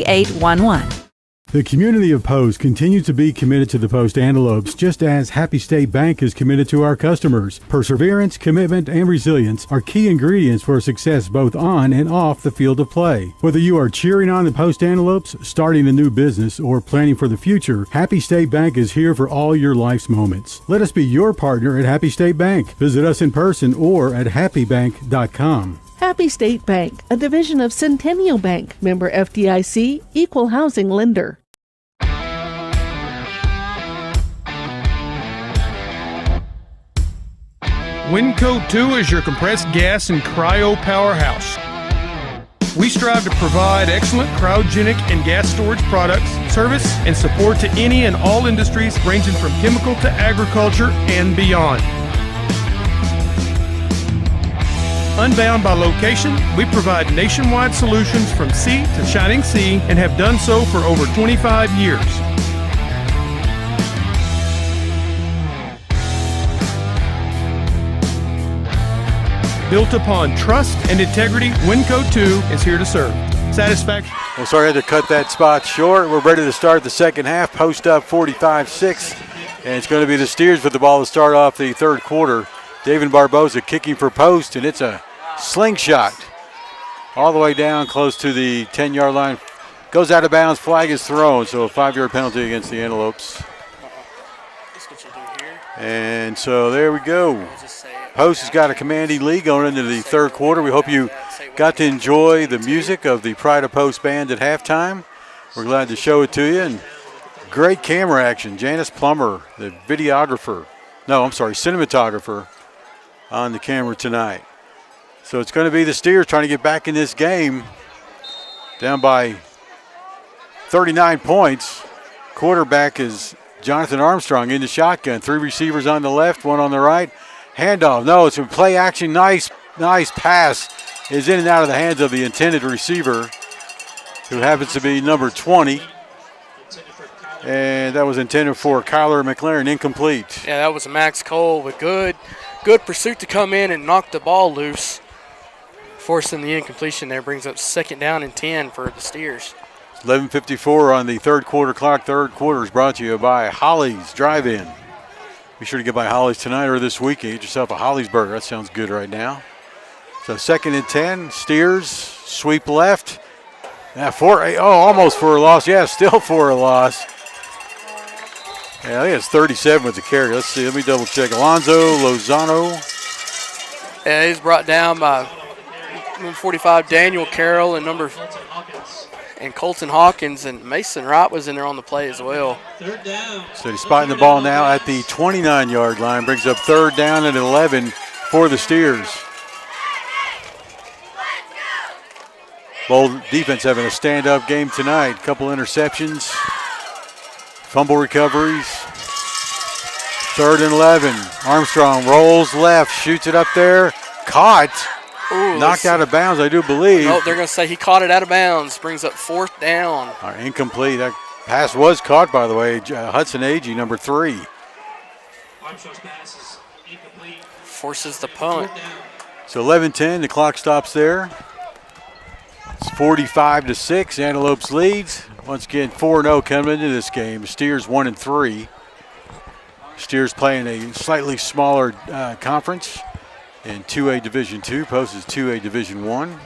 The community of Post continues to be committed to the Post Antelopes, just as Happy State Bank is committed to our customers. Perseverance, commitment, and resilience are key ingredients for success both on and off the field of play. Whether you are cheering on the Post Antelopes, starting a new business, or planning for the future, Happy State Bank is here for all your life's moments. Let us be your partner at Happy State Bank. Visit us in person or at happybank.com. Happy State Bank, a division of Centennial Bank, member FDIC, equal housing lender. Winco 2 is your compressed gas and cryo powerhouse. We strive to provide excellent cryogenic and gas storage products, service, and support to any and all industries ranging from chemical to agriculture and beyond. Unbound by location, we provide nationwide solutions from sea to shining sea and have done so for over 25 years. Built upon trust and integrity, Winco 2 is here to serve. Satisfaction. Well, sorry I had to cut that spot short. We're ready to start the second half. Post up 45-6, and it's going to be the Steers with the ball to start off the third quarter. David Barbosa kicking for Post, and it's a slingshot all the way down close to the 10-yard line. Goes out of bounds, flag is thrown, so a 5-yard penalty against the Antelopes. And so there we go. Post has got a commanding lead going into the third quarter. We hope you got to enjoy the music of the Pride of Post band at halftime. We're glad to show it to you. And great camera action. Janice Plummer, the cinematographer on the camera tonight. So it's going to be the Steers trying to get back in this game. Down by 39 points. Quarterback is Jonathan Armstrong in the shotgun. 3 receivers on the left, 1 on the right. Handoff. No, it's a play action. Nice pass is in and out of the hands of the intended receiver, who happens to be number 20. And that was intended for Kyler McLaren, incomplete. Yeah, that was Max Cole with good pursuit to come in and knock the ball loose. Forcing the incompletion there brings up 2nd down and 10 for the Steers. 11:54 on the third quarter clock. Third quarter is brought to you by Holly's Drive-In. Be sure to get by Holly's tonight or this weekend. Get yourself a Holly's burger. That sounds good right now. So 2nd and 10. Steers sweep left. Almost for a loss. Yeah, still for a loss. Yeah, I think it's 37 with the carry. Let's see. Let me double check. Alonzo Lozano. Yeah, he's brought down by number 45 Daniel Carroll and Colton Hawkins, and Mason Wright was in there on the play as well. So he's spotting the ball now at the 29-yard line. Brings up 3rd down and 11 for the Steers. Bold defense having a stand-up game tonight. Couple interceptions. Fumble recoveries. 3rd and 11. Armstrong rolls left, shoots it up there. Caught. Ooh, knocked out of bounds, I do believe. No, they're going to say he caught it out of bounds. Brings up 4th down. Incomplete. That pass was caught, by the way. Hudson Agee, number 3. Forces the punt. So 11-10, the clock stops there. It's 45-6. Antelopes leads. Once again, 4-0 coming into this game. Steers 1-3. Steers playing a slightly smaller conference in 2A Division II. Post is 2A Division I.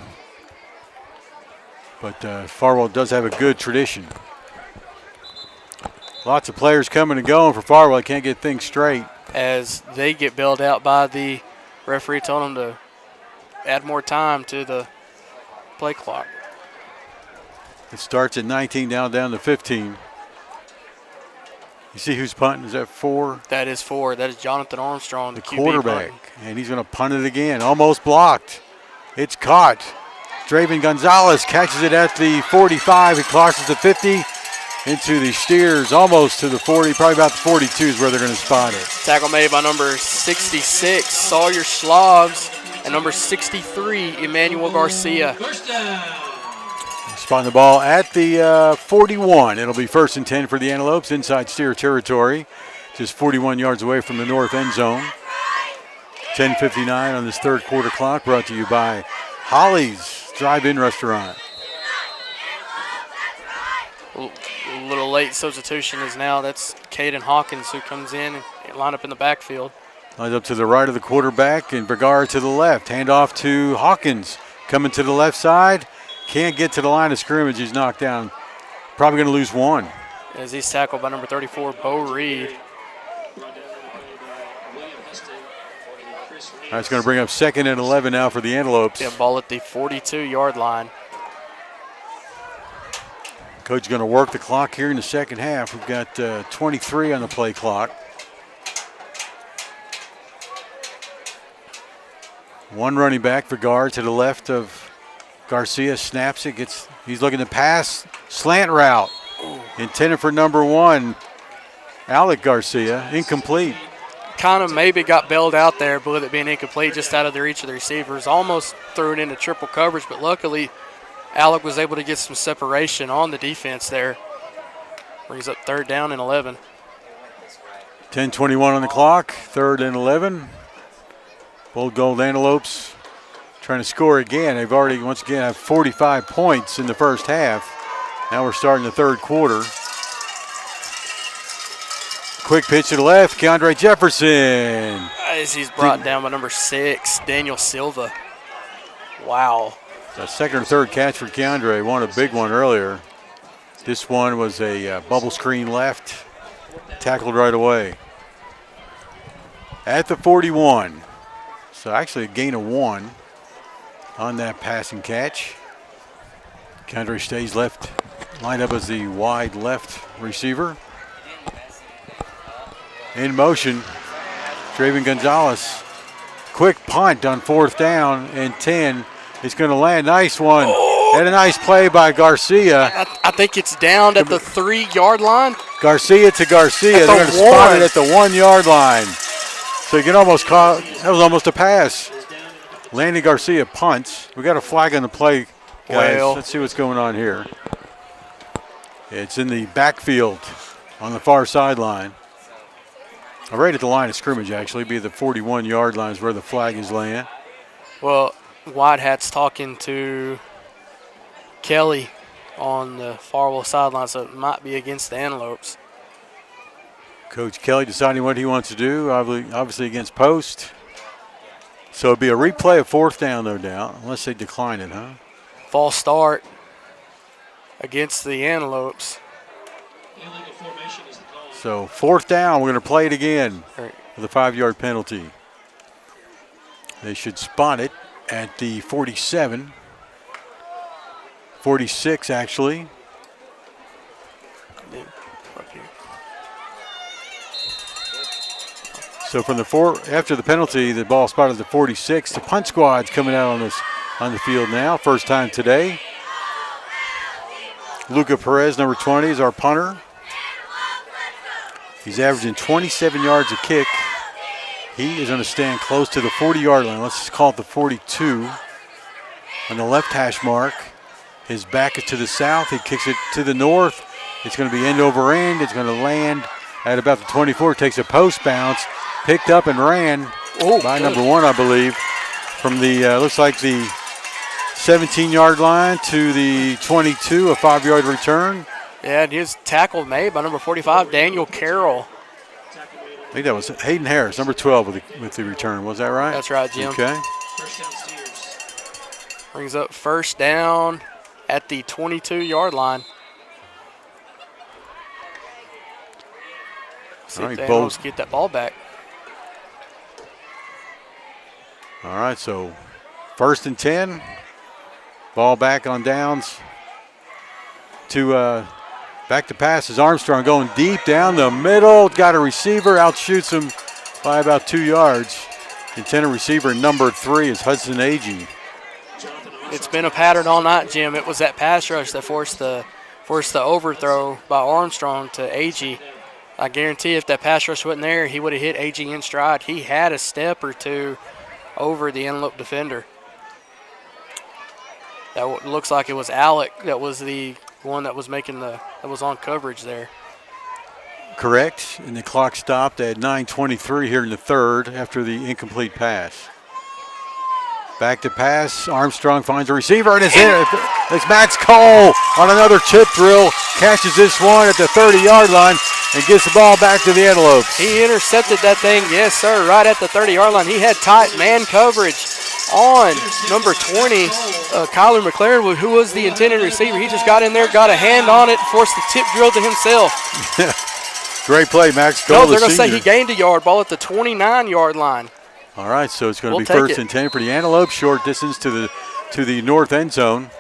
But Farwell does have a good tradition. Lots of players coming and going for Farwell. Can't get things straight. As they get bailed out by the referee, told them to add more time to the play clock. It starts at 19, down to 15. You see who's punting? Is that 4? That is 4. That is Jonathan Armstrong, the QB quarterback. Punting. And he's going to punt it again. Almost blocked. It's caught. Draven Gonzalez catches it at the 45. He crosses the 50 into the Steers, almost to the 40, probably about the 42 is where they're going to spot it. Tackle made by number 66, Sawyer Schlogs, and number 63, Emmanuel Garcia. Spotting the ball at the 41. It'll be 1st and 10 for the Antelopes inside Steer territory, just 41 yards away from the north end zone. 10:59 on this third quarter clock, brought to you by Holly's Drive-In Restaurant. A little late substitution is now. That's Caden Hawkins who comes in and line up in the backfield. Lines up to the right of the quarterback and Bergara to the left. Hand off to Hawkins. Coming to the left side. Can't get to the line of scrimmage. He's knocked down. Probably going to lose one. As he's tackled by number 34, Bo Reed. That's going to bring up 2nd and 11 now for the Antelopes. Yeah, ball at the 42-yard line. Coach is going to work the clock here in the second half. We've got 23 on the play clock. One running back for guard to the left of Garcia. Snaps it. He's looking to pass. Slant route. Intended for number 1, Alec Garcia. Incomplete. Kind of maybe got bailed out there, but with it being incomplete, just out of the reach of the receivers. Almost threw it into triple coverage, but luckily Alec was able to get some separation on the defense there. Brings up 3rd down and 11. 10:21 on the clock, 3rd and 11. Bold Gold Antelopes trying to score again. They've already, once again, have 45 points in the first half. Now we're starting the third quarter. Quick pitch to the left, Keandre Jefferson. As he's brought down by number 6, Daniel Silva. Wow. The 2nd or 3rd catch for Keandre. Won a big one earlier. This one was a bubble screen left. Tackled right away. At the 41. So actually a gain of 1 on that passing catch. Keandre stays left, lined up as the wide left receiver. In motion, Draven Gonzalez. Quick punt on 4th down and 10. It's going to land. Nice one. Oh. And a nice play by Garcia. I think it's down at the 3-yard line. Garcia to Garcia. They're going to spot it at the 1-yard line. So you can almost call, that was almost a pass. Landy Garcia punts. We got a flag on the play, guys. Well. Let's see what's going on here. It's in the backfield on the far sideline. Right at the line of scrimmage, actually, be the 41-yard line is where the flag is laying. Well, Whitehat's talking to Kelly on the Farwell sideline, so it might be against the Antelopes. Coach Kelly deciding what he wants to do, obviously against Post. So it'll be a replay of 4th down, no doubt, unless they decline it, huh? False start against the Antelopes. So 4th down, we're going to play it again with a 5-yard penalty. They should spot it at the 47. 46, actually. So from the after the penalty, the ball spotted at the 46. The punt squad's coming out on the field now. First time today. Luca Perez, number 20, is our punter. He's averaging 27 yards a kick. He is going to stand close to the 40-yard line. Let's just call it the 42. On the left hash mark. His back is to the south. He kicks it to the north. It's going to be end over end. It's going to land at about the 24. Takes a post bounce. Picked up and ran by number 1, I believe. From the, looks like the 17-yard line to the 22, a 5-yard return. Yeah, and his tackle made by number 45, Daniel Carroll. I think that was Hayden Harris, number 12 with the return. Was that right? That's right, Jim. Okay. Brings up 1st down at the 22-yard line. See if they almost get that ball back. All right, so 1st and 10. Ball back on downs to back to pass is Armstrong going deep down the middle. Got a receiver, outshoots him by about 2 yards. Intended receiver number 3 is Hudson Agee. it's been a pattern all night, Jim. It was that pass rush that forced the overthrow by Armstrong to A.G. I guarantee if that pass rush wasn't there, he would have hit A.G. in stride. He had a step or two over the antelope defender. That looks like it was Alec that was the one that was that was on coverage there. Correct, and the clock stopped at 9:23 here in the third after the incomplete pass. Back to pass, Armstrong finds a receiver and it's in. It's Max Cole on another chip drill, catches this one at the 30-yard line and gets the ball back to the Antelopes. He intercepted that thing, yes, sir, right at the 30-yard line. He had tight man coverage on number 20, Kyler McLaren, who was the intended receiver. He just got in there, got a hand on it, forced the tip drill to himself. Great play, Max Cole. No, they're going to say he gained a yard, ball at the 29-yard line. All right, so it's going to be first and 10 for the Antelopes, short distance to the north end zone,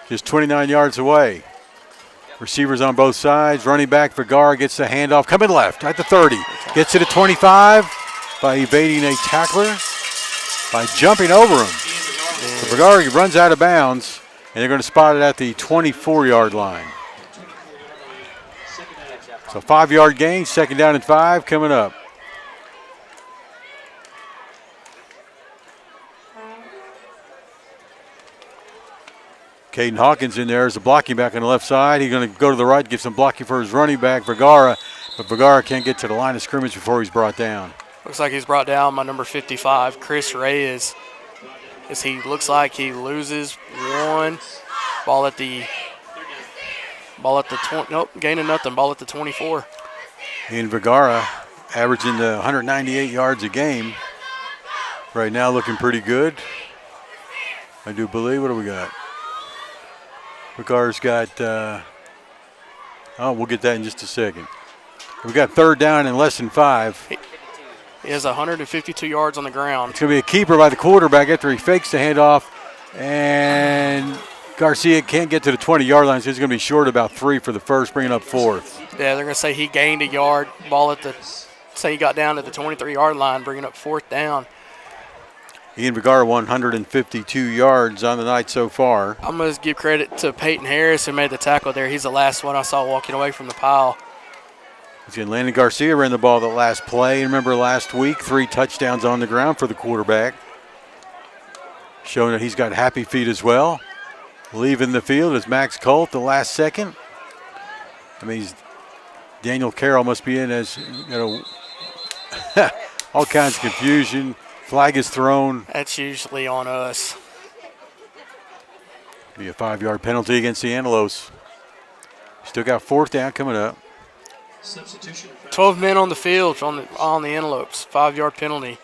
just 29 yards away. Receivers on both sides. Running back Vergara gets the handoff, coming left at the 30. Gets to the 25 by evading a tackler, by jumping over him. So Vergara runs out of bounds, and they're going to spot it at the 24-yard line. So 5-yard gain, second down and 5 coming up. Caden Hawkins in there as a blocking back on the left side. He's going to go to the right, give some blocking for his running back, Vergara. But Vergara can't get to the line of scrimmage before he's brought down. Looks like he's brought down by number 55, Chris Reyes. As he looks like he loses one. Ball at the 20. Nope, gaining nothing. Ball at the 24. Ian Vergara averaging the 198 yards a game. Right now looking pretty good. I do believe. What do we got? Vergara's got, we'll get that in just a second. We've got third down and less than 5. He has 152 yards on the ground. It's going to be a keeper by the quarterback after he fakes the handoff. And Garcia can't get to the 20-yard line, so he's going to be short about 3 for the first, bringing up fourth. Yeah, they're going to say he gained a yard. Ball at say he got down to the 23-yard line, bringing up fourth down. Ian Vergara 152 yards on the night so far. I'm going to give credit to Peyton Harris who made the tackle there. He's the last one I saw walking away from the pile. Landon Garcia ran the ball the last play. Remember last week, 3 touchdowns on the ground for the quarterback. Showing that he's got happy feet as well. Leaving the field is Max Colt the last second. I mean, Daniel Carroll must be in as, all kinds of confusion. Flag is thrown. That's usually on us. Be a 5-yard penalty against the Antelopes. Still got fourth down coming up. 12 men on the field on the Antelopes. 5-yard penalty.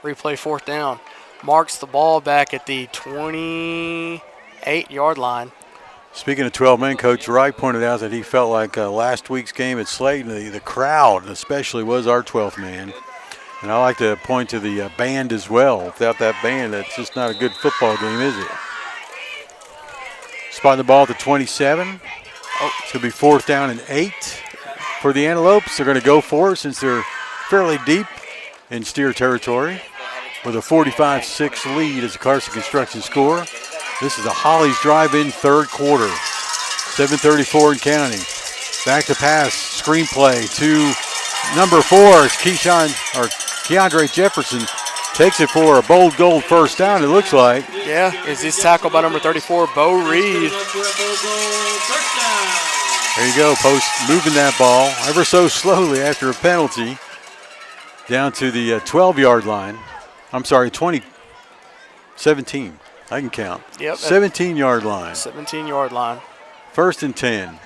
Replay fourth down. Marks the ball back at the 28-yard line. Speaking of 12 men, Coach Wright pointed out that he felt like last week's game at Slayton, the crowd especially was our 12th man. And I like to point to the band as well. Without that band, that's just not a good football game, is it? Spotting the ball at the 27. It's going to be fourth down and 8 for the Antelopes. They're going to go for it since they're fairly deep in Steer territory with a 45-6 lead as the Carson Construction score. This is a Holly's drive-in third quarter. 7:34 and counting. Back to pass, screenplay to number 4 is Keandre Jefferson takes it for a bold gold first down, it looks like. Yeah, is this tackled by number 34, Bo Reed. There you go, Post moving that ball ever so slowly after a penalty down to the 12-yard line. I'm sorry, 17. I can count. Yep. 17-yard line. 17-yard line. First and 10.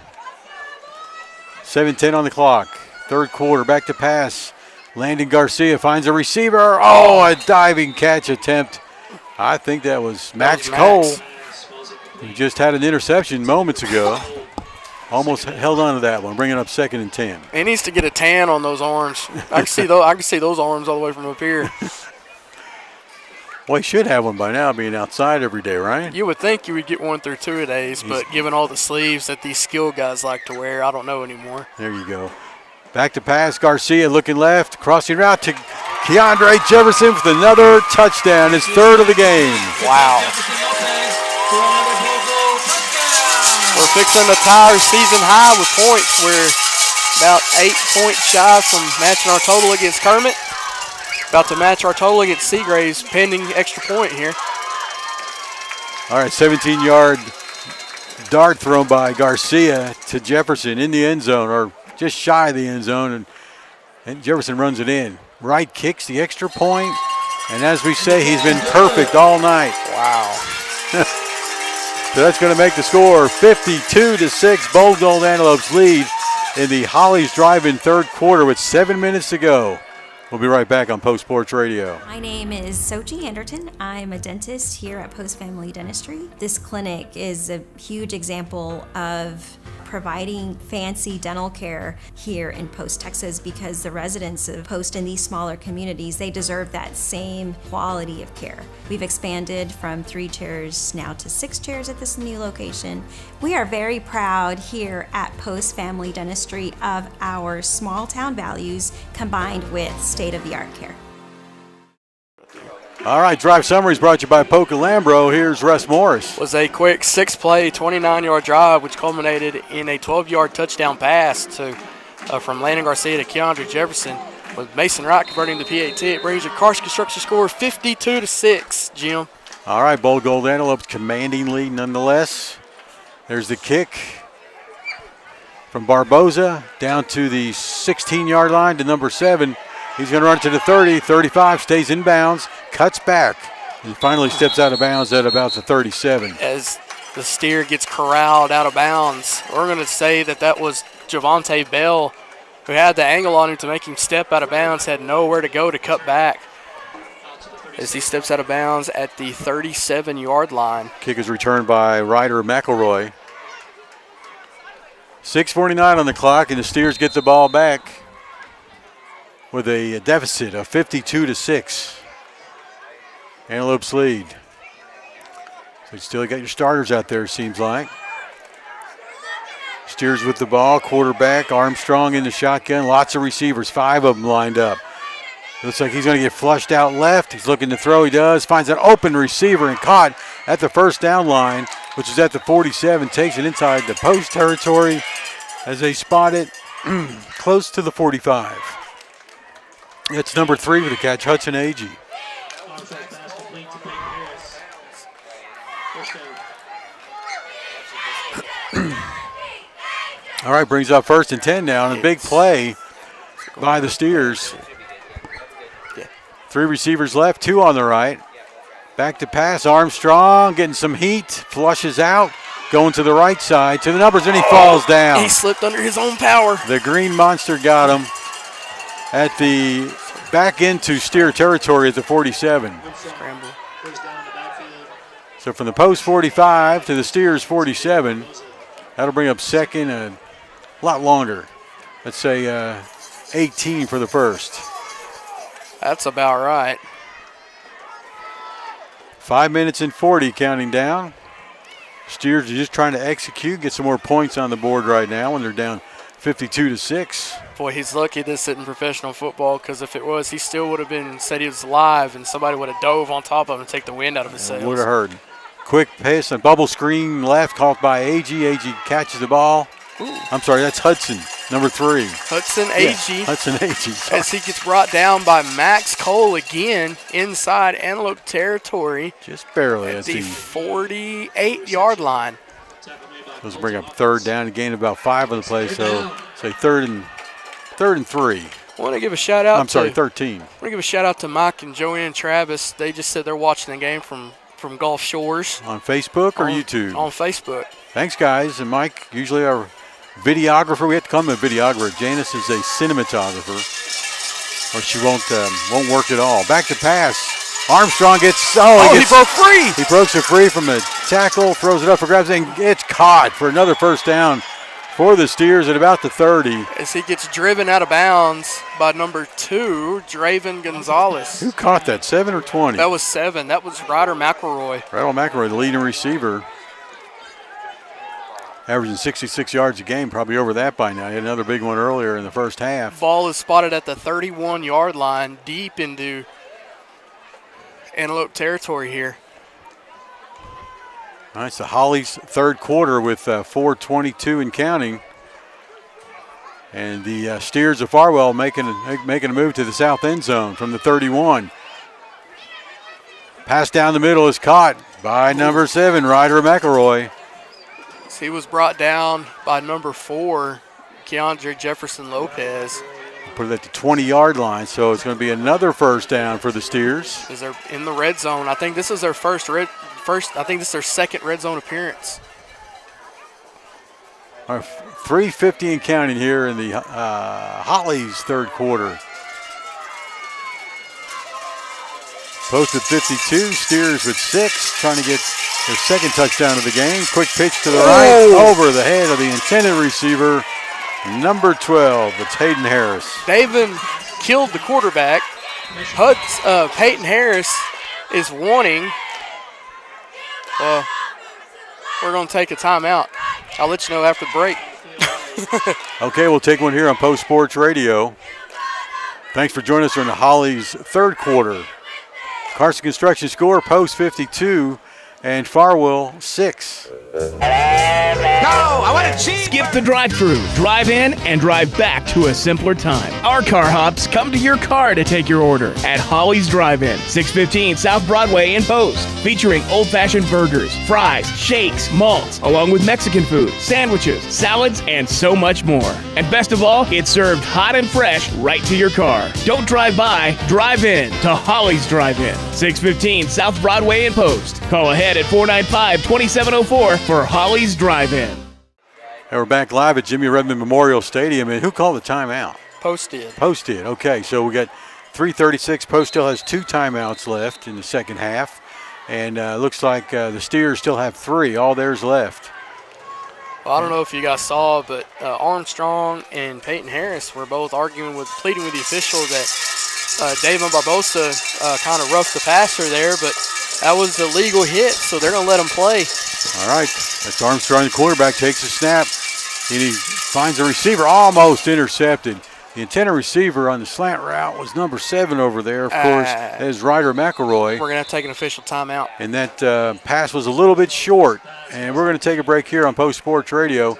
7:10 on the clock. Third quarter, back to pass. Landon Garcia finds a receiver. Oh, a diving catch attempt. I think that was Max Cole, who just had an interception moments ago. Almost held on to that one, bringing up second and 10. He needs to get a tan on those arms. I can see those arms all the way from up here. Well, he should have one by now, being outside every day, right? You would think you would get one through 2 days, but given all the sleeves that these skill guys like to wear, I don't know anymore. There you go. Back to pass, Garcia looking left, crossing route to Keandre Jefferson with another touchdown, his third of the game. Wow. We're fixing to tie our season high with points. We're about 8 points shy from matching our total against Kermit. About to match our total against Seagraves, pending extra point here. All right, 17-yard dart thrown by Garcia to Jefferson in the end zone, or just shy of the end zone, and Jefferson runs it in. Wright kicks the extra point, and as we say, he's been perfect all night. Wow. So that's going to make the score 52-6. Bold Gold Antelopes lead in the Hollies Drive-In third quarter with 7 minutes to go. We'll be right back on Post Sports Radio. My name is Sochi Anderton. I'm a dentist here at Post Family Dentistry. This clinic is a huge example of providing fancy dental care here in Post, Texas, because the residents of Post in these smaller communities, they deserve that same quality of care. We've expanded from 3 chairs now to 6 chairs at this new location. We are very proud here at Post Family Dentistry of our small town values combined with state-of-the-art care. All right, Drive Summaries brought to you by Polka Lambro. Here's Russ Morris. Was a quick 6-play, 29-yard drive, which culminated in a 12-yard touchdown pass from Landon Garcia to Keandre Jefferson. With Mason Wright converting the PAT, it brings your Carson Construction score 52-6, Jim. All right, Bold Gold Antelopes commanding lead nonetheless. There's the kick from Barboza down to the 16-yard line to number 7. He's going to run to the 30, 35, stays in bounds, cuts back, and finally steps out of bounds at about the 37. As the steer gets corralled out of bounds, we're going to say that was Javonte Bell, who had the angle on him to make him step out of bounds, had nowhere to go to cut back. As he steps out of bounds at the 37-yard line. Kick is returned by Ryder McElroy. 6:49 on the clock, and the Steers get the ball back with a deficit of 52-6. Antelopes lead. So you still got your starters out there, seems like. Steers with the ball, quarterback, Armstrong in the shotgun, lots of receivers, 5 of them lined up. Looks like he's going to get flushed out left. He's looking to throw, he does, finds an open receiver and caught at the first down line, which is at the 47, takes it inside the post territory as they spot it close to the 45. It's number 3 with the catch, Hudson Agee. All right, brings up 1st and 10 now, and a big play by the Steers. 3 receivers left, 2 on the right. Back to pass, Armstrong getting some heat, flushes out, going to the right side to the numbers, and he falls down. He slipped under his own power. The Green Monster got him at the back into Steer territory at the 47. Scramble. So from the post 45 to the Steers 47, that'll bring up second a lot longer. Let's say 18 for the first. That's about right. 5 minutes and 40 counting down. Steers are just trying to execute, get some more points on the board right now when they're down 52-6. Boy, he's lucky this isn't professional football, because if it was, he still would have been said he was live, and somebody would have dove on top of him and take the wind out of his sails. Would have hurt. Quick pass, a bubble screen left, caught by Agee. Agee catches the ball. Ooh. I'm sorry, that's Hudson, number 3. Hudson Agee. Hudson Agee. Sorry. As he gets brought down by Max Cole again inside Antelope territory. Just barely. At the 48-yard line. Those will bring up 3rd down, a gain of about 5 on the play, so say 3rd and 3. I want to give a shout out. I'm sorry, 13. I want to give a shout out to Mike and Joanne Travis. They just said they're watching the game from Gulf Shores. On Facebook or YouTube? On Facebook. Thanks, guys. And Mike, usually our videographer. We have to call him a videographer. Janice is a cinematographer, or she won't work at all. Back to pass. Armstrong gets. He broke free. He broke it free from a tackle, throws it up for grabs, and it's caught for another first down for the Steers at about the 30. As he gets driven out of bounds by number 2, Draven Gonzalez. Who caught that, 7 or 20? That was 7. That was Ryder McElroy. Ryder McElroy, the leading receiver. Averaging 66 yards a game, probably over that by now. He had another big one earlier in the first half. Ball is spotted at the 31-yard line, deep into Antelope territory here. All right, so Holly's third quarter with 4:22 and counting. And the Steers of Farwell making a move to the south end zone from the 31. Pass down the middle is caught by number 7, Ryder McElroy. He was brought down by number 4, Keandre Jefferson Lopez. Put it at the 20-yard line, so it's going to be another first down for the Steers. They're in the red zone. I think this is their I think this is their second red zone appearance. All right, 3:50 and counting here in the Holly's third quarter. Post with 52, Steers with 6, trying to get their second touchdown of the game. Quick pitch to the right, over the head of the intended receiver, number 12. It's Hayden Harris. They even killed the quarterback. Peyton Harris is wanting. We're going to take a timeout. I'll let you know after the break. Okay, we'll take one here on Post Sports Radio. Thanks for joining us during the Holly's third quarter. Carson Construction score, Post 52 and Farwell 6. No, I want to cheat. Skip the drive-thru, drive in, and drive back to a simpler time. Our car hops come to your car to take your order at Holly's Drive-In, 615 South Broadway in Post, featuring old-fashioned burgers, fries, shakes, malts, along with Mexican food, sandwiches, salads, and so much more. And best of all, it's served hot and fresh right to your car. Don't drive by, drive in to Holly's Drive-In, 615 South Broadway in Post. Call ahead at 495-2704 for Holly's Drive-In. And we're back live at Jimmy Redmond Memorial Stadium. And who called the timeout? Post did. Post did. Okay, so we got 3:36. Post still has 2 timeouts left in the second half. And looks like the Steers still have 3. All theirs left. Well, I don't know if you guys saw, but Armstrong and Peyton Harris were both pleading with the official that David Barbosa kind of roughed the passer there, but that was a legal hit, so they're going to let him play. All right, that's Armstrong, the quarterback, takes a snap, and he finds a receiver, almost intercepted. The intended receiver on the slant route was number 7 over there, of course, as Ryder McElroy. We're going to have to take an official timeout. And that pass was a little bit short, and we're going to take a break here on Post Sports Radio.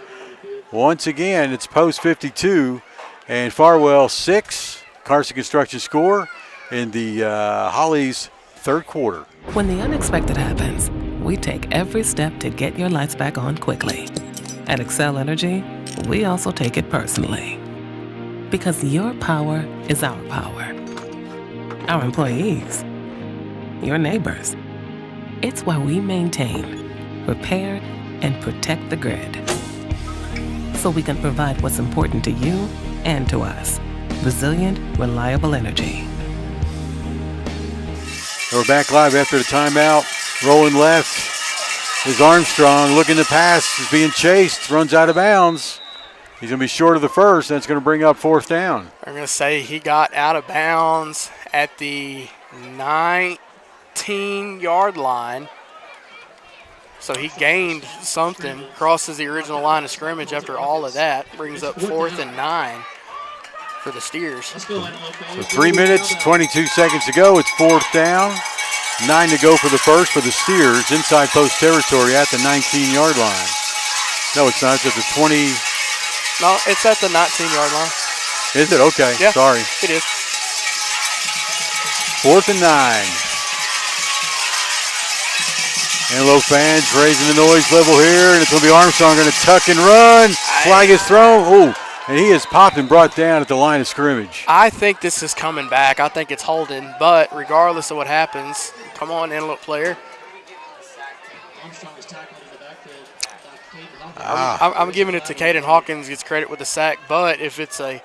Once again, it's Post 52 and Farwell 6. Carson Construction score in the Holly's third quarter. When the unexpected happens, we take every step to get your lights back on quickly. At Excel Energy, we also take it personally. Because your power is our power. Our employees, your neighbors. It's why we maintain, repair, and protect the grid. So we can provide what's important to you and to us. Resilient, reliable energy. We're back live after the timeout. Rolling left is Armstrong, looking to pass, is being chased, runs out of bounds. He's going to be short of the first. That's going to bring up fourth down. I'm going to say he got out of bounds at the 19-yard line. So he gained something, crosses the original line of scrimmage after all of that, brings up 4th and 9 for the Steers. So 3 minutes, 22 seconds to go. It's fourth down. 9 to go for the first for the Steers inside post territory at the 19-yard line. No, it's not. It's at the 20. No, it's at the 19-yard line. Is it? Okay. Yeah, sorry. It is. 4th and 9. Antelope fans raising the noise level here, and it's going to be Armstrong going to tuck and run. Flag is thrown. Oh, and he is popped and brought down at the line of scrimmage. I think this is coming back. I think it's holding, but regardless of what happens, come on, Antelope player. I'm giving it to Caden Hawkins. Gets credit with the sack, but if it's a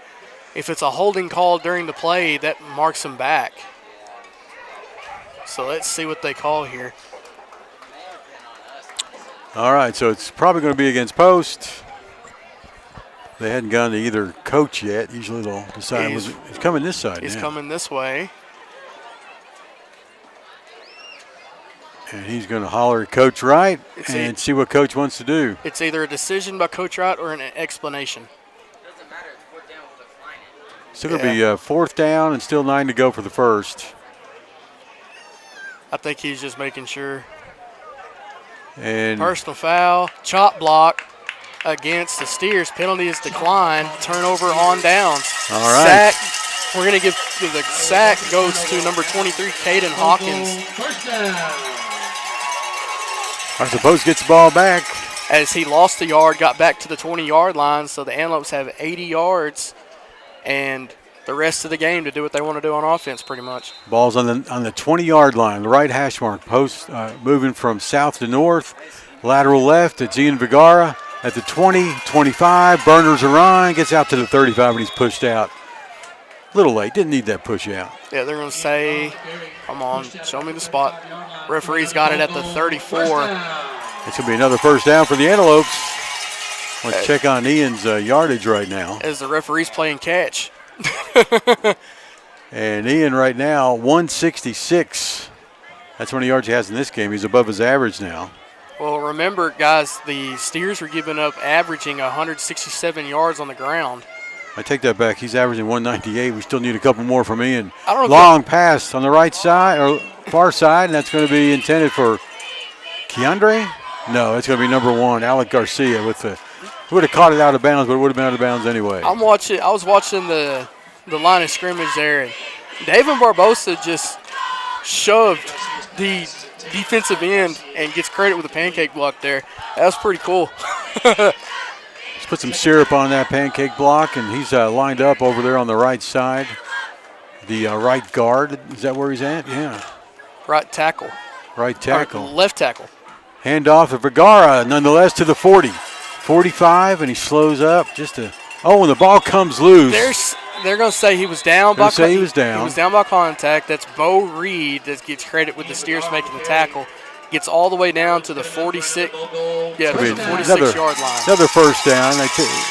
holding call during the play, that marks him back. So let's see what they call here. All right, so it's probably going to be against post. They hadn't gone to either coach yet. Usually they'll decide. He's coming this side. He's coming this way. And he's going to holler at Coach Wright and see what Coach wants to do. It's either a decision by Coach Wright or an explanation. Still going to be fourth down and still 9 to go for the first. I think he's just making sure. And personal foul, chop block against the Steers. Penalty is declined. Turnover on downs. All right. Sack. We're going to give the sack goes to number 23, Caden Hawkins. I suppose gets the ball back. As he lost the yard, got back to the 20-yard line, so the Antelopes have 80 yards and the rest of the game to do what they want to do on offense pretty much. Ball's on the 20-yard line, the right hash mark. Post moving from south to north. Lateral left. It's Ian Vergara at the 20, 25. Burners Orion gets out to the 35 and he's pushed out. Little late. Didn't need that push out. Yeah, they're going to say, come on, show me the spot. Referee's got it at the 34. It's going to be another first down for the Antelopes. Let's check on Ian's yardage right now. As the referee's playing catch. And Ian right now, 166. That's how many yards he has in this game. He's above his average now. Well, remember, guys, the Steers were giving up averaging 167 yards on the ground. I take that back. He's averaging 198. We still need a couple more from Ian. I don't know Long pass on the right side or far side, and that's going to be intended for Keandre? No, it's going to be number 1, Alec Garcia with the. He would have caught it out of bounds, but it would have been out of bounds anyway. I was watching the line of scrimmage there, and David Barbosa just shoved the defensive end and gets credit with a pancake block there. That was pretty cool. Let's put some syrup on that pancake block, and he's lined up over there on the right side. The right guard, is that where he's at? Yeah. Right tackle. Right tackle. Left tackle. Handoff to Vergara, nonetheless, to the 40. 45, and he slows up just to. Oh, and the ball comes loose. They're going to say he was down by say he was down. He was down by contact. That's Bo Reed that gets credit with the Steers making the tackle. Gets all the way down to the 46. Yeah, the 46-yard line. Another first down.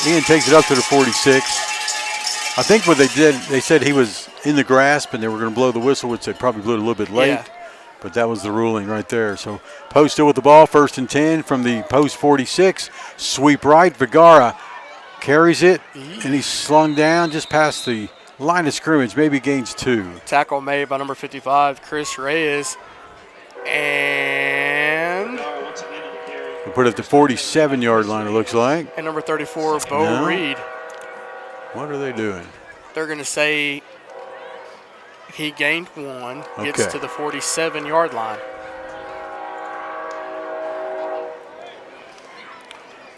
Ian takes it up to the 46. I think what they did, they said he was in the grasp and they were going to blow the whistle, which they probably blew it a little bit late. Yeah. But that was the ruling right there. So Post still with the ball, 1st and 10 from the Post 46. Sweep right. Vergara carries it, and he's slung down just past the line of scrimmage. Maybe gains 2. Tackle made by number 55, Chris Reyes. And we put it at the 47-yard line, it looks like. And number 34, Bo Reed. What are they doing? They're going to say he gained 1, gets to the 47-yard line.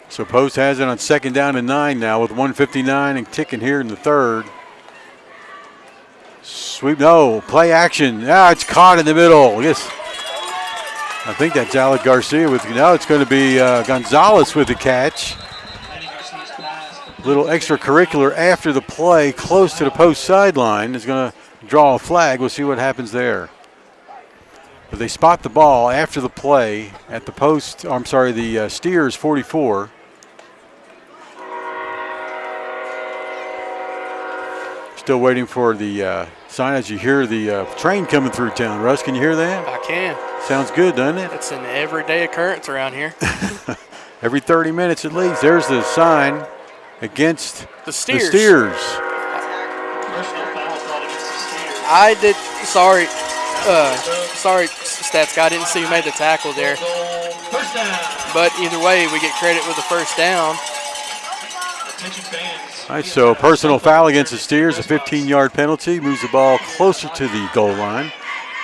So Post has it on 2nd down and 9 now with 1:59 and ticking here in the 3rd. Sweep, no, play action. It's caught in the middle. Yes. I think that's Alec Garcia with, now it's going to be Gonzalez with the catch. Little extracurricular after the play, close to the Post sideline, is going to draw a flag. We'll see what happens there. But they spot the ball after the play at the Post, the Steers 44. Still waiting for the sign as you hear the train coming through town. Russ, can you hear that? I can. Sounds good, doesn't it? It's an everyday occurrence around here. Every 30 minutes at least. There's the sign against the Steers. I did. Sorry, Stats guy. I didn't see who made the tackle there. But either way, we get credit with the first down. All right, so personal foul against the Steers, a 15-yard penalty, moves the ball closer to the goal line.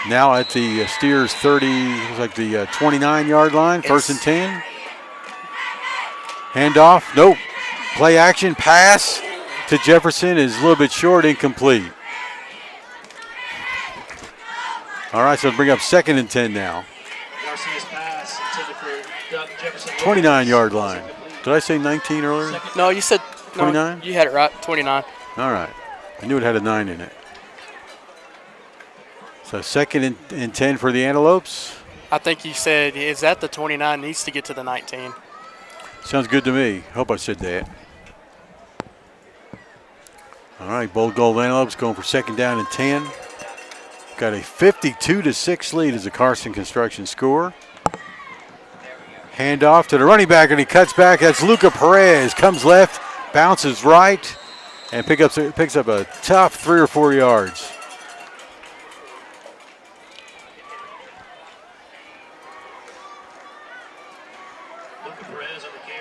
Now at the Steers 30, looks like the 29-yard line, 1st and 10. Handoff, nope. Play action, pass to Jefferson is a little bit short, incomplete. All right, so bring up 2nd and 10 now. 29-yard line. Did I say 19 earlier? No, you said 29? No, you had it right, 29. All right. I knew it had a 9 in it. So 2nd and 10 for the Antelopes. I think you said, is that the 29 needs to get to the 19? Sounds good to me. Hope I said that. All right, Bold Gold Antelopes going for 2nd down and 10. Got a 52-6 lead as the Carson Construction score. Handoff to the running back, and he cuts back. That's Luca Perez. Comes left, bounces right, and picks up a tough 3 or 4 yards.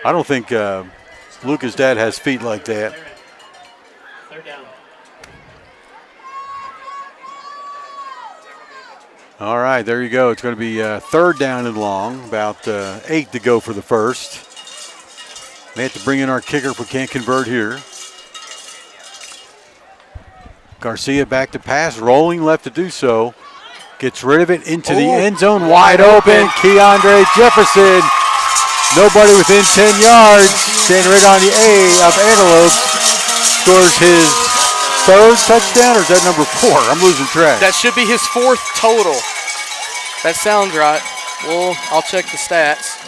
I don't think Luca's dad has feet like that. Third down. All right, there you go. It's going to be third down and long, about 8 to go for the first. May have to bring in our kicker if we can't convert here. Garcia back to pass, rolling left to do so. Gets rid of it into the end zone, wide open. Keandre Jefferson, nobody within 10 yards, standing right on the A of Antelope, scores his third touchdown, or is that number 4? I'm losing track. That should be his 4th total. That sounds right. Well, I'll check the stats.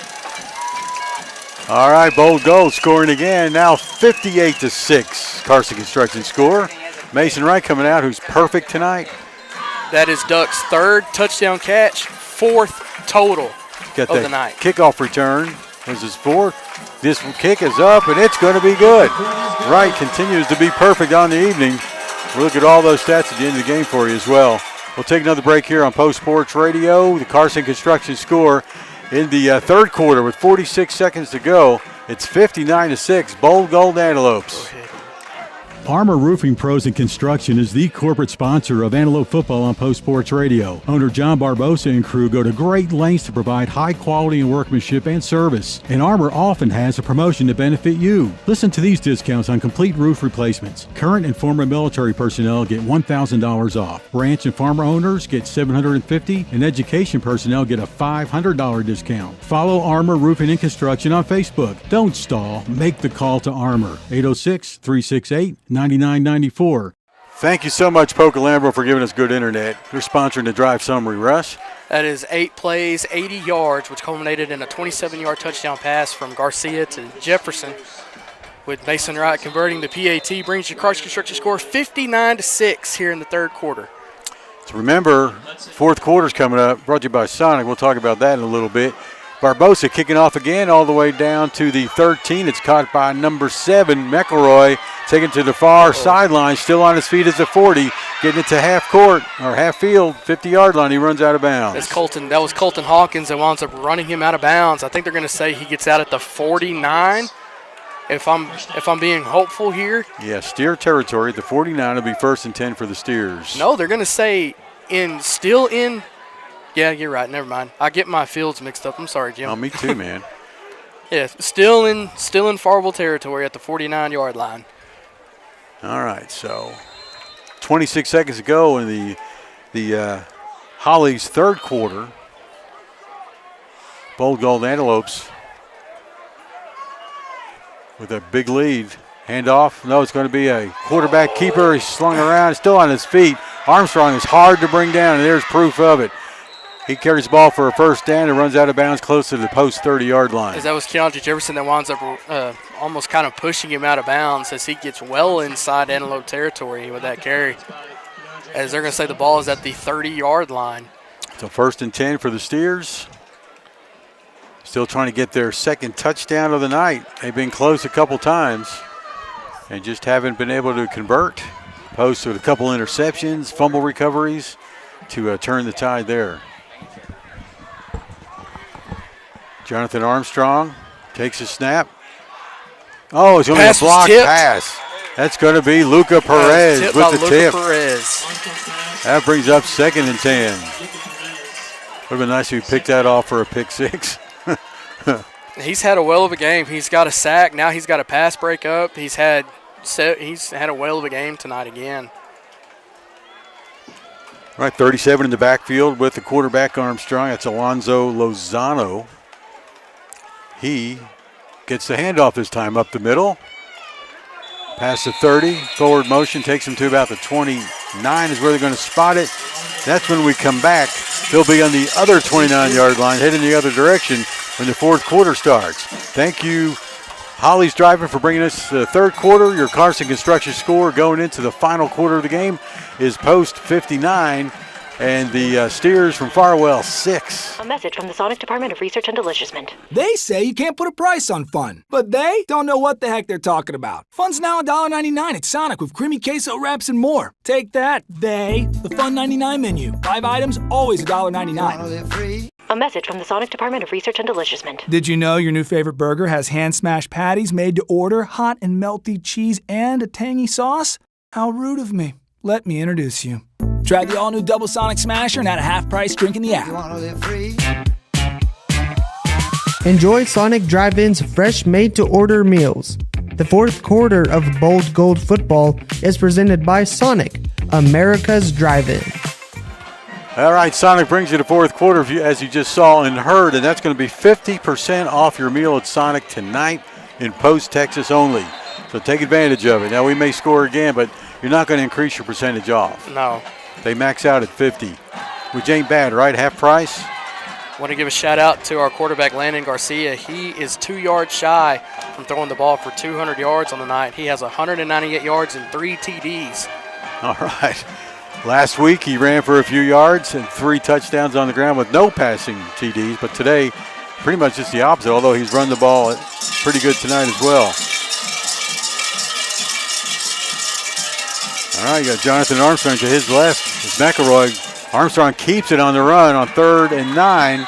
All right, bold goal, scoring again. Now 58-6. Carson Construction score. Mason Wright coming out, who's perfect tonight. That is Duck's 3rd touchdown catch, 4th total Got of the night. Kickoff return was his 4th. This kick is up, and it's going to be good. Wright continues to be perfect on the evening. We'll look at all those stats at the end of the game for you as well. We'll take another break here on Post Sports Radio. The Carson Construction score in the third quarter with 46 seconds to go. It's 59-6. Bold Gold Antelopes. Armor Roofing Pros and Construction is the corporate sponsor of Antelope Football on Post Sports Radio. Owner John Barbosa and crew go to great lengths to provide high quality and workmanship and service. And Armor often has a promotion to benefit you. Listen to these discounts on complete roof replacements. Current and former military personnel get $1,000 off. Ranch and farmer owners get $750, and education personnel get a $500 discount. Follow Armor Roofing and Construction on Facebook. Don't stall. Make the call to Armor. 806-368-9994. Thank you so much, Poca-Lambro, for giving us good internet. They're sponsoring the Drive Summary. Russ? That is 8 plays, 80 yards, which culminated in a 27-yard touchdown pass from Garcia to Jefferson. With Mason Wright converting the PAT, brings your Carson Construction score 59-6 here in the third quarter. So remember, fourth quarter's coming up, brought to you by Sonic. We'll talk about that in a little bit. Barbosa kicking off again all the way down to the 13. It's caught by number 7, McElroy, taken to the far sideline, still on his feet at the 40, getting it to half court or half field, 50-yard line. He runs out of bounds. That was Colton Hawkins that winds up running him out of bounds. I think they're going to say he gets out at the 49. If I'm being hopeful here. Yeah, Steer territory at the 49 will be 1st and 10 for the Steers. No, they're going to say still in. Yeah, you're right. Never mind. I get my fields mixed up. I'm sorry, Jim. Oh, me too, man. Yeah, still in Farwell territory at the 49-yard line. All right, so 26 seconds to go in the Holly's third quarter. Bold Gold Antelopes with a big lead. Handoff. No, it's going to be a quarterback keeper. He's slung around, still on his feet. Armstrong is hard to bring down, and there's proof of it. He carries the ball for a first down and runs out of bounds close to the post 30-yard line. As that was Keandre Jefferson that winds up almost kind of pushing him out of bounds as he gets well inside Antelope territory with that carry. As they're going to say the ball is at the 30-yard line. So 1st and 10 for the Steers. Still trying to get their second touchdown of the night. They've been close a couple times and just haven't been able to convert. Post with a couple interceptions, fumble recoveries to turn the tide there. Jonathan Armstrong takes a snap. Oh, it's going to be a blocked pass. That's going to be Luca Perez with the tip. Perez. That brings up 2nd and 10. Would have been nice if he picked that off for a pick 6. He's had a whale of a game. He's got a sack. Now he's got a pass breakup. He's had a whale of a game tonight again. All right, 37 in the backfield with the quarterback Armstrong. That's Alonzo Lozano. He gets the handoff this time up the middle. Past the 30, forward motion takes him to about the 29 is where they're going to spot it. That's when we come back. They'll be on the other 29-yard line, heading the other direction when the fourth quarter starts. Thank you, Holly's Driving, for bringing us the third quarter. Your Carson Construction score going into the final quarter of the game is Post 59 and the Steers from Farwell 6. A message from the Sonic Department of Research and Deliciousment. They say you can't put a price on fun, but they don't know what the heck they're talking about. Fun's now $1.99 at Sonic with creamy queso wraps and more. Take that, the Fun 99 menu. 5 items, always $1.99. A message from the Sonic Department of Research and Deliciousment. Did you know your new favorite burger has hand-smashed patties made to order, hot and melty cheese, and a tangy sauce? How rude of me. Let me introduce you. Try the all-new Double Sonic Smasher and add a half-price drink in the app. Enjoy Sonic Drive-In's fresh made-to-order meals. The fourth quarter of Bold Gold Football is presented by Sonic, America's Drive-In. All right, Sonic brings you the fourth quarter, as you just saw and heard, and that's going to be 50% off your meal at Sonic tonight in Post, Texas only. So take advantage of it. Now, we may score again, but you're not going to increase your percentage off. No. They max out at 50, which ain't bad, right? Half price? Want to give a shout out to our quarterback, Landon Garcia. He is 2 yards shy from throwing the ball for 200 yards on the night. He has 198 yards and 3 TDs. All right. Last week he ran for a few yards and 3 touchdowns on the ground with no passing TDs, but today pretty much just the opposite, although he's run the ball pretty good tonight as well. All right, you got Jonathan Armstrong to his left. It's McElroy. Armstrong keeps it on the run on 3rd and 9,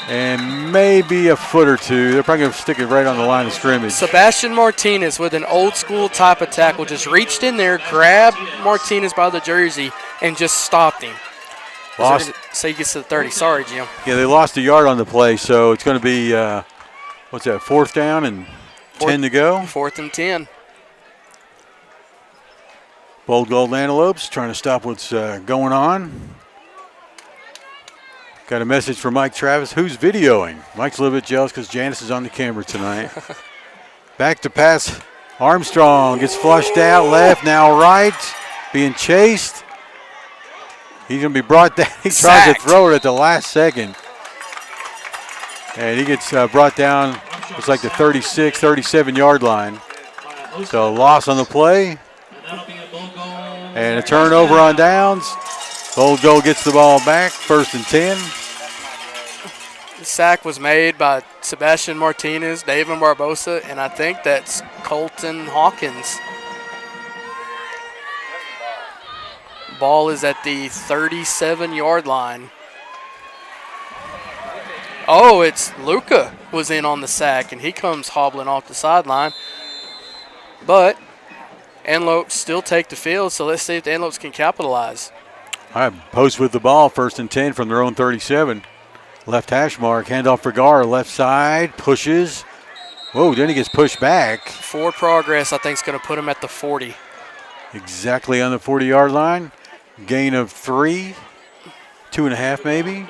and maybe a foot or two. They're probably going to stick it right on the line of scrimmage. Sebastian Martinez with an old-school type of tackle just reached in there, grabbed Martinez by the jersey, and just stopped him. Lost. So he gets to the 30. Sorry, Jim. Yeah, they lost a yard on the play, so it's going to be, 4th down and 10 to go? 4th and 10. Bold Gold Antelopes trying to stop what's going on. Got a message from Mike Travis. Who's videoing? Mike's a little bit jealous because Janice is on the camera tonight. Back to pass. Armstrong gets flushed out. Left, now right. Being chased. He's going to be brought down. He tries to throw it at the last second. And he gets brought down. It's like the 36, 37-yard line. So loss on the play. And a turnover on downs. Bold Gold gets the ball back, 1st and 10. The sack was made by Sebastian Martinez, David Barbosa, and I think that's Colton Hawkins. Ball is at the 37-yard line. Oh, it's Luca was in on the sack, and he comes hobbling off the sideline. But Antelopes still take the field, so let's see if the Antelopes can capitalize. All right, Post with the ball, 1st and 10 from their own 37. Left hash mark, handoff for Gar, left side, pushes. Whoa, then he gets pushed back. Forward progress, I think, is going to put him at the 40. Exactly on the 40-yard line. Gain of 3, 2.5 maybe.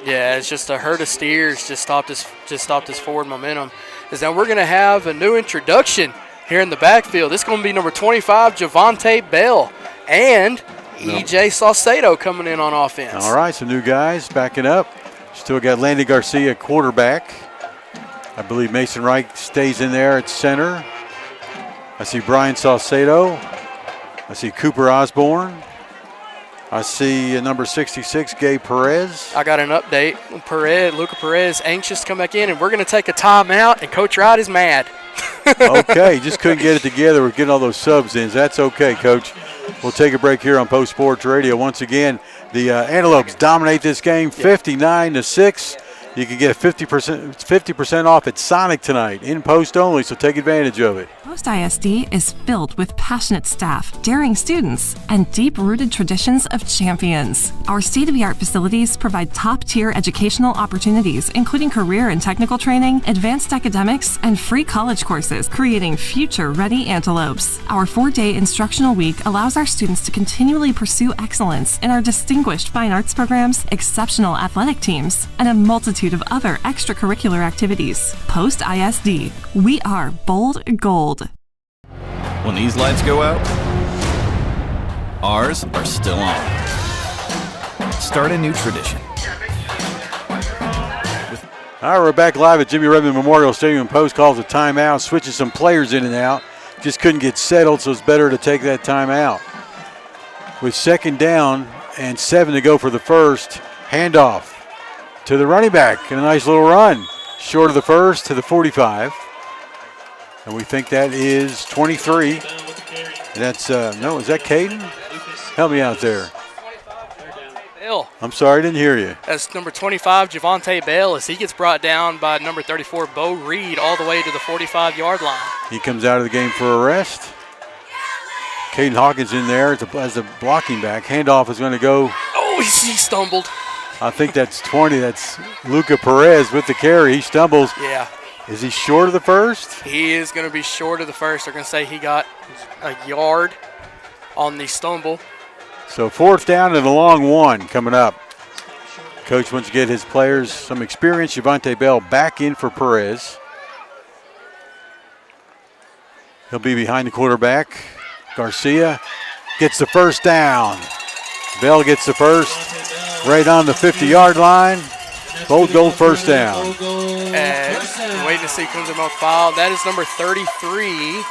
Yeah, it's just a herd of steers just stopped his forward momentum. Is now we're going to have a new introduction here in the backfield. This is going to be number 25, Javante Bell, and E.J. Saucedo coming in on offense. All right, some new guys backing up. Still got Landy Garcia, quarterback. I believe Mason Wright stays in there at center. I see Brian Saucedo. I see Cooper Osborne. I see number 66, Gabe Perez. I got an update. Luca Perez, anxious to come back in, and we're going to take a timeout, and Coach Wright is mad. Okay, just couldn't get it together. We're getting all those subs in. That's okay, Coach. We'll take a break here on Post Sports Radio. Once again, the Antelopes dominate this game 59-6. You can get 50% off at Sonic tonight, in Post only, so take advantage of it. Post ISD is filled with passionate staff, daring students, and deep-rooted traditions of champions. Our state-of-the-art facilities provide top-tier educational opportunities, including career and technical training, advanced academics, and free college courses, creating future-ready antelopes. Our 4-day instructional week allows our students to continually pursue excellence in our distinguished fine arts programs, exceptional athletic teams, and a multitude of other extracurricular activities. Post ISD, we are Bold Gold. When these lights go out, ours are still on. Start a new tradition. All right, we're back live at Jimmy Redmond Memorial Stadium. Post calls a timeout, switches some players in and out. Just couldn't get settled, so it's better to take that timeout. With 2nd down and 7 to go for the first, handoff to the running back, and a nice little run. Short of the first to the 45. And we think that is 23. That's, no, is that Caden? Help me out there. Bell. I'm sorry, I didn't hear you. That's number 25, Javante Bell, as he gets brought down by number 34, Bo Reed, all the way to the 45-yard line. He comes out of the game for a rest. Caden Hawkins in there as a blocking back. Handoff is going to go. Oh, he stumbled. I think that's 20. That's Luca Perez with the carry. He stumbles. Yeah. Is he short of the first? He is going to be short of the first. They're going to say he got a yard on the stumble. So 4th down and a long one coming up. Coach wants to get his players some experience. Javante Bell back in for Perez. He'll be behind the quarterback. Garcia gets the first down. Bell gets the first right on the 50-yard line. Bold goal first down. And waiting to see comes in the file. That is number 33.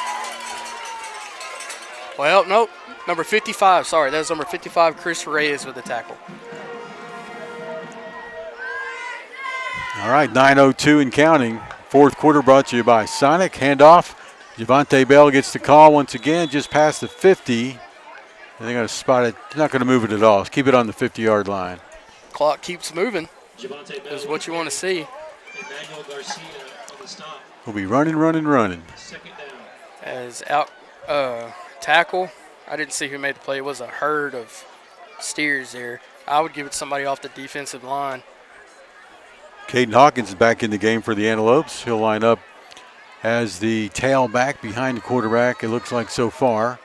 Well, nope. Number 55. Sorry, that was number 55, Chris Reyes with the tackle. All right, 9:02 and counting. 4th quarter brought to you by Sonic. Handoff. Javante Bell gets the call once again, just past the 50. And they're going to spot it. They're not going to move it at all. Just keep it on the 50-yard line. Clock keeps moving. Is what you want to see. We'll be running. As out tackle, I didn't see who made the play. It was a herd of steers there. I would give it to somebody off the defensive line. Caden Hawkins is back in the game for the Antelopes. He'll line up as the tailback behind the quarterback, it looks like so far.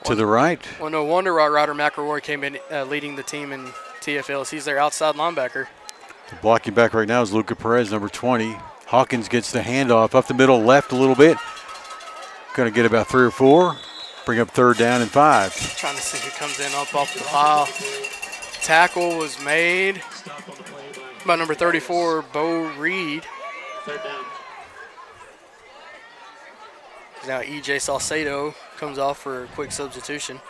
To the right. Well, no wonder Ryder McElroy came in leading the team in TFLs. He's their outside linebacker. The blocking back right now is Luca Perez, number 20. Hawkins gets the handoff up the middle, left a little bit. Going to get about 3 or 4. Bring up 3rd down and 5. Trying to see who comes in up off the file. Tackle was made by number 34, Bo Reed. 3rd down. Now E.J. Salcedo comes off for a quick substitution.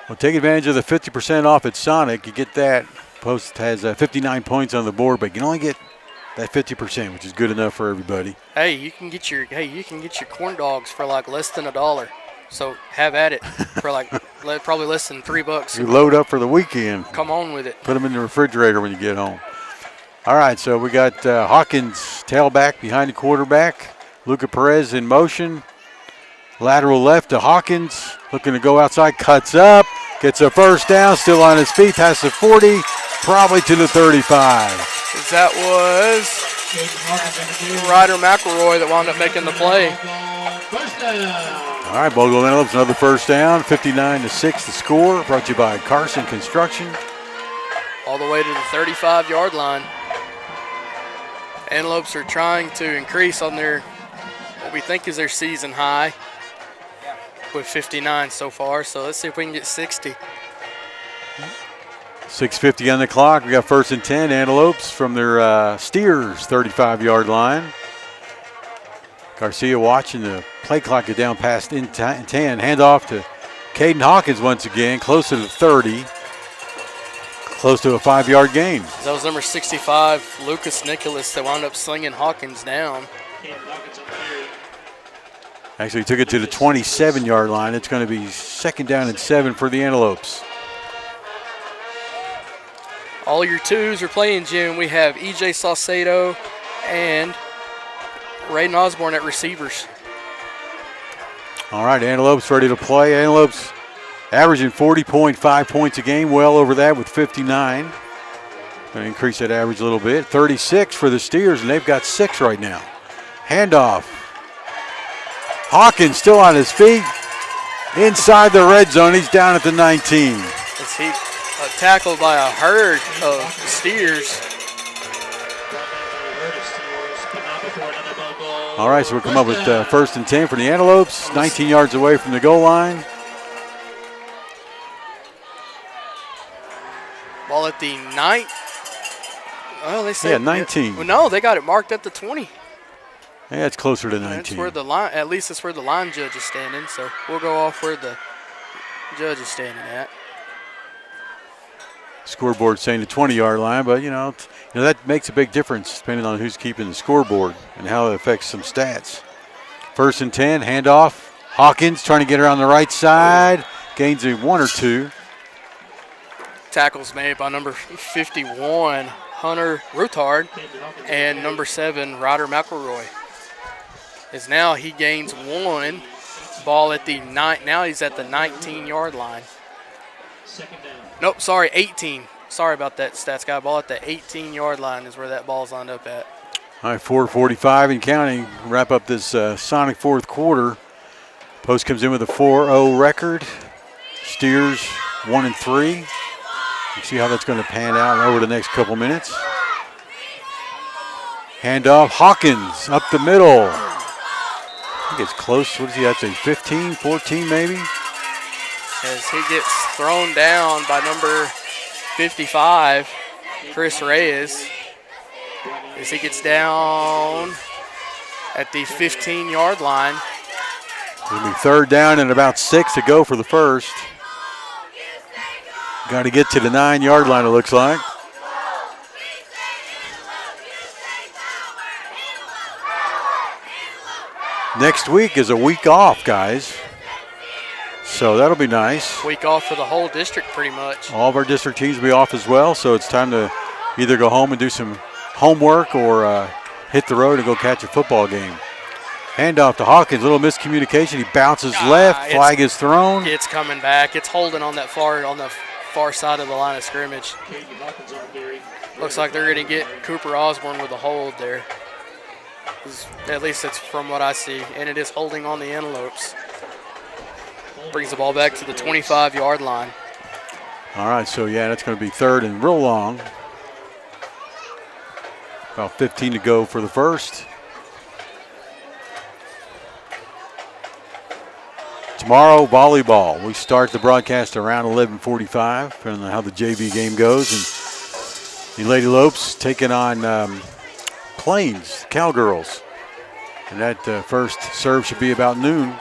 Well, take advantage of the 50% off at Sonic. You get that. Post has 59 points on the board, but you can only get that 50%, which is good enough for everybody. Hey, you can get your corn dogs for like less than $1. So have at it for like probably less than $3. You load up for the weekend. Come on with it. Put them in the refrigerator when you get home. All right, so we got Hawkins tailback behind the quarterback. Luca Perez in motion. Lateral left to Hawkins. Looking to go outside. Cuts up. Gets a first down. Still on his feet. Past the 40. Probably to the 35. That was Ryder McElroy that wound up making the play. All right, Bogle Antelopes, another first down. 59-6 the score. Brought to you by Carson Construction. All the way to the 35-yard line. Antelopes are trying to increase on their, what we think is their season high with 59 so far. So let's see if we can get 60. 6:50 on the clock. We got 1st and 10. Antelopes from their Steers 35-yard line. Garcia watching the play clock get down past 10. Handoff to Caden Hawkins once again, close to the 30. Close to a 5-yard gain. That was number 65, Lucas Nicholas, that wound up slinging Hawkins down. Actually took it to the 27-yard line. It's going to be 2nd down and 7 for the Antelopes. All your twos are playing, Jim. We have E.J. Salcedo and Raiden Osborne at receivers. All right, Antelopes ready to play. Antelopes averaging 40.5 points a game, well over that with 59. Going to increase that average a little bit. 36 for the Steers, and they've got 6 right now. Handoff. Hawkins still on his feet. Inside the red zone, he's down at the 19. Is he tackled by a herd of Steers? All right, so we'll come up with 1st and 10 for the Antelopes. 19 yards away from the goal line. Ball at the 9. Oh, they said. Yeah, 19. Well, no, they got it marked at the 20. Yeah, it's closer to 19. That's where the line, at least it's where the line judge is standing. So we'll go off where the judge is standing at. Scoreboard saying the 20-yard line, but you know that makes a big difference depending on who's keeping the scoreboard and how it affects some stats. 1st and 10, handoff. Hawkins trying to get around the right side. Gains a 1 or 2. tackles made by number 51, Hunter Routard, and number 7, Ryder McElroy. As now he gains 1, ball at the 9. Now he's at the 19-yard line. Nope, sorry, 18. Sorry about that, stats guy. Ball at the 18-yard line is where that ball's lined up at. All right, 4:45 and counting. Wrap up this Sonic fourth quarter. Post comes in with a 4-0 record. Steers 1-3. You see how that's going to pan out over the next couple minutes. Handoff, Hawkins up the middle. I think it's close. What does he have to say? 15, 14 maybe? As he gets thrown down by number 55, Chris Reyes. As he gets down at the 15-yard line. It'll be third down and about 6 to go for the first. Got to get to the 9-yard line, it looks like. Next week is a week off, guys. So that'll be nice. Week off for the whole district pretty much. All of our district teams will be off as well, so it's time to either go home and do some homework or hit the road and go catch a football game. Handoff to Hawkins, little miscommunication. He bounces left, flag is thrown. It's coming back. It's holding on the far side of the line of scrimmage. Looks like they're going to get Cooper Osborne with a hold there. At least that's from what I see, and it is holding on the Antelopes. Brings the ball back to the 25-yard line. All right, so yeah, that's going to be third and real long. About 15 to go for the first. Tomorrow, volleyball. We start the broadcast around 11:45, depending on how the JV game goes. And the Lady Lopes taking on Plains Cowgirls. And that first serve should be about noon.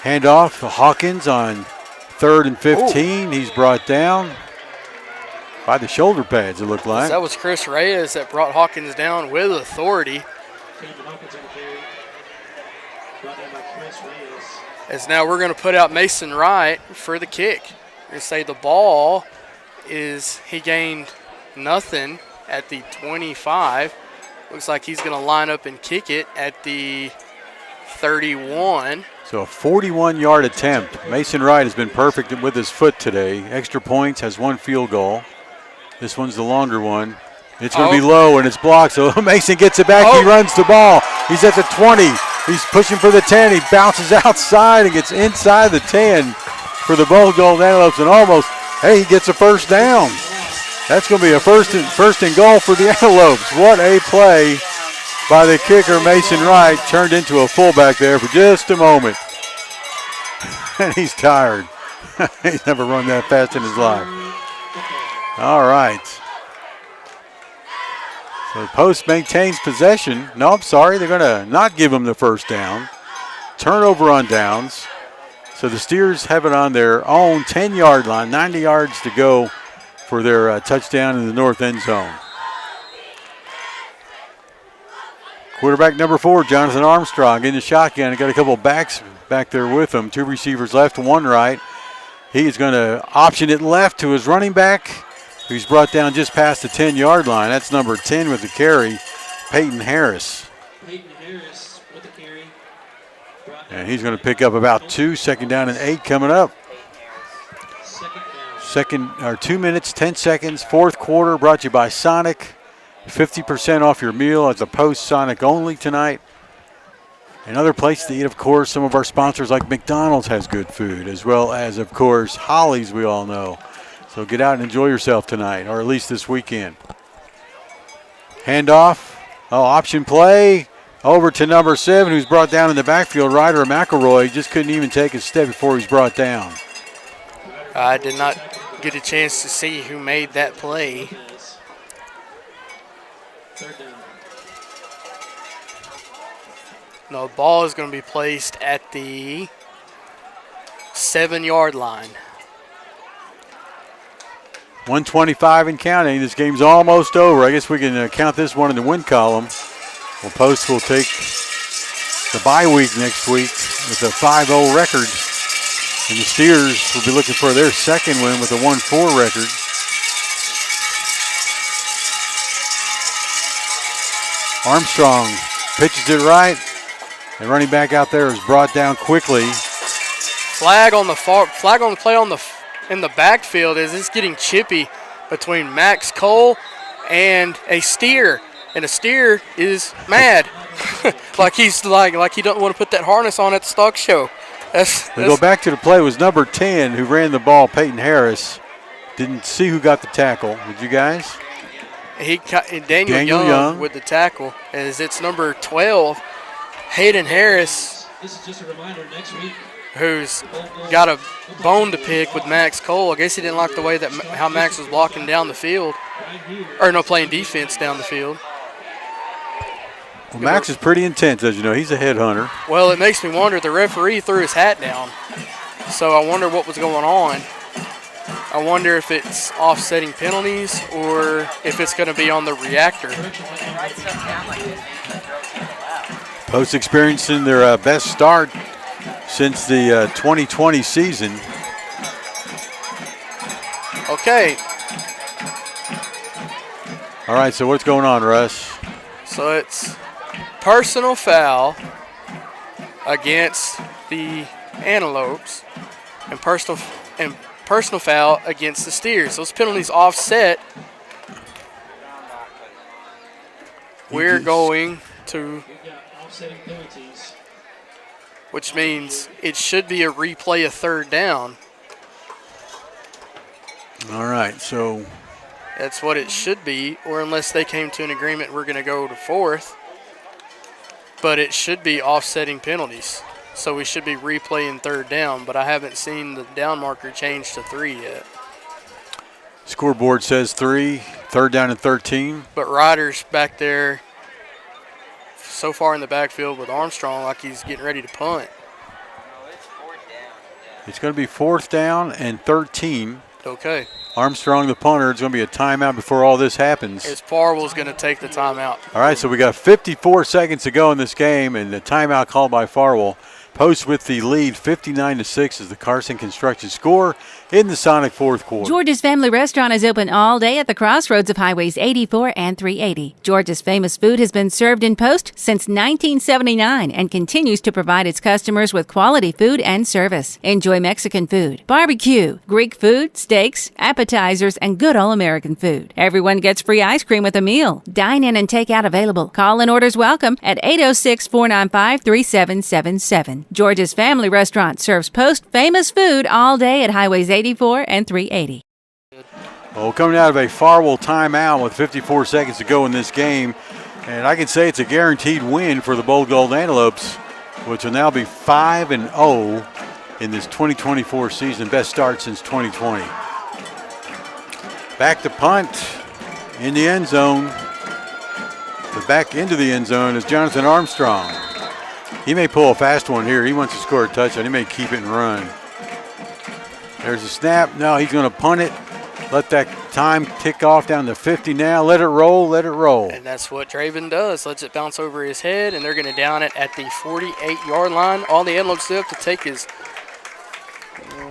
Handoff to Hawkins on 3rd and 15. Ooh. He's brought down by the shoulder pads, it looked like. That was Chris Reyes that brought Hawkins down with authority. As now we're going to put out Mason Wright for the kick. We're going to say the ball is, he gained nothing at the 25. Looks like he's going to line up and kick it at the 31. So a 41-yard attempt. Mason Wright has been perfect with his foot today. Extra points, has 1 field goal. This one's the longer one. It's going to be low and it's blocked, so Mason gets it back. He runs the ball. He's at the 20. He's pushing for the 10. He bounces outside and gets inside the 10 for the Bold Gold Antelopes, and almost, hey, he gets a first down. That's going to be a first and goal for the Antelopes. What a play by the kicker, Mason Wright. Turned into a fullback there for just a moment. And he's tired. He's never run that fast in his life. All right. So the Post maintains possession. No, I'm sorry. They're going to not give him the first down. Turnover on downs. So the Steers have it on their own 10-yard line. 90 yards to go for their touchdown in the north end zone. Quarterback number 4, Jonathan Armstrong, in the shotgun. Got a couple backs back there with him. 2 receivers left, 1 right. He is going to option it left to his running back, who's brought down just past the 10-yard line. That's number 10 with the carry, Peyton Harris. With the carry. And he's going to pick up about 2, 2nd down and 8 coming up. 2 minutes, 10 seconds, fourth quarter, brought to you by Sonic. 50% off your meal as a Post Sonic only tonight. Another place to eat, of course, some of our sponsors like McDonald's has good food, as well as, of course, Holly's, we all know. So get out and enjoy yourself tonight, or at least this weekend. Handoff, option play, over to number 7, who's brought down in the backfield, Ryder McElroy. Just couldn't even take a step before he's brought down. I did not get a chance to see who made that play. No, ball is going to be placed at the 7-yard line. 1:25 and counting. This game's almost over. I guess we can count this one in the win column. Well, Post will take the bye week next week with a 5-0 record. And the Steers will be looking for their second win with a 1-4 record. Armstrong pitches it right. And running back out there is brought down quickly. Flag on the play in the backfield as it's getting chippy between Max Cole and a Steer. And a Steer is mad. like he doesn't want to put that harness on at the stock show. We go back to the play. It was number 10 who ran the ball, Peyton Harris. Didn't see who got the tackle. Did you guys? Daniel Young with the tackle, as it's number 12, Hayden Harris. This is just a reminder, next week, who's got a bone to pick with Max Cole. I guess he didn't like the way how Max was blocking down the field, or playing defense down the field. Well, Max is pretty intense, as you know. He's a headhunter. Well, it makes me wonder. The referee threw his hat down, so I wonder what was going on. I wonder if it's offsetting penalties or if it's going to be on the reactor. Post experiencing their best start since the 2020 season. Okay. All right, so what's going on, Russ? So it's personal foul against the Antelopes and personal foul against the Steers. Those penalties offset. We're going to, which means it should be a replay of third down. All right, so that's what it should be, or unless they came to an agreement, we're going to go to fourth. But it should be offsetting penalties. So we should be replaying third down, but I haven't seen the down marker change to 3 yet. Scoreboard says 3, third down and 13. But Ryder's back there so far in the backfield with Armstrong like he's getting ready to punt. It's going to be fourth down and 13. Okay. Armstrong, the punter, it's going to be a timeout before all this happens. As Farwell's going to take the timeout. All right, so we got 54 seconds to go in this game, and the timeout called by Farwell. Post with the lead, 59-6 is the Carson Construction score in the Sonic fourth quarter. George's Family Restaurant is open all day at the crossroads of Highways 84 and 380. George's famous food has been served in Post since 1979 and continues to provide its customers with quality food and service. Enjoy Mexican food, barbecue, Greek food, steaks, appetizers, and good old American food. Everyone gets free ice cream with a meal. Dine in and take out available. Call and orders welcome at 806-495-3777. George's Family Restaurant serves Post famous food all day at Highways 84 and 380. Well, coming out of a Farwell timeout with 54 seconds to go in this game, and I can say it's a guaranteed win for the Bold Gold Antelopes, which will now be 5-0 in this 2024 season, best start since 2020. Back to punt in the end zone. The back into the end zone is Jonathan Armstrong. He may pull a fast one here. He wants to score a touchdown. He may keep it and run. There's a snap. No, he's going to punt it. Let that time tick off down to 50 now. Let it roll, let it roll. And that's what Draven does. Lets it bounce over his head, and they're going to down it at the 48-yard line. All the Antelopes do have to take is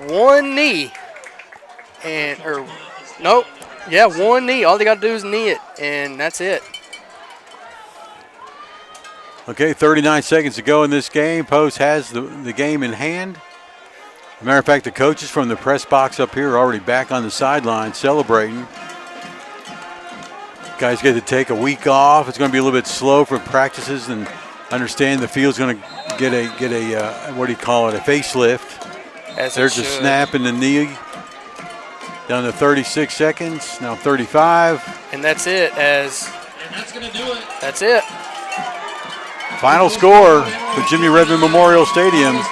one knee. One knee. All they got to do is knee it, and that's it. Okay, 39 seconds to go in this game. Post has the game in hand. As a matter of fact, the coaches from the press box up here are already back on the sideline celebrating. Guys get to take a week off. It's going to be a little bit slow for practices, and understand the field's going to get a what do you call it, a facelift. There's a snap in the knee. Down to 36 seconds, now 35. And that's it. And that's going to do it. That's it. Final score for Jimmy Redmond Memorial Stadium.